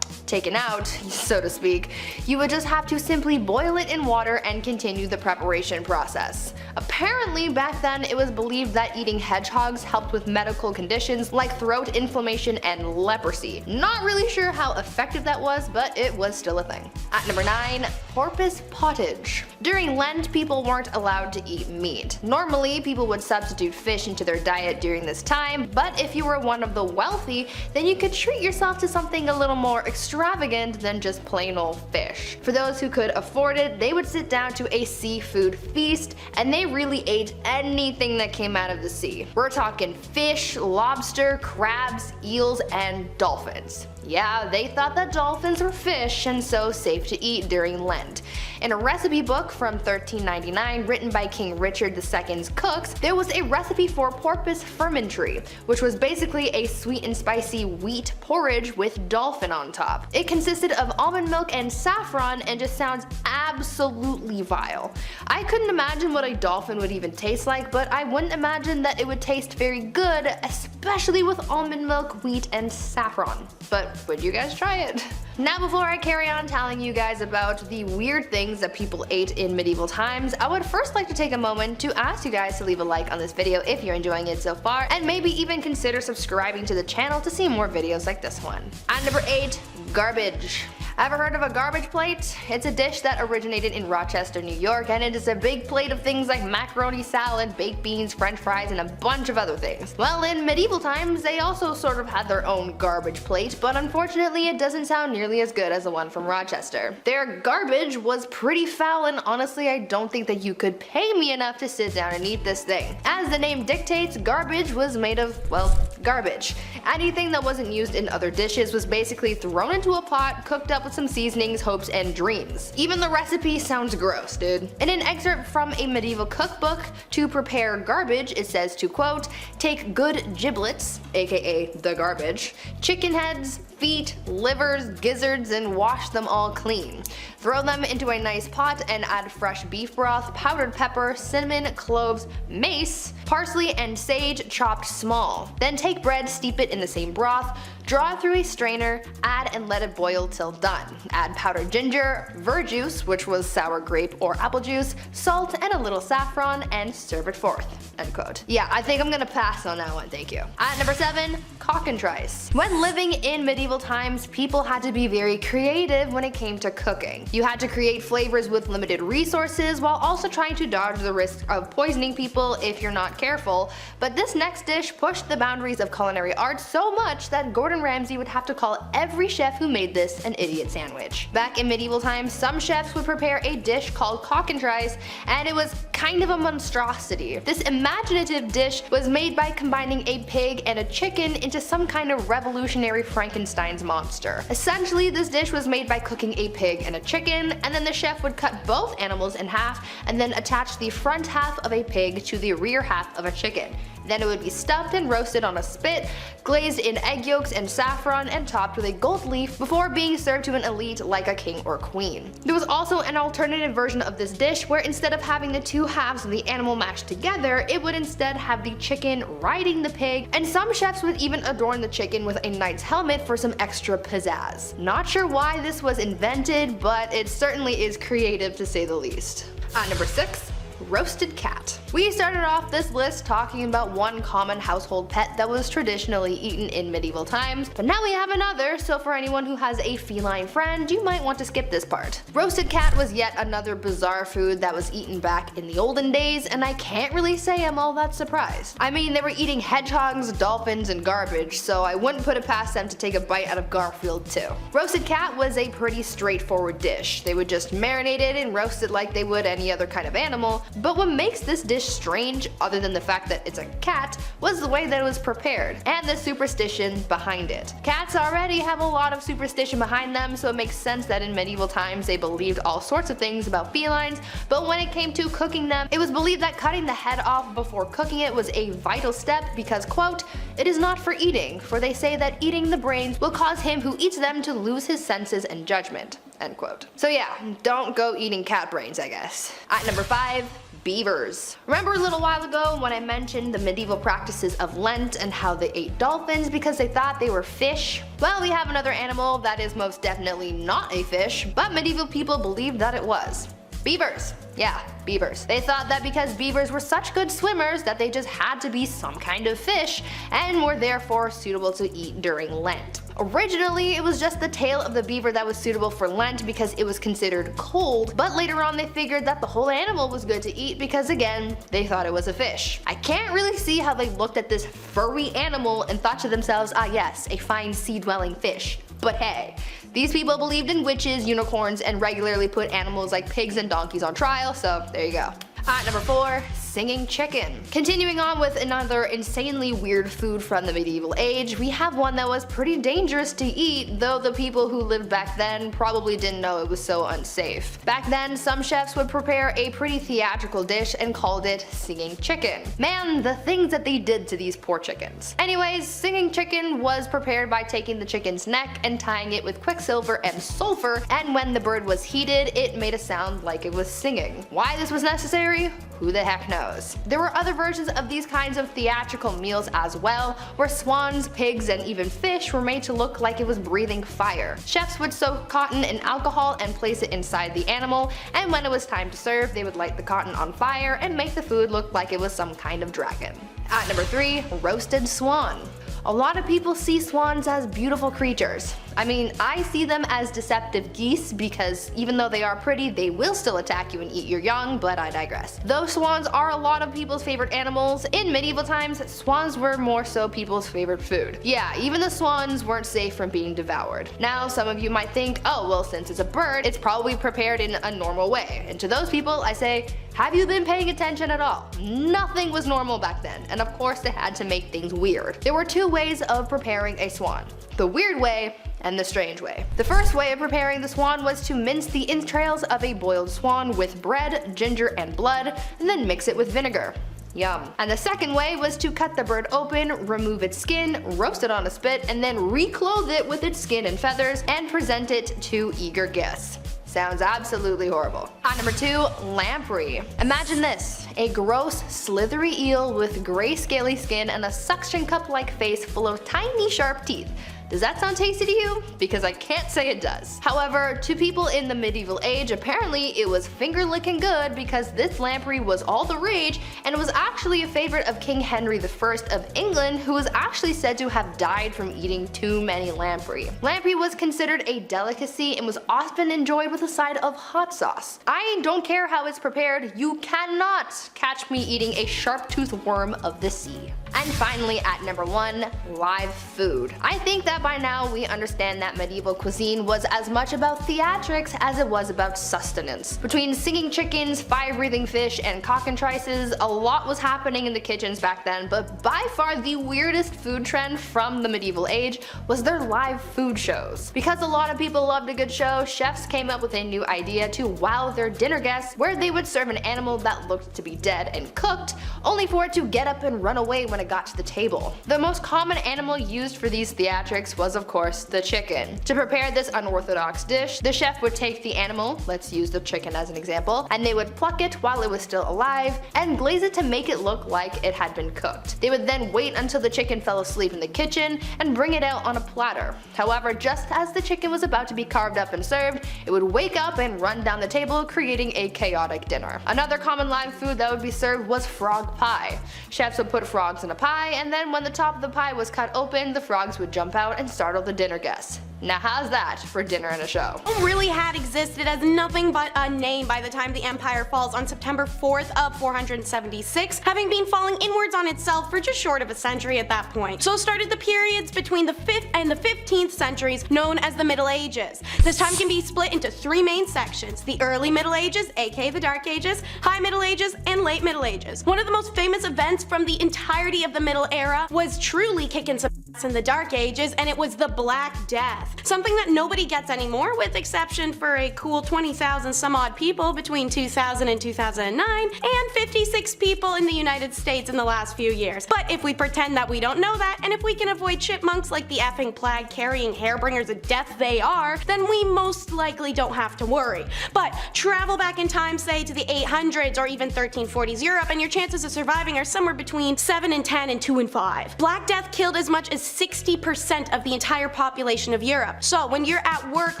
taken out, so to speak, you would just have to simply boil it in water and continue the preparation process. Apparently, back then it was believed that eating hedgehogs helped with medical conditions like throat inflammation and leprosy. Not really sure how effective that was, but it was still a thing. At number 9, porpoise pottage. During Lent, people weren't allowed to eat meat. Normally, people would substitute fish into their diet during this time, but if you were one of the wealthy, then you could treat yourself to something a little more extravagant than just plain old fish. For those who could afford it, they would sit down to a seafood feast, and they really ate anything that came out of the sea. We're talking fish, lobster, crabs, eels, and dolphins. Yeah, they thought that dolphins were fish and so safe to eat during Lent. In a recipe book from 1399 written by King Richard II's cooks, there was a recipe for porpoise fermentry, which was basically a sweet and spicy wheat porridge with dolphin on top. It consisted of almond milk and saffron and just sounds absolutely vile. I couldn't imagine what a dolphin would even taste like, but I wouldn't imagine that it would taste very good, especially with almond milk, wheat, and saffron. But would you guys try it? Now, before I carry on telling you guys about the weird things that people ate in medieval times, I would first like to take a moment to ask you guys to leave a like on this video if you're enjoying it so far, and maybe even consider subscribing to the channel to see more videos like this one. At number 8, garbage. Ever heard of a garbage plate? It's a dish that originated in Rochester, New York, and it is a big plate of things like macaroni salad, baked beans, french fries, and a bunch of other things. Well, in medieval times, they also sort of had their own garbage plate, but unfortunately it doesn't sound nearly as good as the one from Rochester. Their garbage was pretty foul, and honestly I don't think that you could pay me enough to sit down and eat this thing. As the name dictates, garbage was made of, well, garbage. Anything that wasn't used in other dishes was basically thrown into a pot, cooked up with some seasonings, hopes, and dreams. Even the recipe sounds gross, dude. In an excerpt from a medieval cookbook, to prepare garbage, it says to quote, take good giblets, aka the garbage, chicken heads, feet, livers, gizzards, and wash them all clean. Throw them into a nice pot and add fresh beef broth, powdered pepper, cinnamon, cloves, mace, parsley, and sage chopped small. Then take bread, steep it in the same broth, draw it through a strainer, add and let it boil till done. Add powdered ginger, verjuice, which was sour grape or apple juice, salt, and a little saffron, and serve it forth. End quote. Yeah, I think I'm gonna pass on that one, thank you. At number 7, cockentrice. When living in medieval times, people had to be very creative when it came to cooking. You had to create flavors with limited resources while also trying to dodge the risk of poisoning people if you're not careful, but this next dish pushed the boundaries of culinary art so much that Gordon Ramsay would have to call every chef who made this an idiot sandwich. Back in medieval times, some chefs would prepare a dish called cockentrice, and it was kind of a monstrosity. This imaginative dish was made by combining a pig and a chicken into some kind of revolutionary Frankenstein's monster. Essentially, this dish was made by cooking a pig and a chicken, and then the chef would cut both animals in half and then attach the front half of a pig to the rear half of a chicken. Then it would be stuffed and roasted on a spit, glazed in egg yolks and saffron, and topped with a gold leaf before being served to an elite like a king or queen. There was also an alternative version of this dish where instead of having the two halves of the animal mashed together, it would instead have the chicken riding the pig, and some chefs would even adorn the chicken with a knight's helmet for some extra pizzazz. Not sure why this was invented, but it certainly is creative to say the least. At number 6, roasted cat. We started off this list talking about one common household pet that was traditionally eaten in medieval times, but now we have another, so for anyone who has a feline friend, you might want to skip this part. Roasted cat was yet another bizarre food that was eaten back in the olden days, and I can't really say I'm all that surprised. I mean, they were eating hedgehogs, dolphins, and garbage, so I wouldn't put it past them to take a bite out of Garfield too. Roasted cat was a pretty straightforward dish. They would just marinate it and roast it like they would any other kind of animal, but what makes this dish strange, other than the fact that it's a cat, was the way that it was prepared, and the superstition behind it. Cats already have a lot of superstition behind them, so it makes sense that in medieval times they believed all sorts of things about felines, but when it came to cooking them, it was believed that cutting the head off before cooking it was a vital step because, quote, it is not for eating, for they say that eating the brains will cause him who eats them to lose his senses and judgment. End quote. So yeah, don't go eating cat brains, I guess. At number 5, Beavers. Remember a little while ago when I mentioned the medieval practices of Lent and how they ate dolphins because they thought they were fish? Well, we have another animal that is most definitely not a fish, but medieval people believed that it was. Beavers. Yeah, beavers. They thought that because beavers were such good swimmers that they just had to be some kind of fish and were therefore suitable to eat during Lent. Originally, it was just the tail of the beaver that was suitable for Lent because it was considered cold, but later on they figured that the whole animal was good to eat because again, they thought it was a fish. I can't really see how they looked at this furry animal and thought to themselves, ah yes, a fine sea-dwelling fish. But hey, these people believed in witches, unicorns, and regularly put animals like pigs and donkeys on trial, so there you go. At number 4, singing chicken. Continuing on with another insanely weird food from the medieval age, we have one that was pretty dangerous to eat, though the people who lived back then probably didn't know it was so unsafe. Back then, some chefs would prepare a pretty theatrical dish and called it singing chicken. Man, the things that they did to these poor chickens. Anyways, singing chicken was prepared by taking the chicken's neck and tying it with quicksilver and sulfur, and when the bird was heated, it made a sound like it was singing. Why this was necessary? Who the heck knows? There were other versions of these kinds of theatrical meals as well, where swans, pigs, and even fish were made to look like it was breathing fire. Chefs would soak cotton in alcohol and place it inside the animal, and when it was time to serve, they would light the cotton on fire and make the food look like it was some kind of dragon. At number 3, roasted swan. A lot of people see swans as beautiful creatures. I mean, I see them as deceptive geese because even though they are pretty, they will still attack you and eat your young, but I digress. Though swans are a lot of people's favorite animals, in medieval times, swans were more so people's favorite food. Yeah, even the swans weren't safe from being devoured. Now, some of you might think, oh well, since it's a bird, it's probably prepared in a normal way. And to those people, I say, have you been paying attention at all? Nothing was normal back then, and of course they had to make things weird. There were 2 ways of preparing a swan. The weird way and the strange way. The first way of preparing the swan was to mince the entrails of a boiled swan with bread, ginger, and blood, and then mix it with vinegar. Yum. And the second way was to cut the bird open, remove its skin, roast it on a spit, and then reclothe it with its skin and feathers and present it to eager guests. Sounds absolutely horrible. At number 2, lamprey. Imagine this, a gross, slithery eel with gray scaly skin and a suction cup-like face full of tiny sharp teeth. Does that sound tasty to you? Because I can't say it does. However, to people in the medieval age, apparently it was finger-licking good because this lamprey was all the rage and it was actually a favorite of King Henry I of England, who was actually said to have died from eating too many lamprey. Lamprey was considered a delicacy and was often enjoyed with a side of hot sauce. I don't care how it's prepared, you cannot catch me eating a sharp-toothed worm of the sea. And finally, at number 1, live food. I think that by now we understand that medieval cuisine was as much about theatrics as it was about sustenance. Between singing chickens, fire-breathing fish, and cockatrices, a lot was happening in the kitchens back then, but by far the weirdest food trend from the medieval age was their live food shows. Because a lot of people loved a good show, chefs came up with a new idea to wow their dinner guests, where they would serve an animal that looked to be dead and cooked, only for it to get up and run away when it got to the table. The most common animal used for these theatrics was of course the chicken. To prepare this unorthodox dish, the chef would take the animal, let's use the chicken as an example, and they would pluck it while it was still alive and glaze it to make it look like it had been cooked. They would then wait until the chicken fell asleep in the kitchen and bring it out on a platter. However, just as the chicken was about to be carved up and served, it would wake up and run down the table, creating a chaotic dinner. Another common live food that would be served was frog pie. Chefs would put frogs in a pie, and then when the top of the pie was cut open, the frogs would jump out and startle the dinner guests. Now how's that for dinner and a show? Rome really had existed as nothing but a name by the time the empire falls on September 4th of 476, having been falling inwards on itself for just short of a century at that point. So started the periods between the 5th and the 15th centuries known as the Middle Ages. This time can be split into 3 main sections: the early Middle Ages, aka the Dark Ages, High Middle Ages, and Late Middle Ages. One of the most famous events from the entirety of the Middle Era was truly kicking some in the Dark Ages, and it was the Black Death. Something that nobody gets anymore, with exception for a cool 20,000 some odd people between 2000 and 2009, and 56 people in the United States in the last few years. But if we pretend that we don't know that, and if we can avoid chipmunks like the effing plague-carrying hairbringers of death they are, then we most likely don't have to worry. But travel back in time, say to the 800s or even 1340s Europe, and your chances of surviving are somewhere between 7 in 10 and 2 in 5. Black Death killed as much as 60% of the entire population of Europe. So when you're at work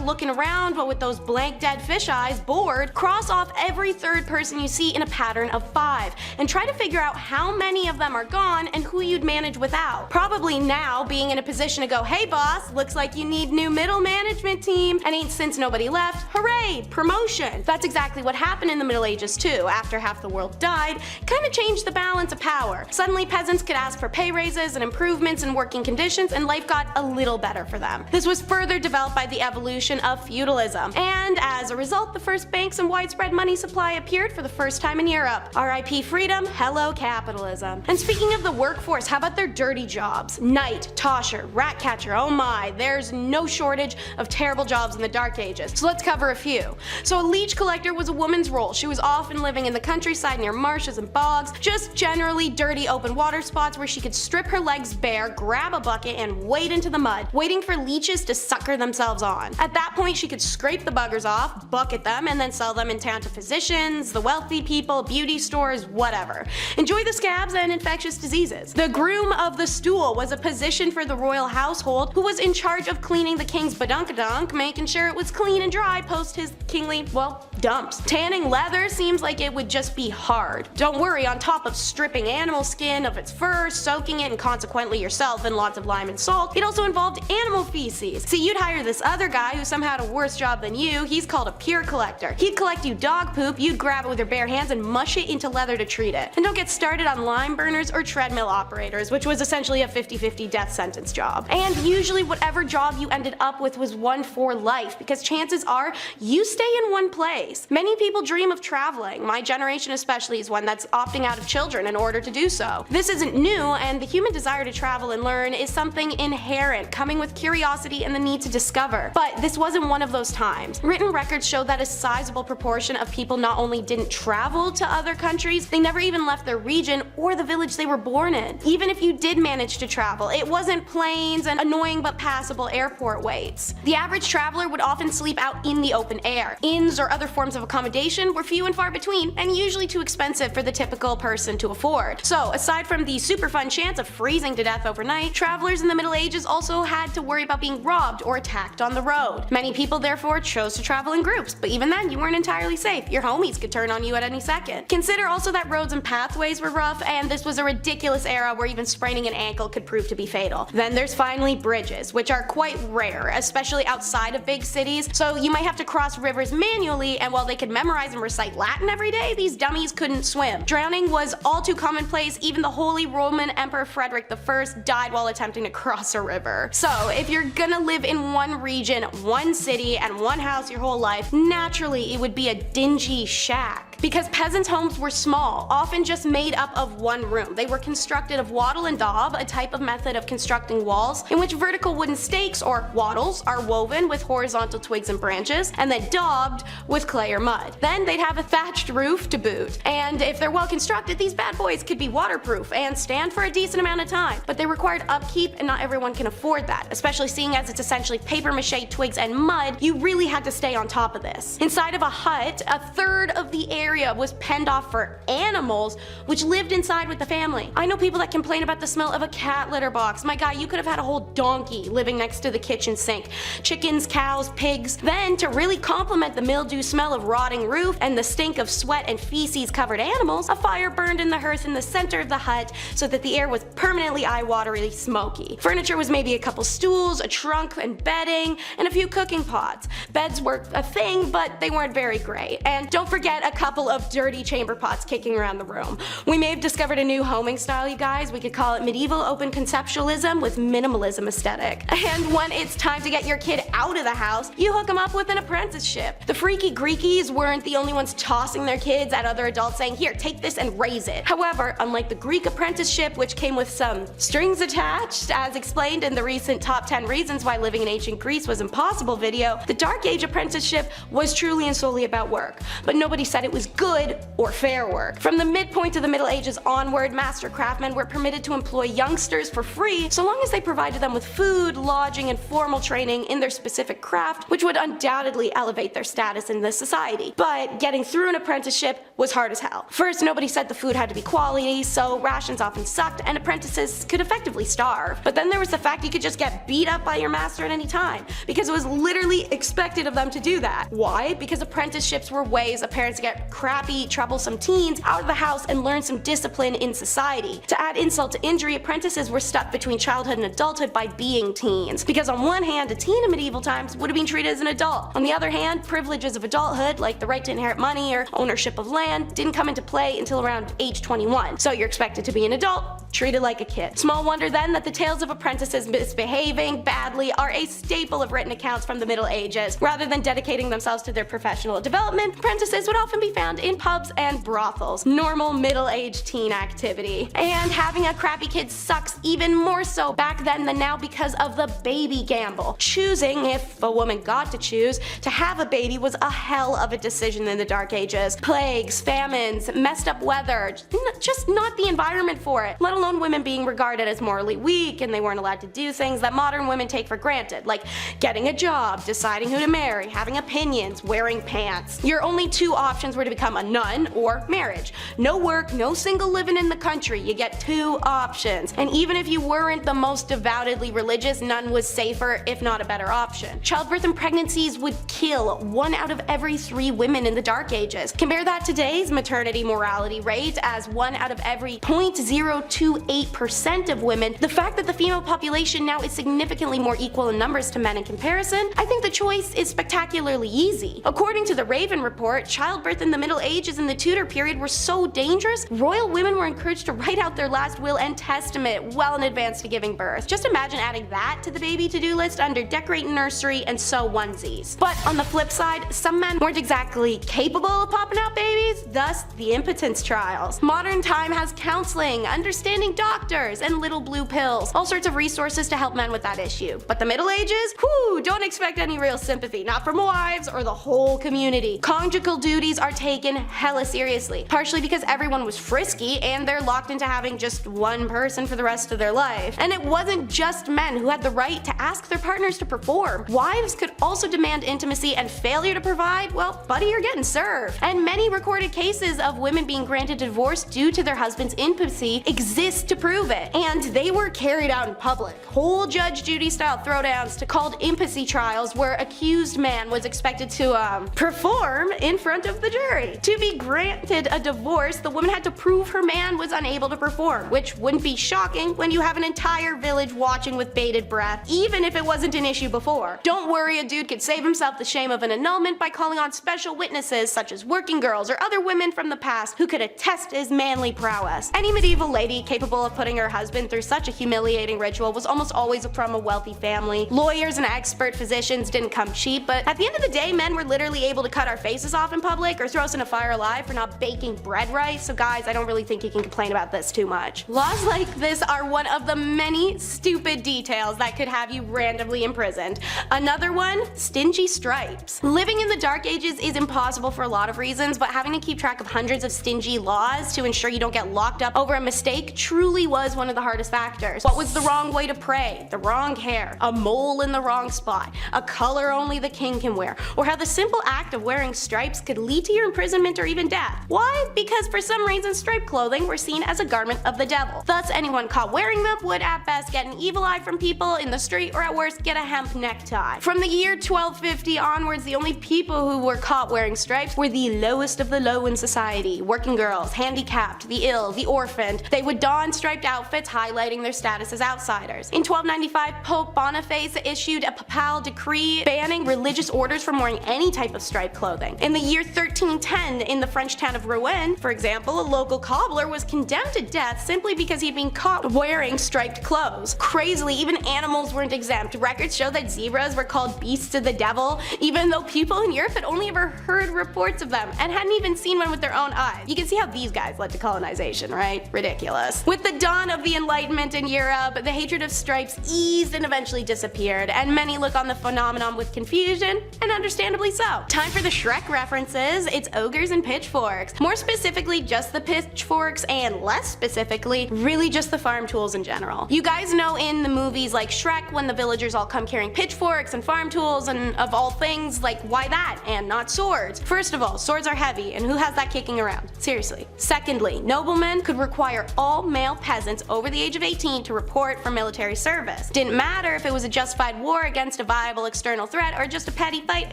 looking around but with those blank dead fish eyes, bored, cross off every third person you see in a pattern of 5 and try to figure out how many of them are gone and who you'd manage without. Probably now being in a position to go, hey boss, looks like you need new middle management team, and since nobody left, hooray, promotion. That's exactly what happened in the Middle Ages too. After half the world died, kinda changed the balance of power. Suddenly peasants could ask for pay raises and improvements in working conditions, and life got a little better for them. This was further developed by the evolution of feudalism, and as a result, the first banks and widespread money supply appeared for the first time in Europe. RIP freedom, hello capitalism. And speaking of the workforce, how about their dirty jobs? Knight, tosher, rat catcher, oh my, there's no shortage of terrible jobs in the Dark Ages. So let's cover a few. So a leech collector was a woman's role. She was often living in the countryside near marshes and bogs, just generally dirty open water spots where she could strip her legs bare, grab a bucket, and wade into the mud, waiting for leeches to sucker themselves on. At that point, she could scrape the buggers off, bucket them, and then sell them in town to physicians, the wealthy people, beauty stores, whatever. Enjoy the scabs and infectious diseases. The groom of the stool was a position for the royal household who was in charge of cleaning the king's badunkadunk, making sure it was clean and dry post his kingly, well, dumps. Tanning leather seems like it would just be hard. Don't worry, on top of stripping animal skin of its fur, soaking it, and consequently yourself in lots of lime and salt, it also involved animal feces. See, you'd hire this other guy who somehow had a worse job than you. He's called a pure collector. He'd collect you dog poop, you'd grab it with your bare hands and mush it into leather to treat it. And don't get started on lime burners or treadmill operators, which was essentially a 50-50 death sentence job. And usually whatever job you ended up with was one for life, because chances are you stay in one place. Many people dream of traveling. My generation especially is one that's opting out of children in order to do so. This isn't new, and the human desire to travel and learn is something inherent, coming with curiosity and the need to discover. But this wasn't one of those times. Written records show that a sizable proportion of people not only didn't travel to other countries, they never even left their region or the village they were born in. Even if you did manage to travel, it wasn't planes and annoying but passable airport waits. The average traveler would often sleep out in the open air. Inns or other forms of accommodation were few and far between, and usually too expensive for the typical person to afford. So aside from the super fun chance of freezing to death overnight, travelers in the Middle Ages also had to worry about being robbed or attacked on the road. Many people therefore chose to travel in groups, but even then you weren't entirely safe. Your homies could turn on you at any second. Consider also that roads and pathways were rough, and this was a ridiculous era where even spraining an ankle could prove to be fatal. Then there's finally bridges, which are quite rare, especially outside of big cities, so you might have to cross rivers manually, and while they could memorize and recite Latin every day, these dummies couldn't swim. Drowning was all too commonplace. Even the Holy Roman Emperor Frederick I died while attempting to cross a river. So if you're gonna live in one region, one city, and one house your whole life, naturally it would be a dingy shack. Because peasants' homes were small, often just made up of one room. They were constructed of wattle and daub, a type of method of constructing walls, in which vertical wooden stakes, or wattles, are woven with horizontal twigs and branches, and then daubed with clay or mud. Then they'd have a thatched roof to boot. And if they're well constructed, these bad boys could be waterproof and stand for a decent amount of time. But they required upkeep, and not everyone can afford that, especially seeing as it's essentially paper mache twigs and mud. You really had to stay on top of this. Inside of a hut, a third of the area was penned off for animals, which lived inside with the family. I know people that complain about the smell of a cat litter box. My God, you could have had a whole donkey living next to the kitchen sink. Chickens, cows, pigs. Then, to really complement the mildew smell of rotting roof and the stink of sweat and feces covered animals, a fire burned in the hearth in the center of the hut so that the air was permanently eye-wateringly smoky. Furniture was maybe a couple stools, a trunk and bedding, and a few cooking pots. Beds were a thing, but they weren't very great. And don't forget a couple couple of dirty chamber pots kicking around the room. We may have discovered a new homing style, you guys. We could call it medieval open conceptualism with minimalism aesthetic. And when it's time to get your kid out of the house, you hook them up with an apprenticeship. The freaky Greekies weren't the only ones tossing their kids at other adults saying, here, take this and raise it. However, unlike the Greek apprenticeship, which came with some strings attached, as explained in the recent top 10 reasons why living in ancient Greece was impossible video, the Dark Age apprenticeship was truly and solely about work. But nobody said it was good or fair work. From the midpoint of the Middle Ages onward, master craftsmen were permitted to employ youngsters for free so long as they provided them with food, lodging, and formal training in their specific craft, which would undoubtedly elevate their status in the society. But getting through an apprenticeship was hard as hell. First, nobody said the food had to be quality, so rations often sucked and apprentices could effectively starve. But then there was the fact you could just get beat up by your master at any time, because it was literally expected of them to do that. Why? Because apprenticeships were ways of parents to get crappy, troublesome teens out of the house and learn some discipline in society. To add insult to injury, apprentices were stuck between childhood and adulthood by being teens. Because on one hand, a teen in medieval times would have been treated as an adult. On the other hand, privileges of adulthood, like the right to inherit money or ownership of land, didn't come into play until around age 21. So you're expected to be an adult, treated like a kid. Small wonder then that the tales of apprentices misbehaving badly are a staple of written accounts from the Middle Ages. Rather than dedicating themselves to their professional development, apprentices would often be found in pubs and brothels. Normal middle-aged teen activity. And having a crappy kid sucks even more so back then than now because of the baby gamble. Choosing, if a woman got to choose, to have a baby was a hell of a decision in the Dark Ages. Plagues, famines, messed up weather, just not the environment for it, let alone women being regarded as morally weak and they weren't allowed to do things that modern women take for granted, like getting a job, deciding who to marry, having opinions, wearing pants. Your only two options were to become a nun or marriage. No work, no single living in the country, you get two options. And even if you weren't the most devoutedly religious, none was safer, if not a better option. Childbirth and pregnancies would kill 1 out of every 3 women in the Dark Ages. Compare that to today's maternity mortality rate as 1 out of every 0.028% of women. The fact that the female population now is significantly more equal in numbers to men in comparison, I think the choice is spectacularly easy. According to the Raven report, childbirth in the Middle Ages and the Tudor period were so dangerous, royal women were encouraged to write out their last will and testament well in advance to giving birth. Just imagine adding that to the baby to-do list under decorate nursery and sew onesies. But on the flip side, some men weren't exactly capable of popping out babies, thus the impotence trials. Modern time has counseling, understanding doctors, and little blue pills, all sorts of resources to help men with that issue. But the Middle Ages? Whew, don't expect any real sympathy, not from wives or the whole community. Conjugal duties are taken hella seriously, partially because everyone was frisky and they're locked into having just one person for the rest of their life. And it wasn't just men who had the right to ask their partners to perform. Wives could also demand intimacy, and failure to provide, well, buddy, you're getting served. And many recorded cases of women being granted divorce due to their husband's intimacy exist to prove it. And they were carried out in public. Whole Judge Judy style throwdowns called intimacy trials where accused man was expected to perform in front of the jury. To be granted a divorce, the woman had to prove her man was unable to perform, which wouldn't be shocking when you have an entire village watching with bated breath, even if it wasn't an issue before. Don't worry, a dude could save himself the shame of an annulment by calling on special witnesses such as working girls or other women from the past who could attest his manly prowess. Any medieval lady capable of putting her husband through such a humiliating ritual was almost always from a wealthy family. Lawyers and expert physicians didn't come cheap, but at the end of the day, men were literally able to cut our faces off in public or throw us in a fire alive for not baking bread right, so guys, I don't really think you can complain about this too much. Laws like this are one of the many stupid details that could have you randomly imprisoned. Another one, stingy stripes. Living in the Dark Ages is impossible for a lot of reasons, but having to keep track of hundreds of stingy laws to ensure you don't get locked up over a mistake truly was one of the hardest factors. What was the wrong way to pray? The wrong hair, a mole in the wrong spot, a color only the king can wear, or how the simple act of wearing stripes could lead to your imprisonment or even death. Why? Because for some reason striped clothing were seen as a garment of the devil. Thus anyone caught wearing them would at best get an evil eye from people in the street, or at worst get a hemp necktie. From the year 1250 onwards, the only people who were caught wearing stripes were the lowest of the low ruined society. Working girls, handicapped, the ill, the orphaned, they would don striped outfits highlighting their status as outsiders. In 1295, Pope Boniface issued a papal decree banning religious orders from wearing any type of striped clothing. In the year 1310, in the French town of Rouen, for example, a local cobbler was condemned to death simply because he'd been caught wearing striped clothes. Crazily, even animals weren't exempt. Records show that zebras were called beasts of the devil, even though people in Europe had only ever heard reports of them and hadn't even seen one with their own eyes. You can see how these guys led to colonization, right? Ridiculous. With the dawn of the Enlightenment in Europe, the hatred of stripes eased and eventually disappeared, and many look on the phenomenon with confusion, and understandably so. Time for the Shrek references. It's ogres and pitchforks. More specifically, just the pitchforks, and less specifically, really just the farm tools in general. You guys know in the movies like Shrek, when the villagers all come carrying pitchforks and farm tools, and of all things, like, why that and not swords? First of all, swords are heavy, and who has that kicking around? Seriously. Secondly, noblemen could require all male peasants over the age of 18 to report for military service. Didn't matter if it was a justified war against a viable external threat or just a petty fight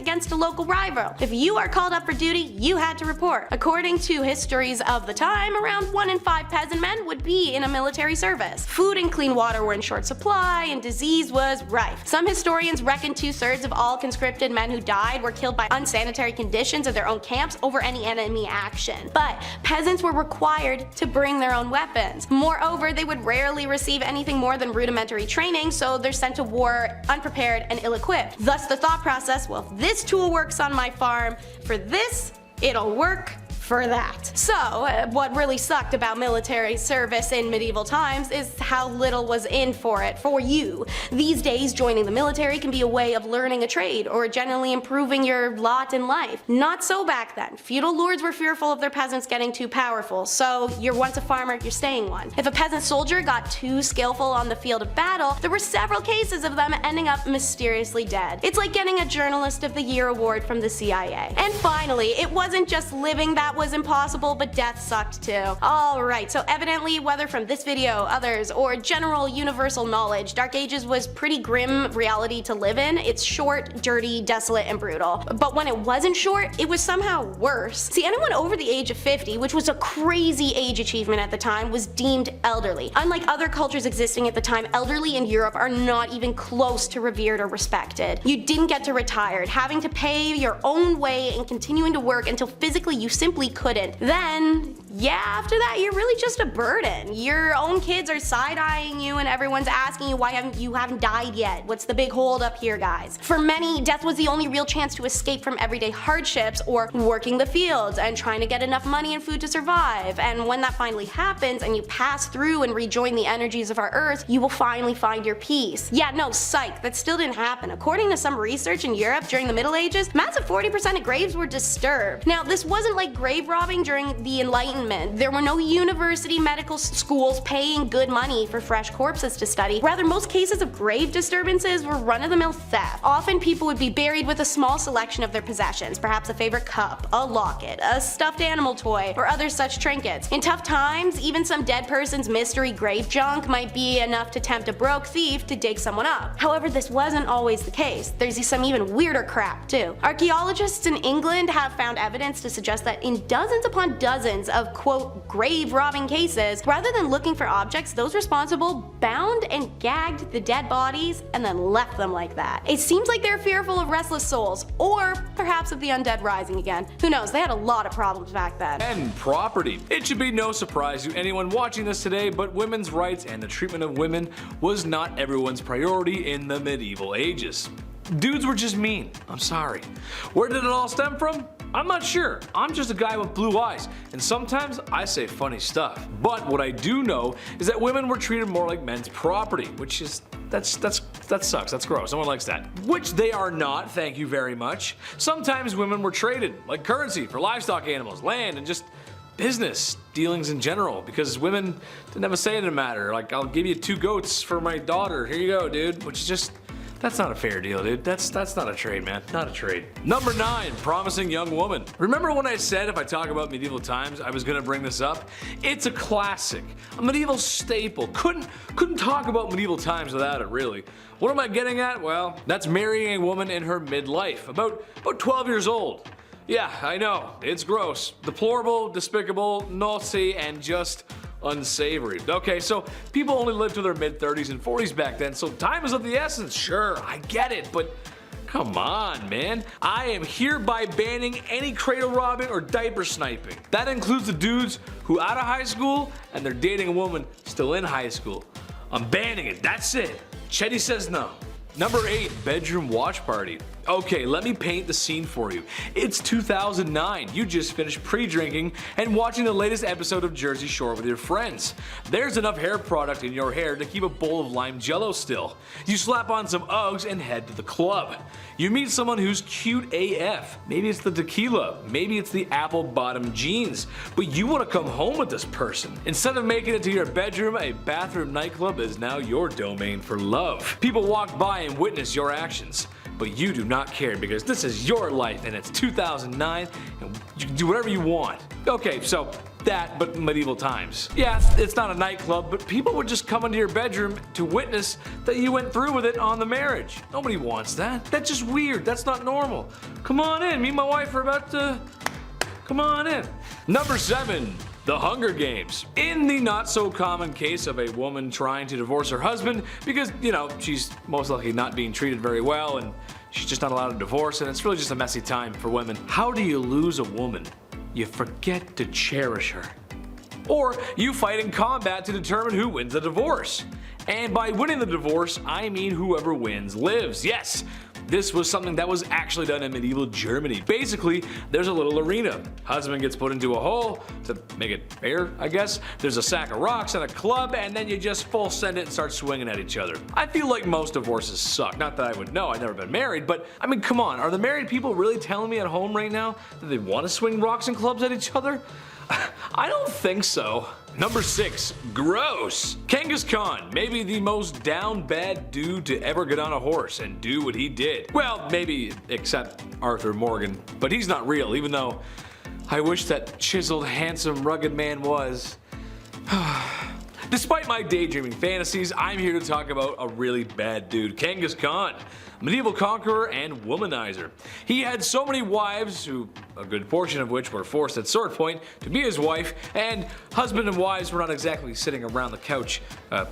against a local rival. If you are called up for duty, you had to report. According to histories of the time, around 1 in 5 peasant men would be in a military service. Food and clean water were in short supply, and disease was rife. Some historians reckon 2/3 of all conscripted men who died were killed by unsanitary conditions of their own camps over any enemy action. But peasants were required to bring their own weapons. Moreover, they would rarely receive anything more than rudimentary training, so they're sent to war unprepared and ill-equipped. Thus the thought process, well, if this tool works on my farm, for this, it'll work for that. So, what really sucked about military service in medieval times is how little was in for it for you. These days, joining the military can be a way of learning a trade or generally improving your lot in life. Not so back then. Feudal lords were fearful of their peasants getting too powerful, so you're once a farmer, you're staying one. If a peasant soldier got too skillful on the field of battle, there were several cases of them ending up mysteriously dead. It's like getting a Journalist of the Year award from the CIA. And finally, it wasn't just living that was impossible, but death sucked too. Alright, so evidently, whether from this video, others, or general universal knowledge, Dark Ages was pretty grim reality to live in. It's short, dirty, desolate, and brutal. But when it wasn't short, it was somehow worse. See, anyone over the age of 50, which was a crazy age achievement at the time, was deemed elderly. Unlike other cultures existing at the time, elderly in Europe are not even close to revered or respected. You didn't get to retire, having to pay your own way and continuing to work until physically you simply couldn't. Then, yeah, after that, you're really just a burden. Your own kids are side-eyeing you and everyone's asking you why you haven't died yet. What's the big hold up here, guys? For many, death was the only real chance to escape from everyday hardships or working the fields and trying to get enough money and food to survive. And when that finally happens and you pass through and rejoin the energies of our earth, you will finally find your peace. Yeah, no, psych, that still didn't happen. According to some research in Europe during the Middle Ages, massive 40% of graves were disturbed. Now, this wasn't like grave robbing during the Enlightenment. There were no university medical schools paying good money for fresh corpses to study. Rather, most cases of grave disturbances were run-of-the-mill theft. Often people would be buried with a small selection of their possessions, perhaps a favorite cup, a locket, a stuffed animal toy, or other such trinkets. In tough times, even some dead person's mystery grave junk might be enough to tempt a broke thief to dig someone up. However, this wasn't always the case. There's some even weirder crap too. Archaeologists in England have found evidence to suggest that in dozens upon dozens of quote grave robbing cases, rather than looking for objects, those responsible bound and gagged the dead bodies and then left them like that. It seems like they're fearful of restless souls, or perhaps of the undead rising again. Who knows, they had a lot of problems back then. And property. It should be no surprise to anyone watching this today, but women's rights and the treatment of women was not everyone's priority in the medieval ages. Dudes were just mean. I'm sorry. Where did it all stem from? I'm not sure. I'm just a guy with blue eyes, and sometimes I say funny stuff. But what I do know is that women were treated more like men's property, which is that sucks. That's gross. No one likes that. Which they are not, thank you very much. Sometimes women were traded like currency for livestock animals, land, and just business dealings in general, because women didn't have a say in the matter. Like, I'll give you 2 goats for my daughter. Here you go, dude. Which is just, that's not a fair deal, dude. That's not a trade, man. Not a trade. Number 9, promising young woman. Remember when I said if I talk about medieval times, I was gonna bring this up? It's a classic, a medieval staple. Couldn't talk about medieval times without it, really. What am I getting at? Well, that's marrying a woman in her midlife, about 12 years old. Yeah, I know, it's gross. Deplorable, despicable, naughty, and just unsavory. Okay, so people only lived to their mid-30s and 40s back then, so time is of the essence. Sure, I get it, but come on, man. I am hereby banning any cradle robbing or diaper sniping. That includes the dudes who out of high school and they're dating a woman still in high school. I'm banning it, that's it. Chetty says no. Number 8, bedroom watch party. Okay, let me paint the scene for you. It's 2009. You just finished pre-drinking and watching the latest episode of Jersey Shore with your friends. There's enough hair product in your hair to keep a bowl of lime jello still. You slap on some Uggs and head to the club. You meet someone who's cute AF. Maybe it's the tequila, maybe it's the apple bottom jeans, but you want to come home with this person. Instead of making it to your bedroom, a bathroom nightclub is now your domain for love. People walk by and witness your actions. But you do not care because this is your life and it's 2009 and you can do whatever you want. Okay, so that, but medieval times. Yeah, it's not a nightclub, but people would just come into your bedroom to witness that you went through with it on the marriage. Nobody wants that. That's just weird. That's not normal. Come on in. Me and my wife are about to... Come on in. Number 7. The Hunger Games. In the not so common case of a woman trying to divorce her husband because, you know, she's most likely not being treated very well and she's just not allowed to divorce and it's really just a messy time for women. How do you lose a woman? You forget to cherish her. Or you fight in combat to determine who wins the divorce. And by winning the divorce, I mean whoever wins lives. Yes, this was something that was actually done in medieval Germany. Basically, there's a little arena. Husband gets put into a hole to make it fair, I guess. There's a sack of rocks and a club, and then you just full send it and start swinging at each other. I feel like most divorces suck. Not that I would know, I've never been married, but I mean, come on, are the married people really telling me at home right now that they want to swing rocks and clubs at each other? I don't think so. Number 6, gross. Genghis Khan, maybe the most down bad dude to ever get on a horse and do what he did. Well, maybe except Arthur Morgan, but he's not real, even though I wish that chiseled, handsome, rugged man was. Despite my daydreaming fantasies, I'm here to talk about a really bad dude, Genghis Khan. Medieval conqueror and womanizer. He had so many wives, who a good portion of which were forced at sword point to be his wife, and husband and wives were not exactly sitting around the couch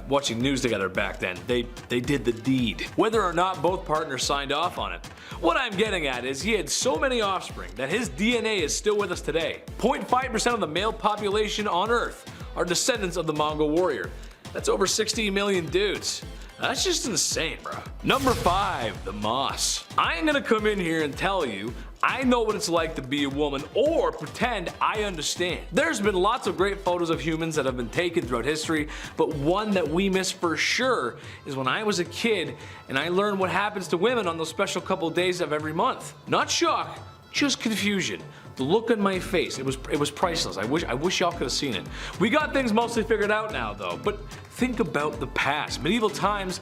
watching news together back then. They did the deed, whether or not both partners signed off on it. What I'm getting at is he had so many offspring that his DNA is still with us today. 0.5% of the male population on Earth are descendants of the Mongol warrior. That's over 60 million dudes. That's just insane, bro. Number 5, the moss. I ain't gonna come in here and tell you I know what it's like to be a woman or pretend I understand. There's been lots of great photos of humans that have been taken throughout history, but one that we miss for sure is when I was a kid and I learned what happens to women on those special couple days of every month. Not shock, just confusion. The look on my face, it was priceless. I wish y'all could have seen it. We got things mostly figured out now though, but think about the past. Medieval times,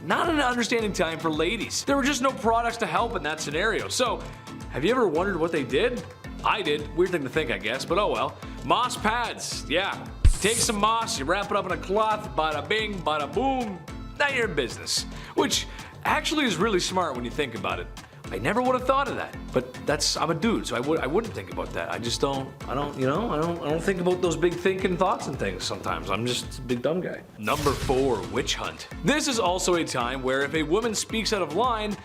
not an understanding time for ladies. There were just no products to help in that scenario. So, have you ever wondered what they did? I did. Weird thing to think, I guess, but oh well. Moss pads, yeah. Take some moss, you wrap it up in a cloth, bada bing, bada boom, now you're in business. Which actually is really smart when you think about it. I never would have thought of that, but I'm a dude, so I wouldn't think about that. I just don't think about those big thinking thoughts and things sometimes. I'm just a big dumb guy. Number 4, witch hunt. This is also a time where if a woman speaks out of line,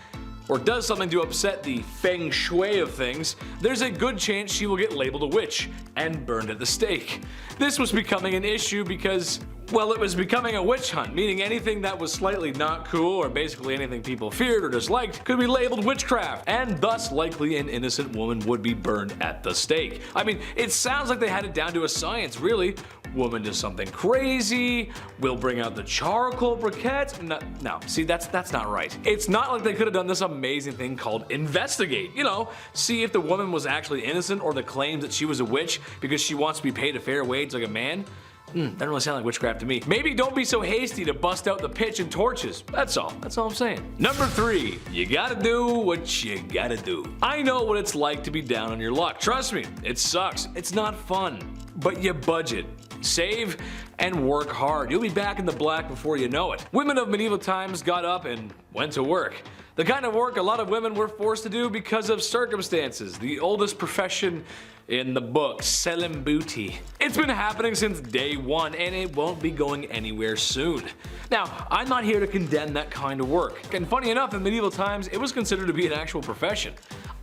or does something to upset the feng shui of things, there's a good chance she will get labeled a witch and burned at the stake. This was becoming an issue because, well, it was becoming a witch hunt, meaning anything that was slightly not cool or basically anything people feared or disliked could be labeled witchcraft, and thus likely an innocent woman would be burned at the stake. I mean, it sounds like they had it down to a science, really. Woman does something crazy, we'll bring out the charcoal briquettes. No, see, that's not right. It's not like they could have done this amazing thing called investigate. You know, see if the woman was actually innocent or the claims that she was a witch because she wants to be paid a fair wage like a man. Doesn't really sound like witchcraft to me. Maybe don't be so hasty to bust out the pitch and torches. That's all I'm saying. Number 3, you gotta do what you gotta do. I know what it's like to be down on your luck. Trust me, it sucks. It's not fun. But you budget, save, and work hard. You'll be back in the black before you know it. Women of medieval times got up and went to work. The kind of work a lot of women were forced to do because of circumstances. The oldest profession in the book, selling booty. It's been happening since day one and it won't be going anywhere soon. Now, I'm not here to condemn that kind of work. And funny enough, in medieval times, it was considered to be an actual profession.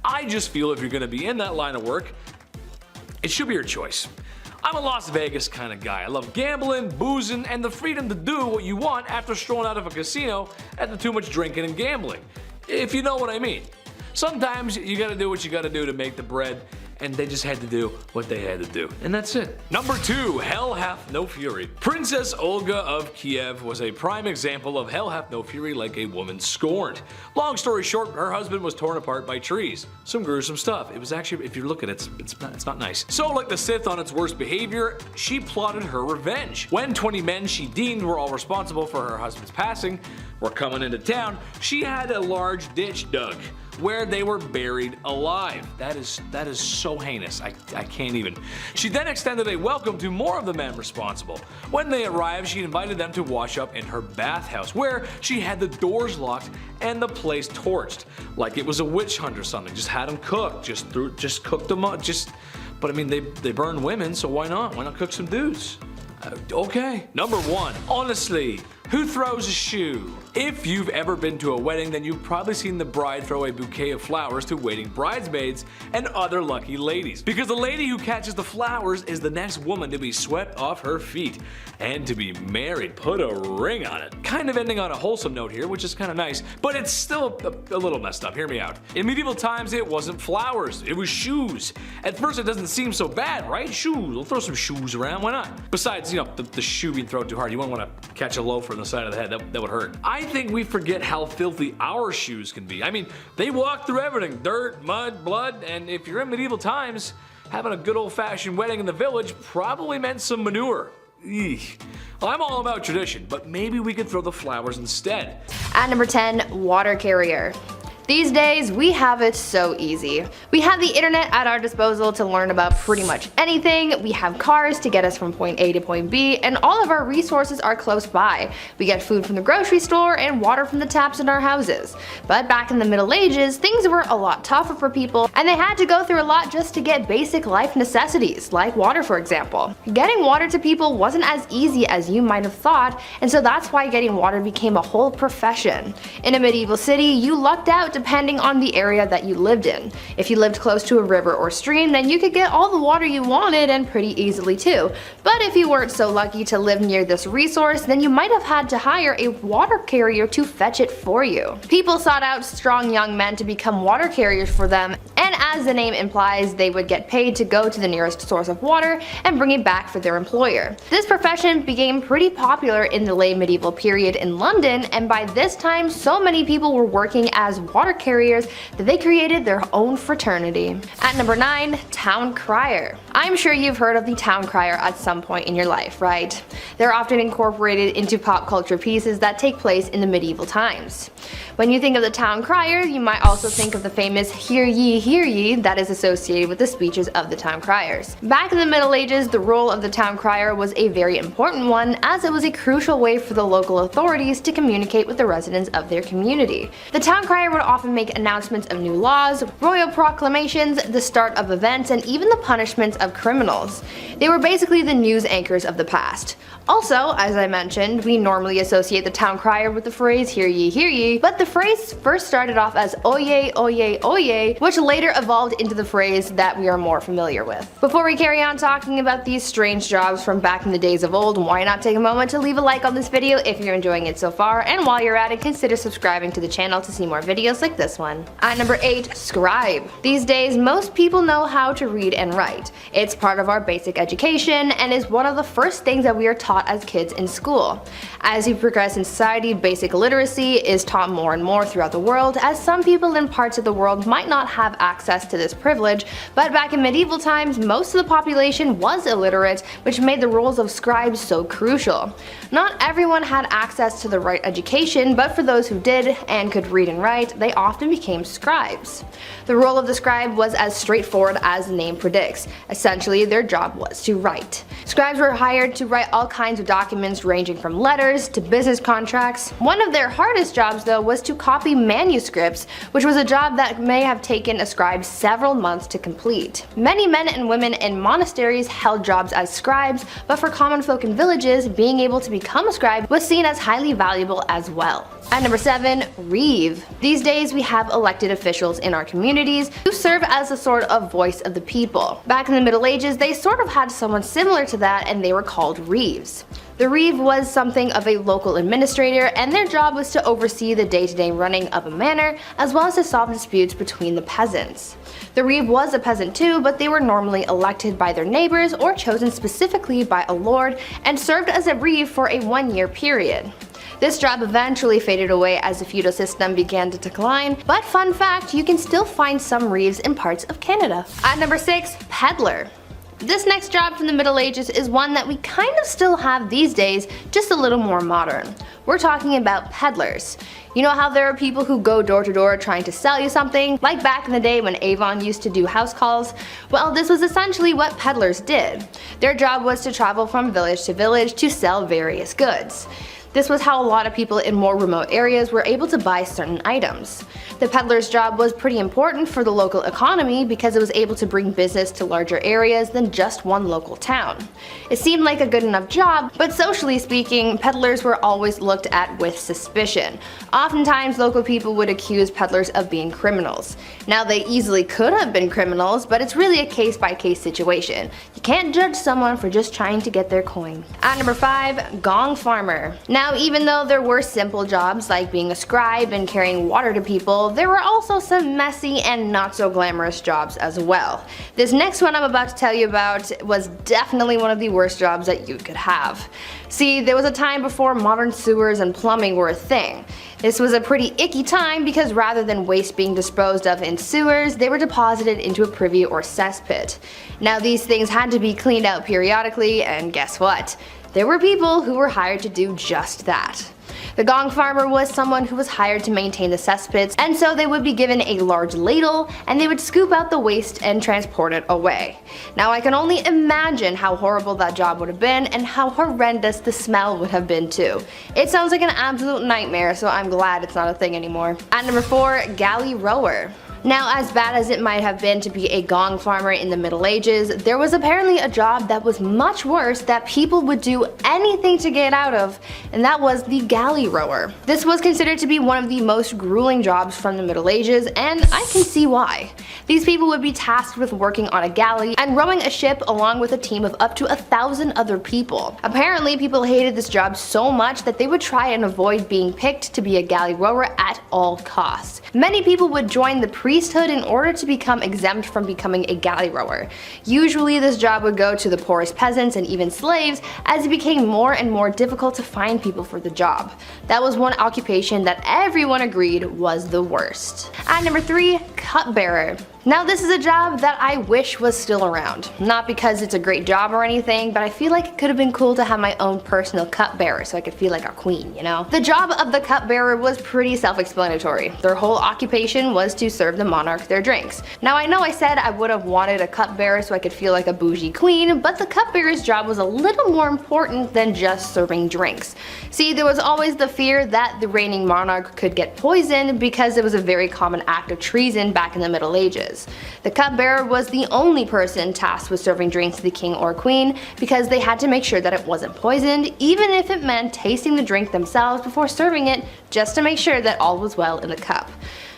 I just feel if you're going to be in that line of work, it should be your choice. I'm a Las Vegas kind of guy. I love gambling, boozing, and the freedom to do what you want after strolling out of a casino after too much drinking and gambling. If you know what I mean. Sometimes you gotta do what you gotta do to make the bread, and they just had to do what they had to do. And that's it. Number 2, Hell Hath No Fury. Princess Olga of Kiev was a prime example of hell hath no fury like a woman scorned. Long story short, her husband was torn apart by trees. Some gruesome stuff. It was actually, if you look at it, it's not nice. So like the Sith on its worst behavior, she plotted her revenge. When 20 men she deemed were all responsible for her husband's passing were coming into town, she had a large ditch dug where they were buried alive. That is so heinous. I can't even. She then extended a welcome to more of the men responsible. When they arrived, she invited them to wash up in her bathhouse, where she had the doors locked and the place torched, like it was a witch hunt or something. Just had them cooked. Just cooked them up. But I mean, they burn women, so why not? Why not cook some dudes? Okay. Number 1. Honestly, who throws a shoe? If you've ever been to a wedding, then you've probably seen the bride throw a bouquet of flowers to waiting bridesmaids and other lucky ladies. Because the lady who catches the flowers is the next woman to be swept off her feet and to be married. Put a ring on it. Kind of ending on a wholesome note here, which is kind of nice, but it's still a little messed up. Hear me out. In medieval times, it wasn't flowers, it was shoes. At first, it doesn't seem so bad, right? Shoes. We'll throw some shoes around. Why not? Besides, you know, the shoe being thrown too hard, you wouldn't want to catch a loafer on the side of the head. That would hurt. I think we forget how filthy our shoes can be. I mean, they walk through everything. Dirt, mud, blood, and if you're in medieval times, having a good old-fashioned wedding in the village probably meant some manure. Eek. Well, I'm all about tradition, but maybe we could throw the flowers instead. At number 10, water carrier. These days, we have it so easy. We have the internet at our disposal to learn about pretty much anything, we have cars to get us from point A to point B, and all of our resources are close by. We get food from the grocery store and water from the taps in our houses. But back in the Middle Ages, things were a lot tougher for people, and they had to go through a lot just to get basic life necessities, like water for example. Getting water to people wasn't as easy as you might have thought, and so that's why getting water became a whole profession. In a medieval city, you lucked out depending on the area that you lived in. If you lived close to a river or stream, then you could get all the water you wanted and pretty easily too. But if you weren't so lucky to live near this resource, then you might have had to hire a water carrier to fetch it for you. People sought out strong young men to become water carriers for them, and as the name implies, they would get paid to go to the nearest source of water and bring it back for their employer. This profession became pretty popular in the late medieval period in London, and by this time so many people were working as water carriers that they created their own fraternity. At number 9, town crier. I'm sure you've heard of the town crier at some point in your life, right? They're often incorporated into pop culture pieces that take place in the medieval times. When you think of the town crier, you might also think of the famous hear ye that is associated with the speeches of the town criers. Back in the Middle Ages, the role of the town crier was a very important one, as it was a crucial way for the local authorities to communicate with the residents of their community. The town crier would often make announcements of new laws, royal proclamations, the start of events, and even the punishments of criminals. They were basically the news anchors of the past. Also, as I mentioned, we normally associate the town crier with the phrase hear ye, but the phrase first started off as oye, oye, oye, which later evolved into the phrase that we are more familiar with. Before we carry on talking about these strange jobs from back in the days of old, why not take a moment to leave a like on this video if you're enjoying it so far, and while you're at it, consider subscribing to the channel to see more videos like this one. At number 8, scribe. These days, most people know how to read and write. It's part of our basic education and is one of the first things that we are taught as kids in school. As we progress in society, basic literacy is taught more and more throughout the world, as some people in parts of the world might not have access to this privilege, but back in medieval times, most of the population was illiterate, which made the roles of scribes so crucial. Not everyone had access to the right education, but for those who did and could read and write, they often became scribes. The role of the scribe was as straightforward as the name predicts. Essentially, their job was to write. Scribes were hired to write all kinds of documents ranging from letters to business contracts. One of their hardest jobs though was to copy manuscripts, which was a job that may have taken a scribe several months to complete. Many men and women in monasteries held jobs as scribes, but for common folk in villages, being able to become a scribe was seen as highly valuable as well. At number 7, Reeve. These days we have elected officials in our communities who serve as a sort of voice of the people. Back in the Middle Ages, they sort of had someone similar to that, and they were called Reeves. The Reeve was something of a local administrator, and their job was to oversee the day-to-day running of a manor, as well as to solve disputes between the peasants. The Reeve was a peasant too, but they were normally elected by their neighbors or chosen specifically by a lord, and served as a Reeve for a 1-year period. This job eventually faded away as the feudal system began to decline, but fun fact, you can still find some Reeves in parts of Canada. At number 6, Peddler. This next job from the Middle Ages is one that we kind of still have these days, just a little more modern. We're talking about peddlers. You know how there are people who go door to door trying to sell you something, like back in the day when Avon used to do house calls? Well, this was essentially what peddlers did. Their job was to travel from village to village to sell various goods. This was how a lot of people in more remote areas were able to buy certain items. The peddler's job was pretty important for the local economy because it was able to bring business to larger areas than just one local town. It seemed like a good enough job, but socially speaking, peddlers were always looked at with suspicion. Oftentimes, local people would accuse peddlers of being criminals. Now, they easily could have been criminals, but it's really a case-by-case situation. You can't judge someone for just trying to get their coin. At number 5, Gong Farmer. Now, even though there were simple jobs like being a scribe and carrying water to people, there were also some messy and not so glamorous jobs as well. This next one I'm about to tell you about was definitely one of the worst jobs that you could have. See, there was a time before modern sewers and plumbing were a thing. This was a pretty icky time because rather than waste being disposed of in sewers, they were deposited into a privy or cesspit. Now, these things had to be cleaned out periodically, and guess what? There were people who were hired to do just that. The gong farmer was someone who was hired to maintain the cesspits, and so they would be given a large ladle and they would scoop out the waste and transport it away. Now, I can only imagine how horrible that job would have been and how horrendous the smell would have been too. It sounds like an absolute nightmare, so I'm glad it's not a thing anymore. At number 4, galley rower. Now, as bad as it might have been to be a gong farmer in the Middle Ages, there was apparently a job that was much worse that people would do anything to get out of, and that was the galley rower. This was considered to be one of the most grueling jobs from the Middle Ages, and I can see why. These people would be tasked with working on a galley and rowing a ship along with a team of up to 1,000 other people. Apparently, people hated this job so much that they would try and avoid being picked to be a galley rower at all costs. Many people would join the priesthood in order to become exempt from becoming a galley rower. Usually this job would go to the poorest peasants and even slaves, as it became more and more difficult to find people for the job. That was one occupation that everyone agreed was the worst. At number 3, cupbearer. Now, this is a job that I wish was still around. Not because it's a great job or anything, but I feel like it could have been cool to have my own personal cupbearer so I could feel like a queen, you know? The job of the cupbearer was pretty self-explanatory. Their whole occupation was to serve the monarch their drinks. Now, I know I said I would have wanted a cupbearer so I could feel like a bougie queen, but the cupbearer's job was a little more important than just serving drinks. See, there was always the fear that the reigning monarch could get poisoned because it was a very common act of treason back in the Middle Ages. The cupbearer was the only person tasked with serving drinks to the king or queen because they had to make sure that it wasn't poisoned, even if it meant tasting the drink themselves before serving it, just to make sure that all was well in the cup.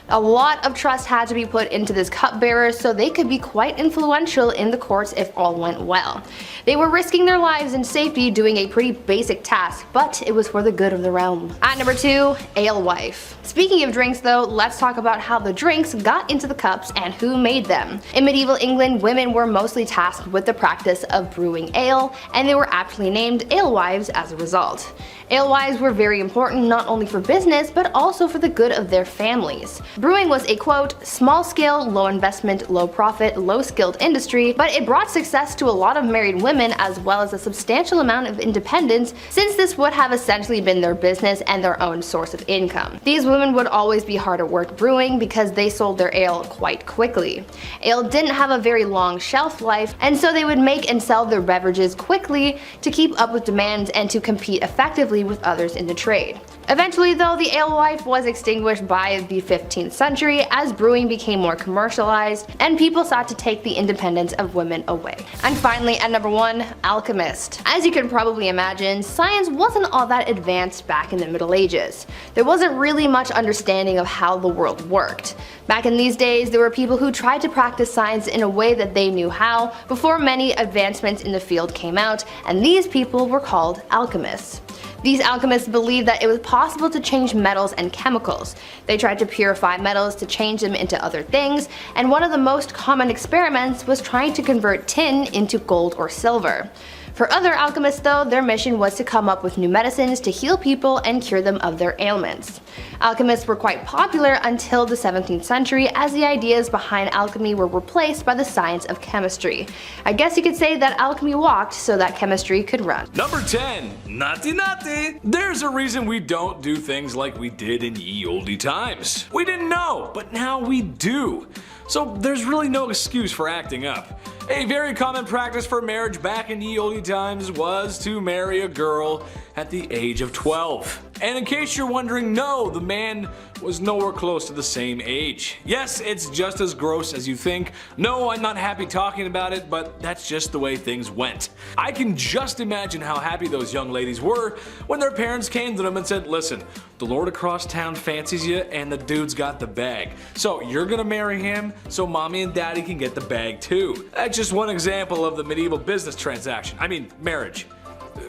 A lot of trust had to be put into this cupbearer so they could be quite influential in the courts if all went well. They were risking their lives and safety doing a pretty basic task, but it was for the good of the realm. At number 2, alewife. Speaking of drinks though, let's talk about how the drinks got into the cups and who made them. In medieval England, women were mostly tasked with the practice of brewing ale, and they were aptly named alewives as a result. Alewives were very important not only for business, but also for the good of their families. Brewing was a quote, small scale, low investment, low profit, low skilled industry, but it brought success to a lot of married women as well as a substantial amount of independence, since this would have essentially been their business and their own source of income. These women would always be hard at work brewing because they sold their ale quite quickly. Ale didn't have a very long shelf life, and so they would make and sell their beverages quickly to keep up with demand and to compete effectively with others in the trade. Eventually though, the alewife was extinguished by the 15th century as brewing became more commercialized and people sought to take the independence of women away. And finally, at number 1, alchemist. As you can probably imagine, science wasn't all that advanced back in the Middle Ages. There wasn't really much understanding of how the world worked. Back in these days, there were people who tried to practice science in a way that they knew how before many advancements in the field came out, and these people were called alchemists. These alchemists believed that it was possible to change metals and chemicals. They tried to purify metals to change them into other things, and one of the most common experiments was trying to convert tin into gold or silver. For other alchemists though, their mission was to come up with new medicines to heal people and cure them of their ailments. Alchemists were quite popular until the 17th century as the ideas behind alchemy were replaced by the science of chemistry. I guess you could say that alchemy walked so that chemistry could run. Number 10. Naughty naughty. There's a reason we don't do things like we did in ye olde times. We didn't know, but now we do. So there's really no excuse for acting up. A very common practice for marriage back in ye olde times was to marry a girl at the age of 12. And in case you're wondering, no, the man was nowhere close to the same age. Yes, it's just as gross as you think. No, I'm not happy talking about it, but that's just the way things went. I can just imagine how happy those young ladies were when their parents came to them and said, listen, the lord across town fancies you and the dude's got the bag. So you're gonna marry him so mommy and daddy can get the bag too. That's just one example of the medieval business transaction. I mean, marriage.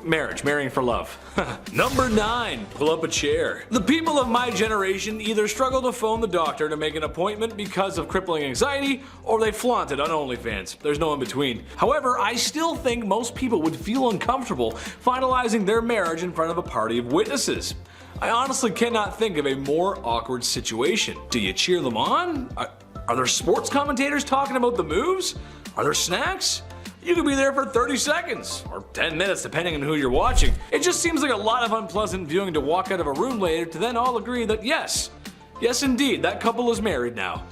Marrying for love. Number 9. Pull up a chair. The people of my generation either struggle to phone the doctor to make an appointment because of crippling anxiety, or they flaunt it on OnlyFans. There's no in between. However, I still think most people would feel uncomfortable finalizing their marriage in front of a party of witnesses. I honestly cannot think of a more awkward situation. Do you cheer them on? Are there sports commentators talking about the moves? Are there snacks? You could be there for 30 seconds, or 10 minutes depending on who you're watching. It just seems like a lot of unpleasant viewing to walk out of a room later to then all agree that yes indeed, that couple is married now.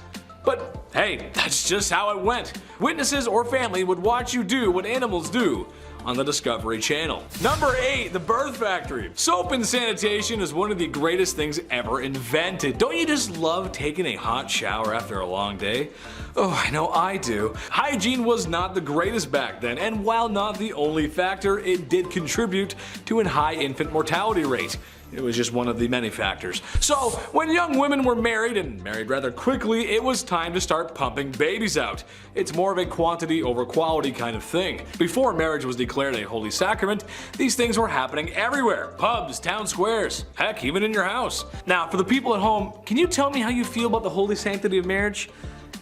But hey, that's just how it went. Witnesses or family would watch you do what animals do on the Discovery Channel. Number 8. The Birth Factory. Soap and sanitation is one of the greatest things ever invented. Don't you just love taking a hot shower after a long day? Oh, I know I do. Hygiene was not the greatest back then, and while not the only factor, it did contribute to a high infant mortality rate. It was just one of the many factors. So, when young women were married, and married rather quickly, it was time to start pumping babies out. It's more of a quantity over quality kind of thing. Before marriage was declared a holy sacrament, these things were happening everywhere. Pubs, town squares, heck, even in your house. Now, for the people at home, can you tell me how you feel about the holy sanctity of marriage?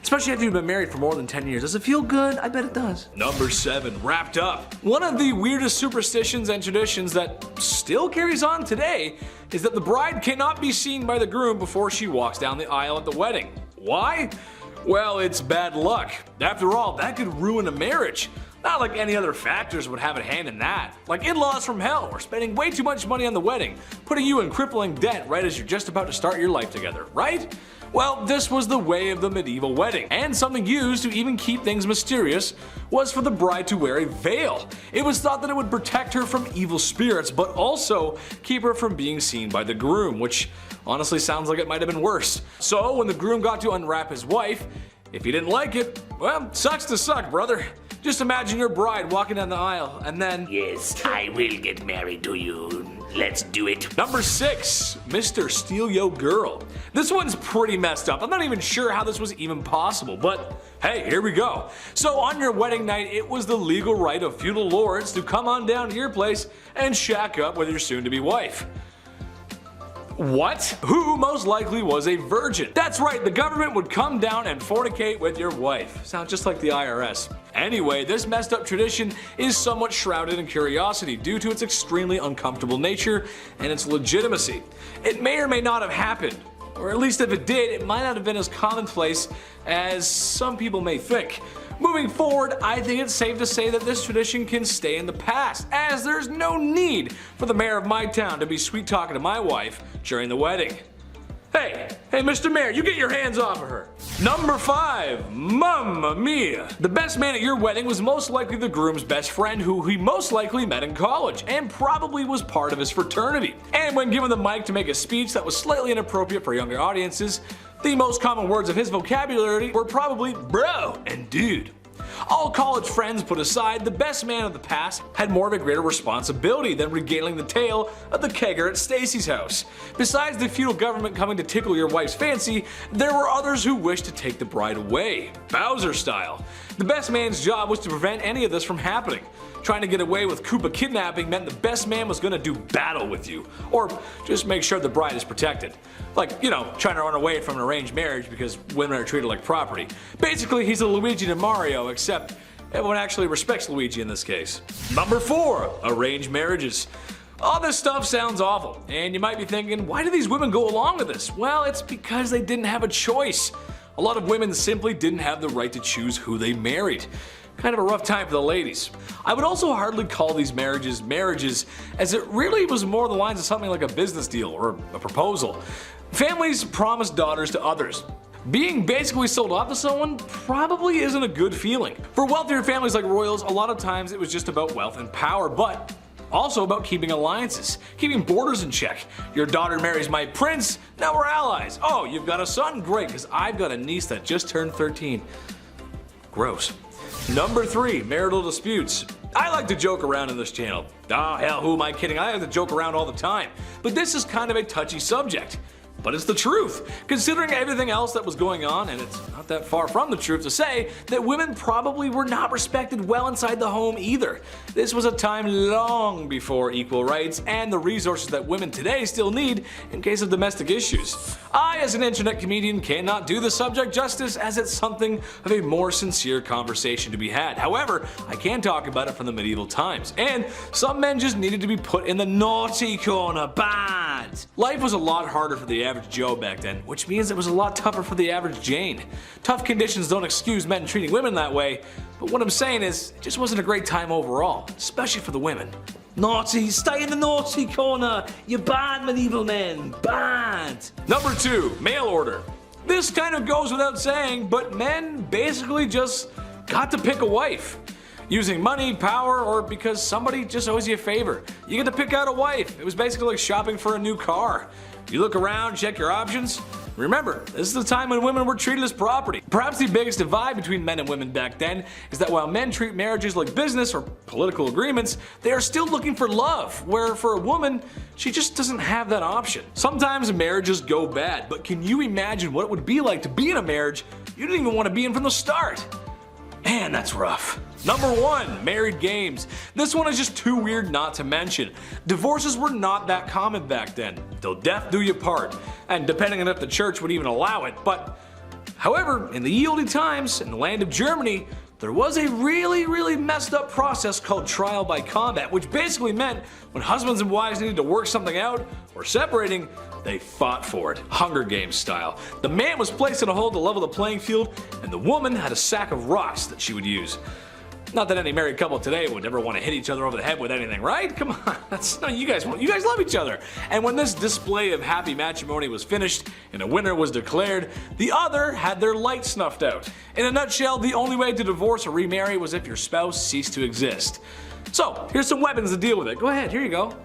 Especially after you've been married for more than 10 years. Does it feel good? I bet it does. Number 7. Wrapped up. One of the weirdest superstitions and traditions that still carries on today is that the bride cannot be seen by the groom before she walks down the aisle at the wedding. Why? Well, it's bad luck. After all, that could ruin a marriage. Not like any other factors would have a hand in that. Like in-laws from hell or spending way too much money on the wedding, putting you in crippling debt right as you're just about to start your life together, right? Well, this was the way of the medieval wedding, and something used to even keep things mysterious was for the bride to wear a veil. It was thought that it would protect her from evil spirits, but also keep her from being seen by the groom, which honestly sounds like it might have been worse. So when the groom got to unwrap his wife, if he didn't like it, well, sucks to suck, brother. Just imagine your bride walking down the aisle and then... Yes, I will get married to you. Let's do it. Number 6. Mr. Steal Yo Girl. This one's pretty messed up. I'm not even sure how this was even possible, but hey, here we go. So on your wedding night, it was the legal right of feudal lords to come on down to your place and shack up with your soon-to-be wife. What? Who most likely was a virgin? That's right, the government would come down and fornicate with your wife. Sounds just like the IRS. Anyway, this messed up tradition is somewhat shrouded in curiosity due to its extremely uncomfortable nature and its legitimacy. It may or may not have happened, Or at least if it did, it might not have been as commonplace as some people may think. Moving forward, I think it's safe to say that this tradition can stay in the past, as there's no need for the mayor of my town to be sweet talking to my wife during the wedding. Hey, Mr. Mayor, you get your hands off of her. Number 5, Mamma Mia. The best man at your wedding was most likely the groom's best friend, who he most likely met in college, and probably was part of his fraternity. And when given the mic to make a speech that was slightly inappropriate for younger audiences, the most common words of his vocabulary were probably bro and dude. All college friends put aside, the best man of the past had more of a greater responsibility than regaling the tale of the kegger at Stacy's house. Besides the feudal government coming to tickle your wife's fancy, there were others who wished to take the bride away, Bowser style. The best man's job was to prevent any of this from happening. Trying to get away with Koopa kidnapping meant the best man was going to do battle with you, or just make sure the bride is protected. Like, you know, trying to run away from an arranged marriage because women are treated like property. Basically, he's a Luigi to Mario, except everyone actually respects Luigi in this case. Number 4, arranged marriages. All this stuff sounds awful, and you might be thinking, why do these women go along with this? Well, it's because they didn't have a choice. A lot of women simply didn't have the right to choose who they married. Kind of a rough time for the ladies. I would also hardly call these marriages, as it really was more the lines of something like a business deal or a proposal. Families promised daughters to others. Being basically sold off to someone probably isn't a good feeling. For wealthier families like royals, a lot of times it was just about wealth and power, but also about keeping alliances, keeping borders in check. Your daughter marries my prince, now we're allies. Oh, you've got a son? Great, because I've got a niece that just turned 13. Gross. Number 3, marital disputes. I like to joke around in this channel. Oh hell, who am I kidding? I like to joke around all the time. But this is kind of a touchy subject. But it's the truth, considering everything else that was going on, and it's not that far from the truth to say that women probably were not respected well inside the home either. This was a time long before equal rights and the resources that women today still need in case of domestic issues. I, as an internet comedian, cannot do the subject justice, as it's something of a more sincere conversation to be had. However, I can talk about it from the medieval times, and some men just needed to be put in the naughty corner bad. Life was a lot harder for the average Joe back then, which means it was a lot tougher for the average Jane. Tough conditions don't excuse men treating women that way, but what I'm saying is, it just wasn't a great time overall, especially for the women. Naughty, stay in the naughty corner, you bad medieval men, bad. Number 2, mail order. This kind of goes without saying, but men basically just got to pick a wife. Using money, power, or because somebody just owes you a favor. You get to pick out a wife. It was basically like shopping for a new car. You look around, check your options. Remember, this is the time when women were treated as property. Perhaps the biggest divide between men and women back then is that while men treat marriages like business or political agreements, they are still looking for love, where for a woman, she just doesn't have that option. Sometimes marriages go bad, but can you imagine what it would be like to be in a marriage you didn't even want to be in from the start? Man, that's rough. Number 1, married games. This one is just too weird not to mention. Divorces were not that common back then. Till death do you part, and depending on if the church would even allow it. But however, in the ye olde times, in the land of Germany, there was a really messed up process called trial by combat, which basically meant when husbands and wives needed to work something out or separating, they fought for it, Hunger Games style. The man was placed in a hole to level the playing field, and the woman had a sack of rocks that she would use. Not that any married couple today would ever want to hit each other over the head with anything, right? Come on, that's no, you guys love each other. And when this display of happy matrimony was finished and a winner was declared, the other had their light snuffed out. In a nutshell, the only way to divorce or remarry was if your spouse ceased to exist. So, here's some weapons to deal with it. Go ahead, here you go.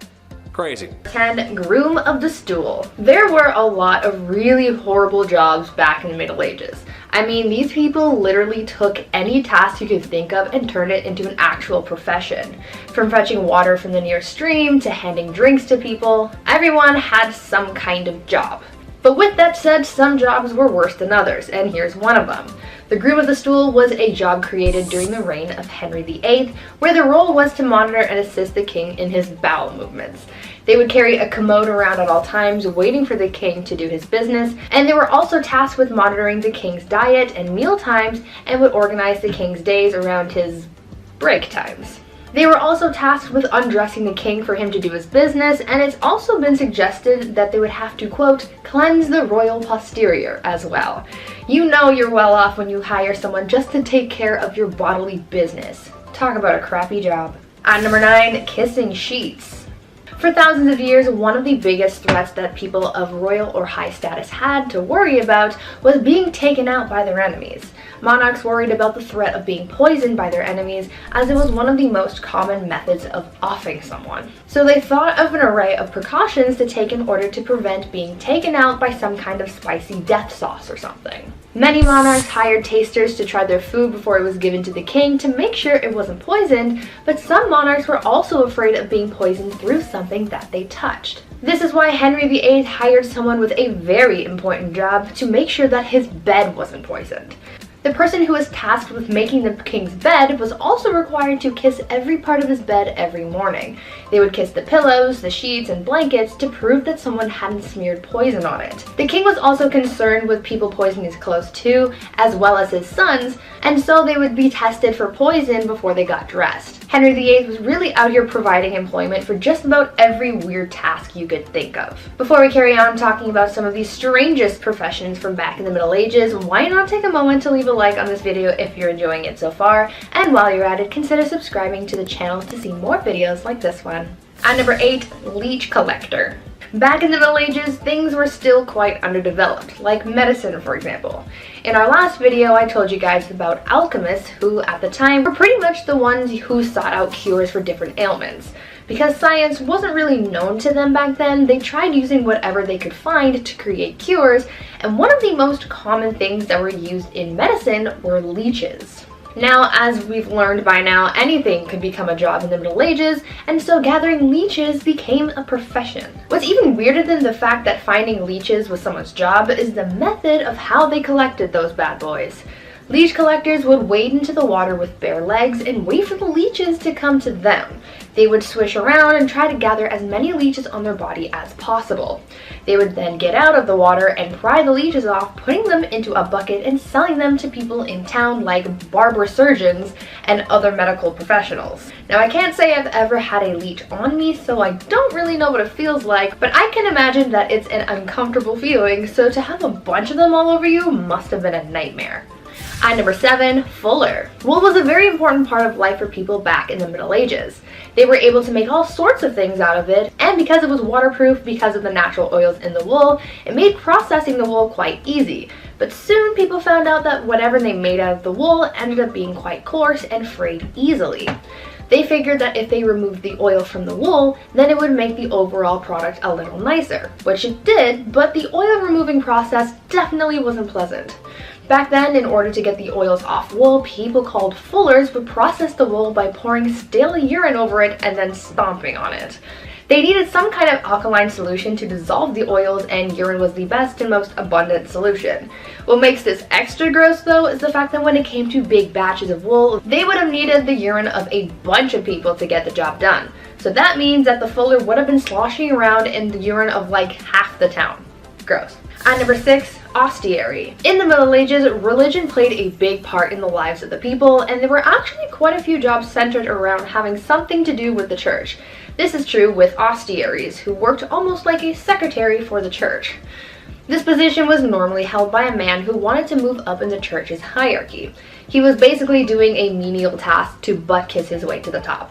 Crazy. 10. Groom of the Stool. There were a lot of really horrible jobs back in the Middle Ages. I mean, these people literally took any task you could think of and turned it into an actual profession. From fetching water from the nearest stream to handing drinks to people, everyone had some kind of job. But with that said, some jobs were worse than others, and here's one of them. The Groom of the Stool was a job created during the reign of Henry VIII, where the role was to monitor and assist the king in his bowel movements. They would carry a commode around at all times, waiting for the king to do his business, and they were also tasked with monitoring the king's diet and meal times, and would organize the king's days around his break times. They were also tasked with undressing the king for him to do his business, and it's also been suggested that they would have to, quote, cleanse the royal posterior as well. You know you're well off when you hire someone just to take care of your bodily business. Talk about a crappy job. At number 9, kissing sheets. For thousands of years, one of the biggest threats that people of royal or high status had to worry about was being taken out by their enemies. Monarchs worried about the threat of being poisoned by their enemies, as it was one of the most common methods of offing someone. So they thought of an array of precautions to take in order to prevent being taken out by some kind of spicy death sauce or something. Many monarchs hired tasters to try their food before it was given to the king to make sure it wasn't poisoned, but some monarchs were also afraid of being poisoned through something that they touched. This is why Henry VIII hired someone with a very important job to make sure that his bed wasn't poisoned. The person who was tasked with making the king's bed was also required to kiss every part of his bed every morning. They would kiss the pillows, the sheets, and blankets to prove that someone hadn't smeared poison on it. The king was also concerned with people poisoning his clothes too, as well as his sons, and so they would be tested for poison before they got dressed. Henry VIII was really out here providing employment for just about every weird task you could think of. Before we carry on talking about some of the strangest professions from back in the Middle Ages, why not take a moment to leave a like on this video if you're enjoying it so far, and while you're at it, consider subscribing to the channel to see more videos like this one. At number 8, Leech Collector. Back in the Middle Ages, things were still quite underdeveloped, like medicine for example. In our last video, I told you guys about alchemists who, at the time, were pretty much the ones who sought out cures for different ailments. Because science wasn't really known to them back then, they tried using whatever they could find to create cures, and one of the most common things that were used in medicine were leeches. Now, as we've learned by now, anything could become a job in the Middle Ages, and so gathering leeches became a profession. What's even weirder than the fact that finding leeches was someone's job is the method of how they collected those bad boys. Leech collectors would wade into the water with bare legs and wait for the leeches to come to them. They would swish around and try to gather as many leeches on their body as possible. They would then get out of the water and pry the leeches off, putting them into a bucket and selling them to people in town like barber surgeons and other medical professionals. Now, I can't say I've ever had a leech on me, so I don't really know what it feels like, but I can imagine that it's an uncomfortable feeling, so to have a bunch of them all over you must have been a nightmare. At number 7, fuller. Wool was a very important part of life for people back in the Middle Ages. They were able to make all sorts of things out of it, and because it was waterproof because of the natural oils in the wool, it made processing the wool quite easy. But soon people found out that whatever they made out of the wool ended up being quite coarse and frayed easily. They figured that if they removed the oil from the wool, then it would make the overall product a little nicer, which it did, but the oil removing process definitely wasn't pleasant. Back then, in order to get the oils off wool, people called fullers would process the wool by pouring stale urine over it and then stomping on it. They needed some kind of alkaline solution to dissolve the oils, and urine was the best and most abundant solution. What makes this extra gross though is the fact that when it came to big batches of wool, they would have needed the urine of a bunch of people to get the job done. So that means that the fuller would have been sloshing around in the urine of like half the town. Gross. At number 6, ostiary. In the Middle Ages, religion played a big part in the lives of the people, and there were actually quite a few jobs centered around having something to do with the church. This is true with ostiaries, who worked almost like a secretary for the church. This position was normally held by a man who wanted to move up in the church's hierarchy. He was basically doing a menial task to butt kiss his way to the top.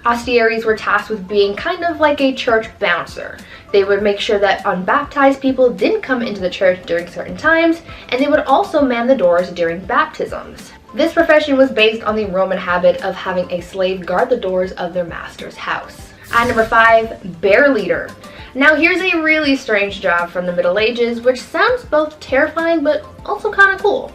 Ostiaries were tasked with being kind of like a church bouncer. They would make sure that unbaptized people didn't come into the church during certain times, and they would also man the doors during baptisms. This profession was based on the Roman habit of having a slave guard the doors of their master's house. At number 5, bear leader. Now here's a really strange job from the Middle Ages, which sounds both terrifying but also kind of cool.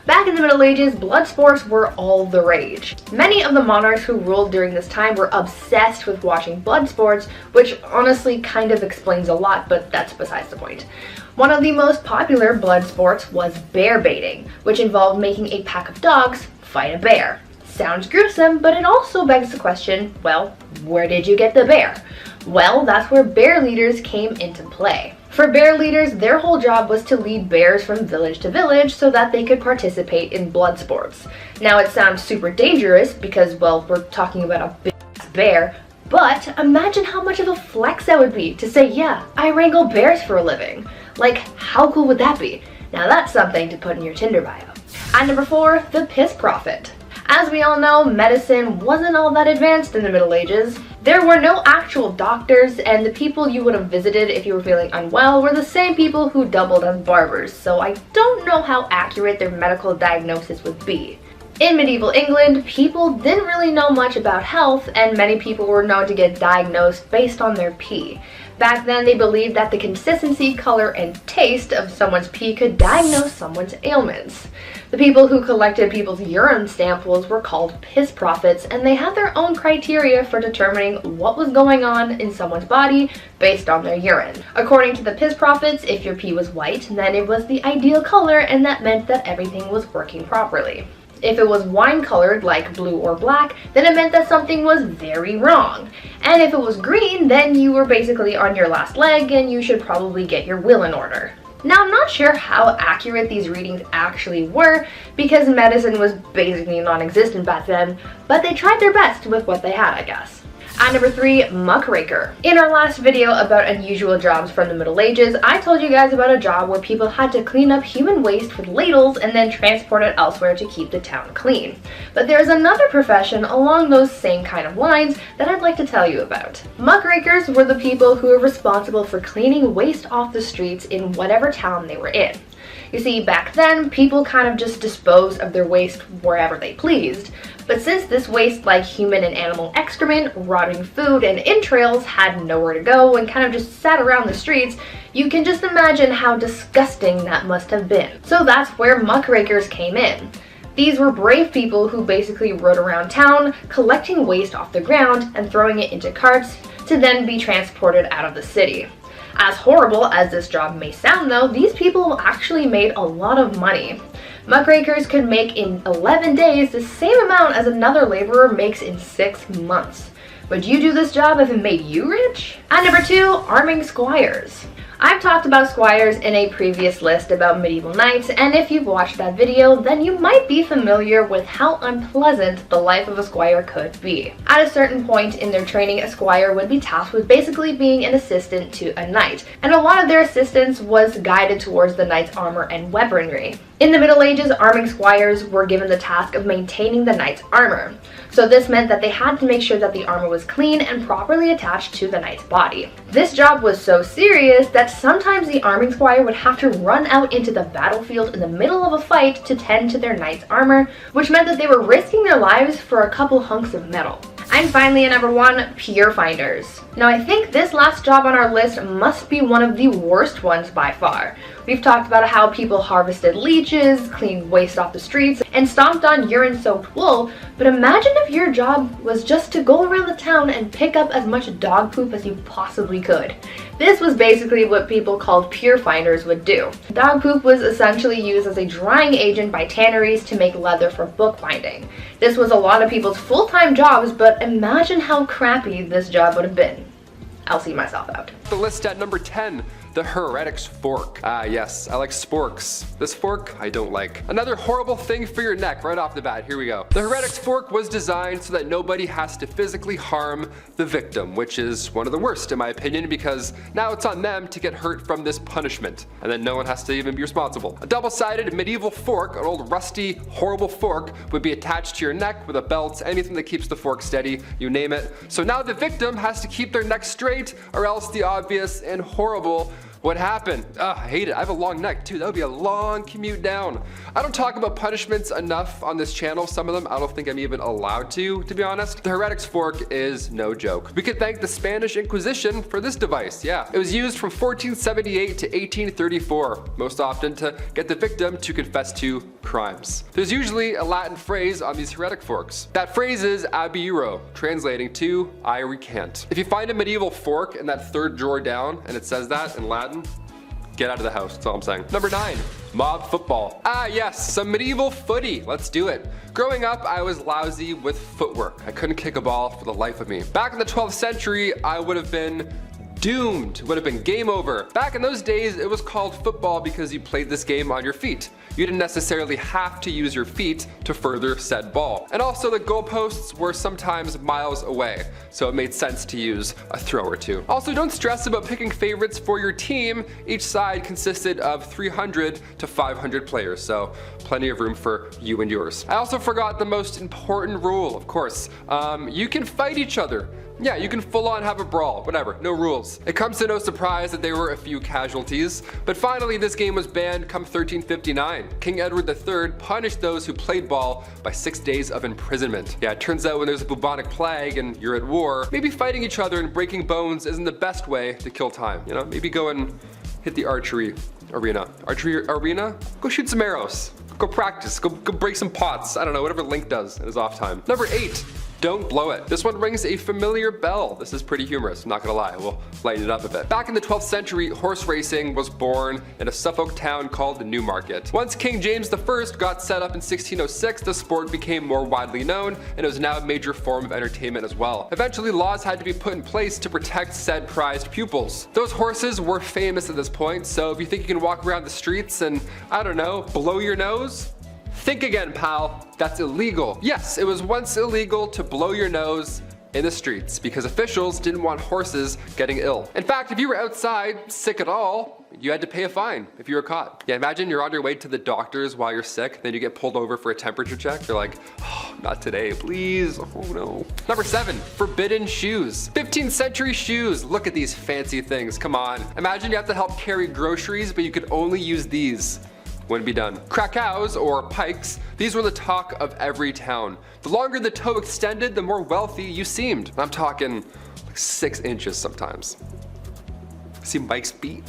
Back in the Middle Ages, blood sports were all the rage. Many of the monarchs who ruled during this time were obsessed with watching blood sports, which honestly kind of explains a lot, but that's besides the point. One of the most popular blood sports was bear baiting, which involved making a pack of dogs fight a bear. Sounds gruesome, but it also begs the question, well, where did you get the bear? Well, that's where bear leaders came into play. For bear leaders, their whole job was to lead bears from village to village so that they could participate in blood sports. Now it sounds super dangerous because, well, we're talking about a big bear, but imagine how much of a flex that would be to say, yeah, I wrangle bears for a living. Like, how cool would that be? Now that's something to put in your Tinder bio. At number 4, the piss prophet. As we all know, medicine wasn't all that advanced in the Middle Ages. There were no actual doctors, and the people you would have visited if you were feeling unwell were the same people who doubled as barbers, so I don't know how accurate their medical diagnosis would be. In medieval England, people didn't really know much about health, and many people were known to get diagnosed based on their pee. Back then, they believed that the consistency, color, and taste of someone's pee could diagnose someone's ailments. The people who collected people's urine samples were called piss prophets, and they had their own criteria for determining what was going on in someone's body based on their urine. According to the piss prophets, if your pee was white, then it was the ideal color, and that meant that everything was working properly. If it was wine colored, like blue or black, then it meant that something was very wrong. And if it was green, then you were basically on your last leg and you should probably get your will in order. Now, I'm not sure how accurate these readings actually were because medicine was basically non-existent back then, but they tried their best with what they had, I guess. At number 3, muckraker. In our last video about unusual jobs from the Middle Ages, I told you guys about a job where people had to clean up human waste with ladles and then transport it elsewhere to keep the town clean. But there's another profession along those same kind of lines that I'd like to tell you about. Muckrakers were the people who were responsible for cleaning waste off the streets in whatever town they were in. You see, back then, people kind of just disposed of their waste wherever they pleased. But since this waste, like human and animal excrement, rotting food, and entrails, had nowhere to go and kind of just sat around the streets, you can just imagine how disgusting that must have been. So that's where muckrakers came in. These were brave people who basically rode around town, collecting waste off the ground and throwing it into carts to then be transported out of the city. As horrible as this job may sound though, these people actually made a lot of money. Muckrakers could make in 11 days the same amount as another laborer makes in 6 months. Would you do this job if it made you rich? At number 2, arming squires. I've talked about squires in a previous list about medieval knights, and if you've watched that video, then you might be familiar with how unpleasant the life of a squire could be. At a certain point in their training, a squire would be tasked with basically being an assistant to a knight, and a lot of their assistance was guided towards the knight's armor and weaponry. In the Middle Ages, arming squires were given the task of maintaining the knight's armor. So this meant that they had to make sure that the armor was clean and properly attached to the knight's body. This job was so serious that sometimes the arming squire would have to run out into the battlefield in the middle of a fight to tend to their knight's armor, which meant that they were risking their lives for a couple hunks of metal. And finally, at number 1, pier finders. Now I think this last job on our list must be one of the worst ones by far. We've talked about how people harvested leeches, cleaned waste off the streets, and stomped on urine-soaked wool, but imagine if your job was just to go around the town and pick up as much dog poop as you possibly could. This was basically what people called pier finders would do. Dog poop was essentially used as a drying agent by tanneries to make leather for bookbinding. This was a lot of people's full-time jobs, but imagine how crappy this job would have been. I'll see myself out. The list at number 10, the heretic's fork. Ah yes, I like sporks. This fork, I don't like. Another horrible thing for your neck right off the bat, here we go. The heretic's fork was designed so that nobody has to physically harm the victim, which is one of the worst in my opinion because now it's on them to get hurt from this punishment, and then no one has to even be responsible. A double-sided medieval fork, an old rusty, horrible fork, would be attached to your neck with a belt, anything that keeps the fork steady, you name it. So now the victim has to keep their neck straight or else the obvious and horrible would happen. Ugh, I hate it. I have a long neck too. That would be a long commute down. I don't talk about punishments enough on this channel. Some of them I don't think I'm even allowed to be honest. The heretic's fork is no joke. We could thank the Spanish Inquisition for this device, yeah. It was used from 1478 to 1834, most often to get the victim to confess to crimes. There's usually a Latin phrase on these heretic forks. That phrase is abiuro, translating to I recant. If you find a medieval fork in that third drawer down and it says that in Latin, get out of the house, that's all I'm saying. Number 9, mob football. Ah yes, some medieval footy, let's do it. Growing up, I was lousy with footwork. I couldn't kick a ball for the life of me. Back in the 12th century, I would have been doomed, would have been game over. Back in those days, it was called football because you played this game on your feet. You didn't necessarily have to use your feet to further said ball. And also the goalposts were sometimes miles away, so it made sense to use a throw or two. Also, don't stress about picking favorites for your team. Each side consisted of 300 to 500 players, so plenty of room for you and yours. I also forgot the most important rule, of course. You can fight each other. Yeah, you can full on have a brawl, whatever, no rules. It comes to no surprise that there were a few casualties, but finally this game was banned come 1359. King Edward III punished those who played ball by 6 days of imprisonment. Yeah, it turns out when there's a bubonic plague and you're at war, maybe fighting each other and breaking bones isn't the best way to kill time, you know? Maybe go and hit the archery arena. Archery arena? Go shoot some arrows. Go practice, go break some pots. I don't know, whatever Link does in his off time. Number 8. Don't blow it. This one rings a familiar bell. This is pretty humorous, I'm not gonna lie. We'll lighten it up a bit. Back in the 12th century, horse racing was born in a Suffolk town called Newmarket. Once King James I got set up in 1606, the sport became more widely known, and it was now a major form of entertainment as well. Eventually, laws had to be put in place to protect said prized pupils. Those horses were famous at this point, so if you think you can walk around the streets and, I don't know, blow your nose, think again, pal. That's illegal. Yes, it was once illegal to blow your nose in the streets because officials didn't want horses getting ill. In fact, if you were outside sick at all, you had to pay a fine if you were caught. Yeah, imagine you're on your way to the doctors while you're sick, then you get pulled over for a temperature check. You're like, oh, not today, please. Oh no. Number 7, forbidden shoes. 15th century shoes. Look at these fancy things, come on. Imagine you have to help carry groceries, but you could only use these. Wouldn't be done. Krakows, or pikes, these were the talk of every town. The longer the toe extended, the more wealthy you seemed. I'm talking like 6 inches sometimes. See Mike's feet?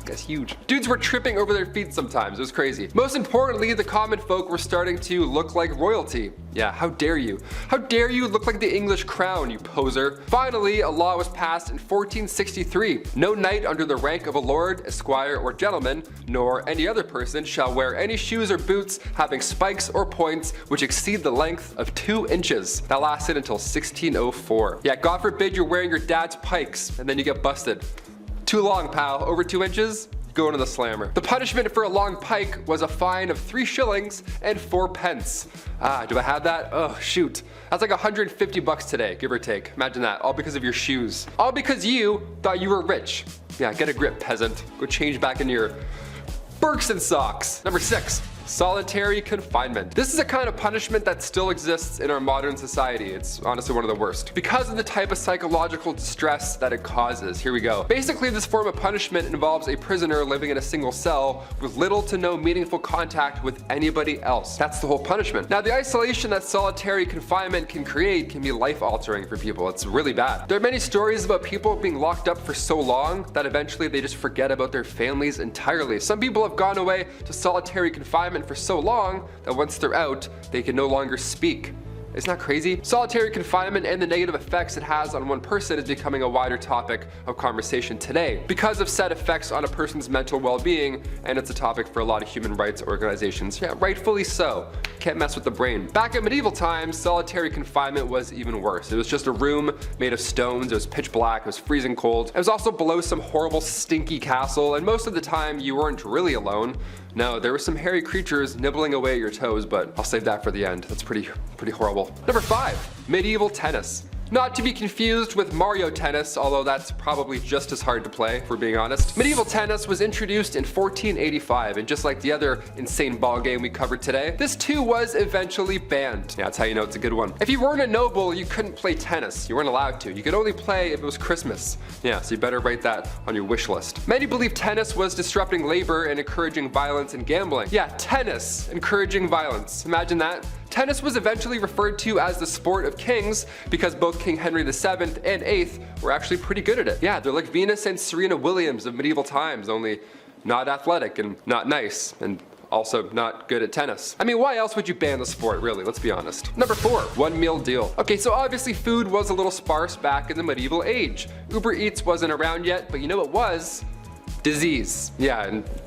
That's huge. Dudes were tripping over their feet sometimes, it was crazy. Most importantly, the common folk were starting to look like royalty. Yeah, how dare you? How dare you look like the English crown, you poser? Finally, a law was passed in 1463. No knight under the rank of a lord, esquire, or gentleman, nor any other person shall wear any shoes or boots having spikes or points which exceed the length of 2 inches. That lasted until 1604. Yeah, God forbid you're wearing your dad's pikes and then you get busted. Too long, pal. Over 2 inches? Go into the slammer. The punishment for a long pike was a fine of 3 shillings and 4 pence. Do I have that? Oh, shoot. That's like 150 bucks today, give or take. Imagine that, all because of your shoes. All because you thought you were rich. Yeah, get a grip, peasant. Go change back into your Birks and socks. Number 6. Solitary confinement. This is a kind of punishment that still exists in our modern society. It's honestly one of the worst because of the type of psychological distress that it causes. Here we go. Basically, this form of punishment involves a prisoner living in a single cell with little to no meaningful contact with anybody else. That's the whole punishment. Now, the isolation that solitary confinement can create can be life-altering for people. It's really bad. There are many stories about people being locked up for so long that eventually they just forget about their families entirely. Some people have gone away to solitary confinement for so long that once they're out, they can no longer speak. Isn't that crazy? Solitary confinement and the negative effects it has on one person is becoming a wider topic of conversation today because of said effects on a person's mental well-being, and it's a topic for a lot of human rights organizations. Yeah, rightfully so. Can't mess with the brain. Back in medieval times, solitary confinement was even worse. It was just a room made of stones, it was pitch black, it was freezing cold. It was also below some horrible stinky castle, and most of the time you weren't really alone. No, there were some hairy creatures nibbling away at your toes, but I'll save that for the end. That's pretty horrible. Number 5, medieval tennis. Not to be confused with Mario Tennis, although that's probably just as hard to play, if we're being honest. Medieval tennis was introduced in 1485, and just like the other insane ball game we covered today, this too was eventually banned. Yeah, that's how you know it's a good one. If you weren't a noble, you couldn't play tennis. You weren't allowed to. You could only play if it was Christmas. Yeah, so you better write that on your wish list. Many believe tennis was disrupting labor and encouraging violence and gambling. Yeah, tennis encouraging violence. Imagine that. Tennis was eventually referred to as the sport of kings because both King Henry VII and VIII were actually pretty good at it. Yeah, they're like Venus and Serena Williams of medieval times, only not athletic and not nice and also not good at tennis. I mean, why else would you ban the sport, really? Let's be honest. Number 4, one meal deal. Okay, so obviously food was a little sparse back in the medieval age. Uber Eats wasn't around yet, but you know what was? Disease, yeah,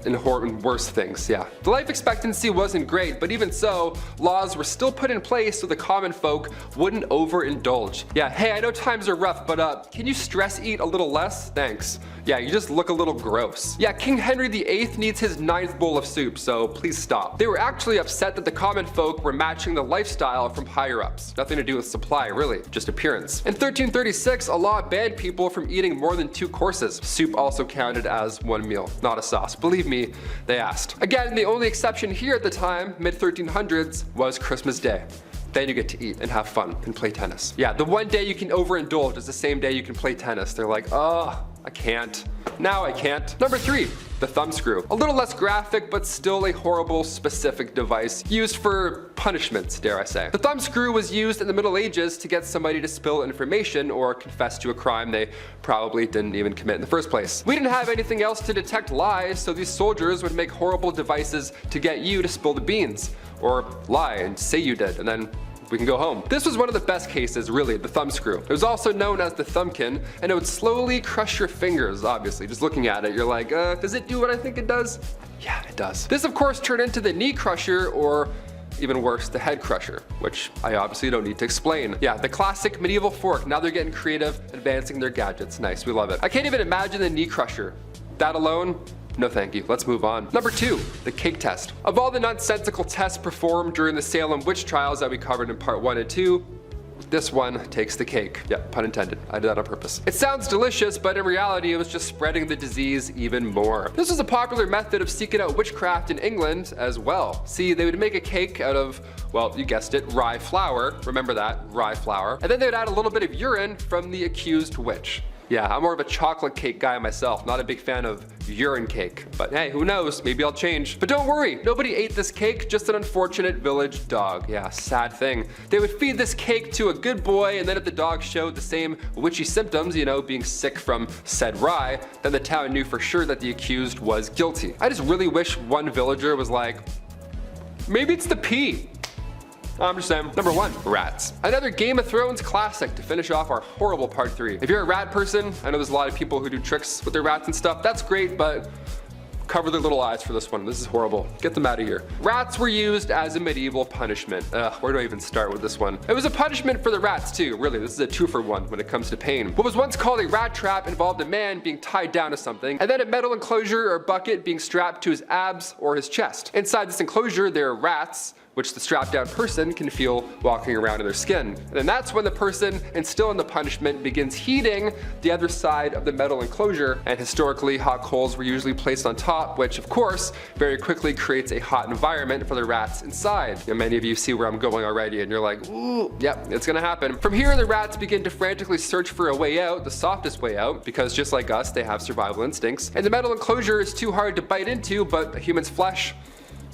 and worse things, yeah. The life expectancy wasn't great, but even so, laws were still put in place so the common folk wouldn't overindulge. Yeah, hey, I know times are rough, but can you stress eat a little less? Thanks. Yeah, you just look a little gross. Yeah, King Henry VIII needs his 9th bowl of soup, so please stop. They were actually upset that the common folk were matching the lifestyle from higher ups. Nothing to do with supply, really, just appearance. In 1336, a law banned people from eating more than 2 courses. Soup also counted as 1 meal, not a sauce. Believe me, they asked. Again, the only exception here at the time, mid-1300s, was Christmas Day. Then you get to eat and have fun and play tennis. Yeah, the one day you can overindulge is the same day you can play tennis. They're like, oh, I can't. Now I can't. Number 3, the thumbscrew. A little less graphic, but still a horrible specific device used for punishments, dare I say. The thumbscrew was used in the Middle Ages to get somebody to spill information or confess to a crime they probably didn't even commit in the first place. We didn't have anything else to detect lies, so these soldiers would make horrible devices to get you to spill the beans, or lie and say you did, and then we can go home. This was one of the best cases, really, the thumbscrew. It was also known as the thumbkin, and it would slowly crush your fingers, obviously. Just looking at it, you're like, does it do what I think it does? Yeah, it does. This, of course, turned into the knee crusher, or even worse, the head crusher, which I obviously don't need to explain. Yeah, the classic medieval fork. Now they're getting creative, advancing their gadgets. Nice, we love it. I can't even imagine the knee crusher. That alone, no thank you, let's move on. Number 2, the cake test. Of all the nonsensical tests performed during the Salem witch trials that we covered in part 1 and 2, this one takes the cake. Yeah, pun intended. I did that on purpose. It sounds delicious, but in reality, it was just spreading the disease even more. This was a popular method of seeking out witchcraft in England as well. See, they would make a cake out of, well, you guessed it, rye flour. Remember that, rye flour. And then they would add a little bit of urine from the accused witch. Yeah, I'm more of a chocolate cake guy myself, not a big fan of urine cake. But hey, who knows, maybe I'll change. But don't worry, nobody ate this cake, just an unfortunate village dog. Yeah, sad thing. They would feed this cake to a good boy, and then if the dog showed the same witchy symptoms, you know, being sick from said rye, then the town knew for sure that the accused was guilty. I just really wish one villager was like, maybe it's the pea. I'm just saying. Number 1, rats. Another Game of Thrones classic to finish off our horrible part 3. If you're a rat person, I know there's a lot of people who do tricks with their rats and stuff. That's great, but cover their little eyes for this one. This is horrible. Get them out of here. Rats were used as a medieval punishment. Where do I even start with this one? It was a punishment for the rats too, really. This is a 2-for-1 when it comes to pain. What was once called a rat trap involved a man being tied down to something, and then a metal enclosure or bucket being strapped to his abs or his chest. Inside this enclosure, there are rats, which the strapped down person can feel walking around in their skin. And then that's when the person, and still in the punishment, begins heating the other side of the metal enclosure, and historically hot coals were usually placed on top, which of course very quickly creates a hot environment for the rats inside. And many of you see where I'm going already, and you're like, ooh, yep, it's gonna happen. From here, the rats begin to frantically search for a way out, the softest way out, because just like us, they have survival instincts. And the metal enclosure is too hard to bite into, but a human's flesh,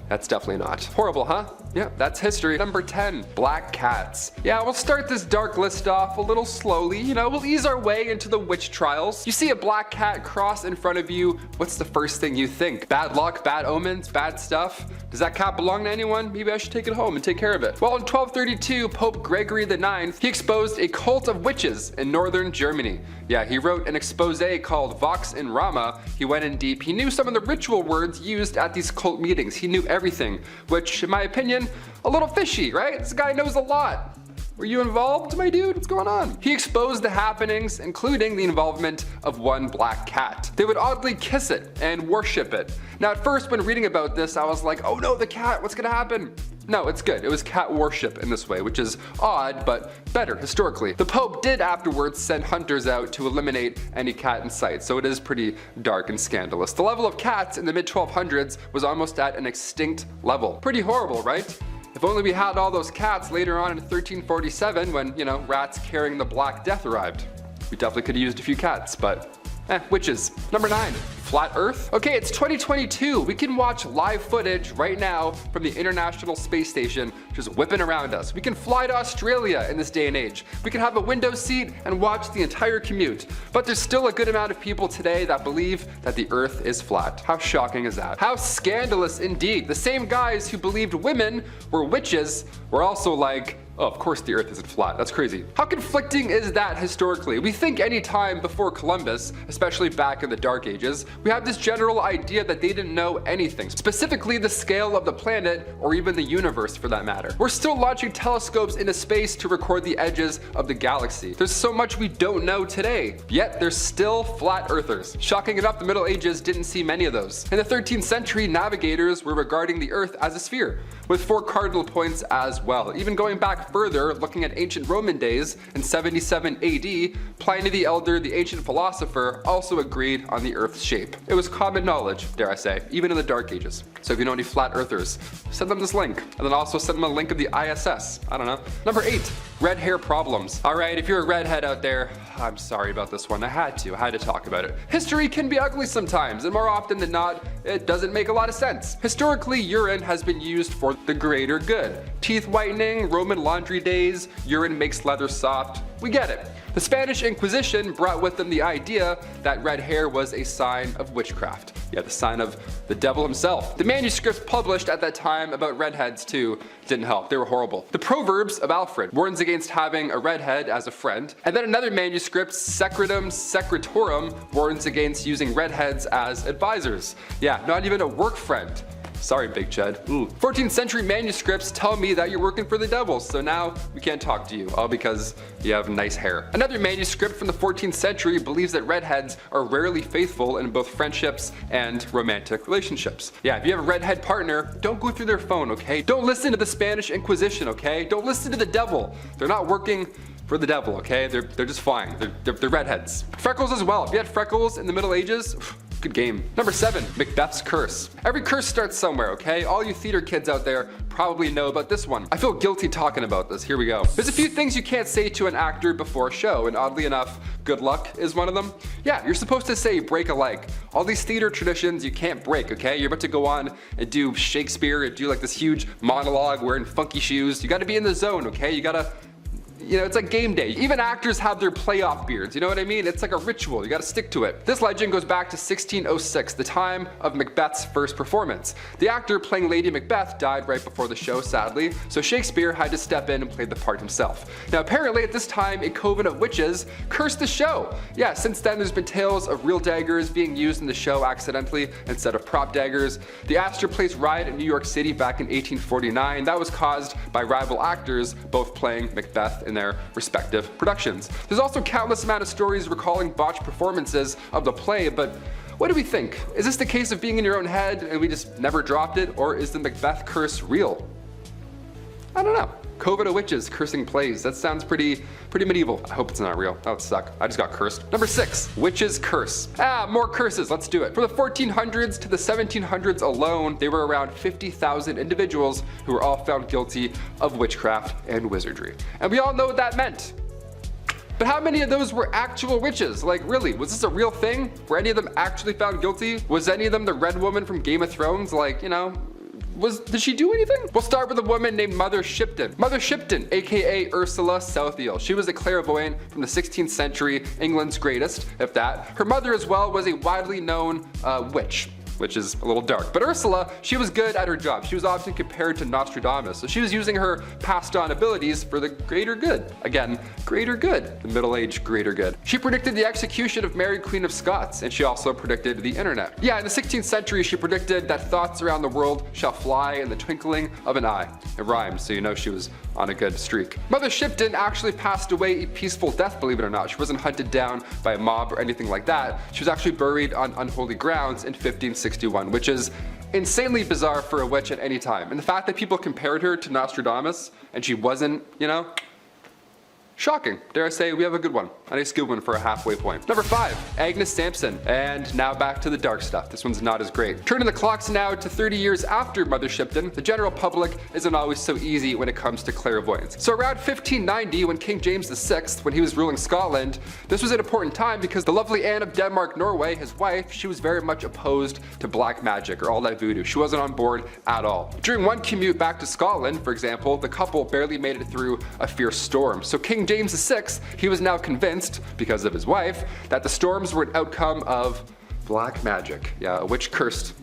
that's definitely not. Horrible, huh? Yeah, that's history. Number 10, black cats. Yeah, we'll start this dark list off a little slowly. You know, we'll ease our way into the witch trials. You see a black cat cross in front of you, what's the first thing you think? Bad luck, bad omens, bad stuff? Does that cat belong to anyone? Maybe I should take it home and take care of it. Well, in 1232, Pope Gregory IX, he exposed a cult of witches in northern Germany. Yeah, he wrote an expose called Vox in Rama. He went in deep. He knew some of the ritual words used at these cult meetings. He knew everything, which in my opinion, a little fishy, right? This guy knows a lot. Were you involved, my dude? What's going on? He exposed the happenings, including the involvement of one black cat. They would oddly kiss it and worship it. Now at first when reading about this, I was like, oh no, the cat, what's gonna happen? No, it's good. It was cat worship in this way, which is odd, but better historically. The Pope did afterwards send hunters out to eliminate any cat in sight, so it is pretty dark and scandalous. The level of cats in the mid-1200s was almost at an extinct level. Pretty horrible, right? If only we had all those cats later on in 1347 when, you know, rats carrying the Black Death arrived. We definitely could have used a few cats, but witches. Number 9, flat Earth. Okay, it's 2022. We can watch live footage right now from the International Space Station just whipping around us. We can fly to Australia in this day and age. We can have a window seat and watch the entire commute. But there's still a good amount of people today that believe that the Earth is flat. How shocking is that? How scandalous indeed. The same guys who believed women were witches were also like, Oh, of course the Earth isn't flat. That's crazy. How conflicting is that historically? We think any time before Columbus, especially back in the Dark Ages, we have this general idea that they didn't know anything, specifically the scale of the planet or even the universe for that matter. We're still launching telescopes into space to record the edges of the galaxy. There's so much we don't know today, yet there's still flat earthers. Shocking enough, the Middle Ages didn't see many of those. In the 13th century, navigators were regarding the Earth as a sphere, with 4 cardinal points as well. Even going back further, looking at ancient Roman days, in 77 AD, Pliny the Elder, the ancient philosopher, also agreed on the Earth's shape. It was common knowledge, dare I say, even in the Dark Ages. So if you know any flat earthers, send them this link, and then also send them a link of the ISS. I don't know. Number 8, red hair problems. Alright, if you're a redhead out there, I'm sorry about this one. I had to talk about it. History can be ugly sometimes, and more often than not, it doesn't make a lot of sense. Historically, urine has been used for the greater good. Teeth whitening, Roman laundry days, urine makes leather soft. We get it. The Spanish Inquisition brought with them the idea that red hair was a sign of witchcraft. Yeah, the sign of the devil himself. The manuscripts published at that time about redheads too didn't help. They were horrible. The Proverbs of Alfred warns against having a redhead as a friend. And then another manuscript, Secretum Secretorum, warns against using redheads as advisors. Yeah, not even a work friend. Sorry, Big Chud. 14th century manuscripts tell me that you're working for the devil, so now we can't talk to you, all because you have nice hair. Another manuscript from the 14th century believes that redheads are rarely faithful in both friendships and romantic relationships. Yeah, if you have a redhead partner, don't go through their phone, okay? Don't listen to the Spanish Inquisition, okay? Don't listen to the devil. They're not working for the devil, okay? They're just fine. They're redheads. Freckles as well. If you had freckles in the Middle Ages, good game. Number 7, Macbeth's curse. Every curse starts somewhere, okay? All you theater kids out there probably know about this one. I feel guilty talking about this. Here we go. There's a few things you can't say to an actor before a show, and oddly enough, good luck is one of them. Yeah, you're supposed to say break a leg. All these theater traditions you can't break, okay? You're about to go on and do Shakespeare and do like this huge monologue wearing funky shoes. You gotta be in the zone, okay? You gotta, you know, it's like game day. Even actors have their playoff beards, you know what I mean? It's like a ritual, you gotta stick to it. This legend goes back to 1606, the time of Macbeth's first performance. The actor playing Lady Macbeth died right before the show, sadly, so Shakespeare had to step in and play the part himself. Now apparently at this time, a coven of witches cursed the show. Yeah, since then there's been tales of real daggers being used in the show accidentally instead of prop daggers. The Astor Place riot in New York City back in 1849, that was caused by rival actors both playing Macbeth in their respective productions. There's also countless amount of stories recalling botched performances of the play, but what do we think? Is this the case of being in your own head and we just never dropped it, or is the Macbeth curse real? I don't know. Coven of witches cursing plays. That sounds pretty medieval. I hope it's not real. That would suck. I just got cursed. Number 6, witches curse. More curses. Let's do it. From the 1400s to the 1700s alone, there were around 50,000 individuals who were all found guilty of witchcraft and wizardry. And we all know what that meant. But how many of those were actual witches? Like really, was this a real thing? Were any of them actually found guilty? Was any of them the Red Woman from Game of Thrones? Like, you know, did she do anything? We'll start with a woman named Mother Shipton. Mother Shipton, aka Ursula Southiel. She was a clairvoyant from the 16th century, England's greatest, if that. Her mother as well was a widely known witch, which is a little dark. But Ursula, she was good at her job. She was often compared to Nostradamus, so she was using her passed on abilities for the greater good. Again, greater good, the Middle Age greater good. She predicted the execution of Mary Queen of Scots, and she also predicted the internet. Yeah, in the 16th century, she predicted that thoughts around the world shall fly in the twinkling of an eye. It rhymed, so you know she was on a good streak. Mother Shipton actually passed away a peaceful death, believe it or not. She wasn't hunted down by a mob or anything like that. She was actually buried on unholy grounds in 1561, which is insanely bizarre for a witch at any time. And the fact that people compared her to Nostradamus and she wasn't, you know, shocking. Dare I say, we have a good one. A nice good one for a halfway point. Number 5, Agnes Sampson. And now back to the dark stuff. This one's not as great. Turning the clocks now to 30 years after Mother Shipton, the general public isn't always so easy when it comes to clairvoyance. So around 1590, when King James VI, when he was ruling Scotland, this was an important time because the lovely Anne of Denmark Norway, his wife, she was very much opposed to black magic or all that voodoo. She wasn't on board at all. During one commute back to Scotland, for example, the couple barely made it through a fierce storm. So King James VI, he was now convinced, because of his wife, that the storms were an outcome of black magic. Yeah, a witch cursed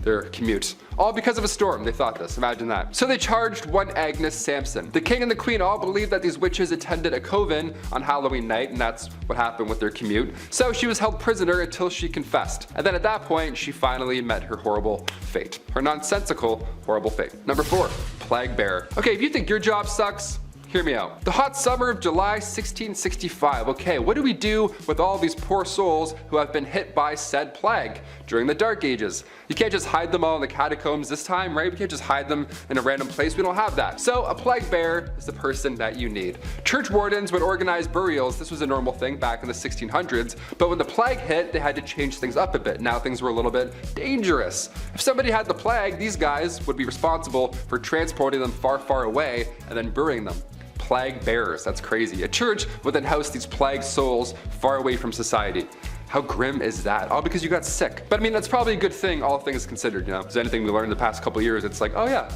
their commute. All because of a storm, they thought this, imagine that. So they charged one Agnes Sampson. The king and the queen all believed that these witches attended a coven on Halloween night, and that's what happened with their commute. So she was held prisoner until she confessed. And then at that point, she finally met her horrible fate. Her nonsensical, horrible fate. Number 4, Plague Bearer. Okay, if you think your job sucks, hear me out. The hot summer of July 1665. Okay, what do we do with all these poor souls who have been hit by said plague during the Dark Ages? You can't just hide them all in the catacombs this time, right? We can't just hide them in a random place. We don't have that. So a plague bearer is the person that you need. Church wardens would organize burials. This was a normal thing back in the 1600s, but when the plague hit, they had to change things up a bit. Now things were a little bit dangerous. If somebody had the plague, these guys would be responsible for transporting them far, far away and then burying them. Plague bearers, that's crazy. A church would then house these plagued souls far away from society. How grim is that? All because you got sick. But I mean, that's probably a good thing, all things considered, you know? Because anything we learned the past couple years, it's like, oh yeah,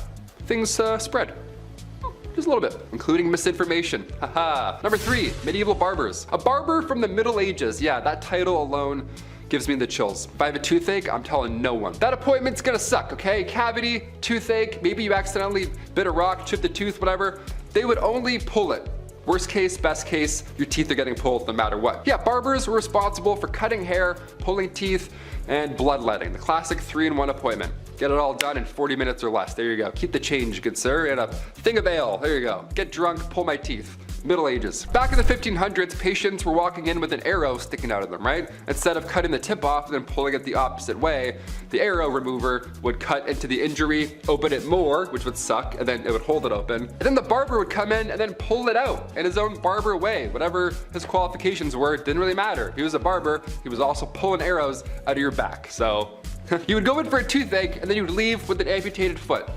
things spread. Just a little bit, including misinformation. Haha. Number 3, medieval barbers. A barber from the Middle Ages. Yeah, that title alone gives me the chills. If I have a toothache, I'm telling no one. That appointment's gonna suck, okay? Cavity, toothache, maybe you accidentally bit a rock, chipped a tooth, whatever. They would only pull it. Worst case, best case, your teeth are getting pulled no matter what. Yeah, barbers were responsible for cutting hair, pulling teeth, and bloodletting. The classic 3-in-1 appointment. Get it all done in 40 minutes or less. There you go. Keep the change, good sir, and a thing of ale. There you go. Get drunk, pull my teeth. Middle Ages. Back in the 1500s, patients were walking in with an arrow sticking out of them, right? Instead of cutting the tip off and then pulling it the opposite way, the arrow remover would cut into the injury, open it more, which would suck, and then it would hold it open. And then the barber would come in and then pull it out in his own barber way. Whatever his qualifications were, it didn't really matter. He was a barber, he was also pulling arrows out of your back. So you would go in for a toothache and then you would leave with an amputated foot.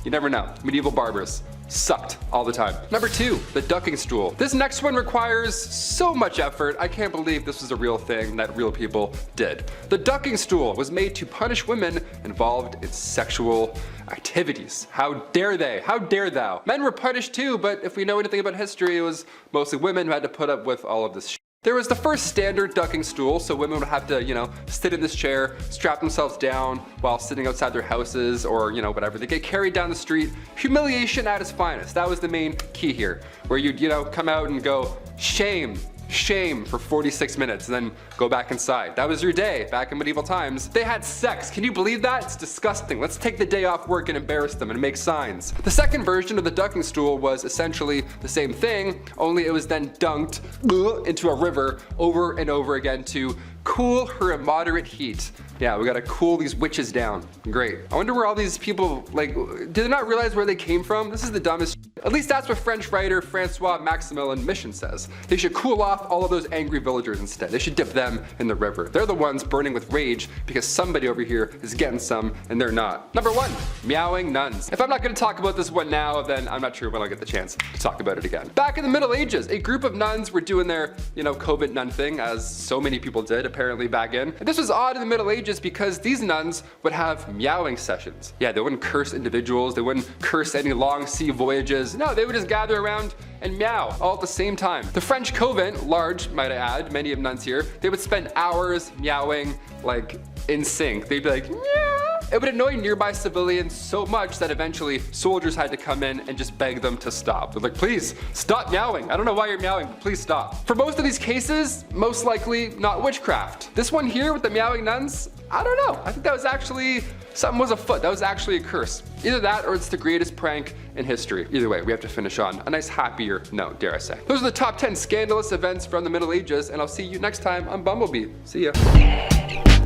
You never know. Medieval barbers sucked all the time. Number 2, the ducking stool. This next one requires so much effort. I can't believe this was a real thing that real people did. The ducking stool was made to punish women involved in sexual activities. How dare they? How dare thou? Men were punished too, but if we know anything about history, it was mostly women who had to put up with all of this shit. There was the first standard ducking stool, so women would have to, you know, sit in this chair, strap themselves down while sitting outside their houses or, you know, whatever. They get carried down the street. Humiliation at its finest. That was the main key here, where you'd, you know, come out and go, shame, shame for 46 minutes and then go back inside. That was your day back in medieval times. They had sex. Can you believe that? It's disgusting. Let's take the day off work and embarrass them and make signs. The second version of the ducking stool was essentially the same thing, only it was then dunked into a river over and over again to cool her immoderate heat. Yeah, we gotta cool these witches down. Great. I wonder where all these people, like, did they not realize where they came from? This is the dumbest shit. At least that's what French writer Francois Maximilien Mission says. They should cool off all of those angry villagers instead. They should dip them in the river. They're the ones burning with rage because somebody over here is getting some and they're not. Number 1, meowing nuns. If I'm not gonna talk about this one now, then I'm not sure when I'll get the chance to talk about it again. Back in the Middle Ages, a group of nuns were doing their, you know, COVID nun thing, as so many people did apparently back in. And this was odd in the Middle Ages because these nuns would have meowing sessions. Yeah, they wouldn't curse individuals, they wouldn't curse any long sea voyages. No, they would just gather around and meow all at the same time. The French convent, large might I add, many of nuns here, they would spend hours meowing like in sync. They'd be like, meow. It would annoy nearby civilians so much that eventually soldiers had to come in and just beg them to stop. They're like, please stop meowing. I don't know why you're meowing, but please stop. For most of these cases, most likely not witchcraft. This one here with the meowing nuns, I don't know. I think that was actually, something was afoot. That was actually a curse. Either that or it's the greatest prank in history. Either way, we have to finish on a nice happier note, dare I say. Those are the top 10 scandalous events from the Middle Ages, and I'll see you next time on Bumblebee. See ya.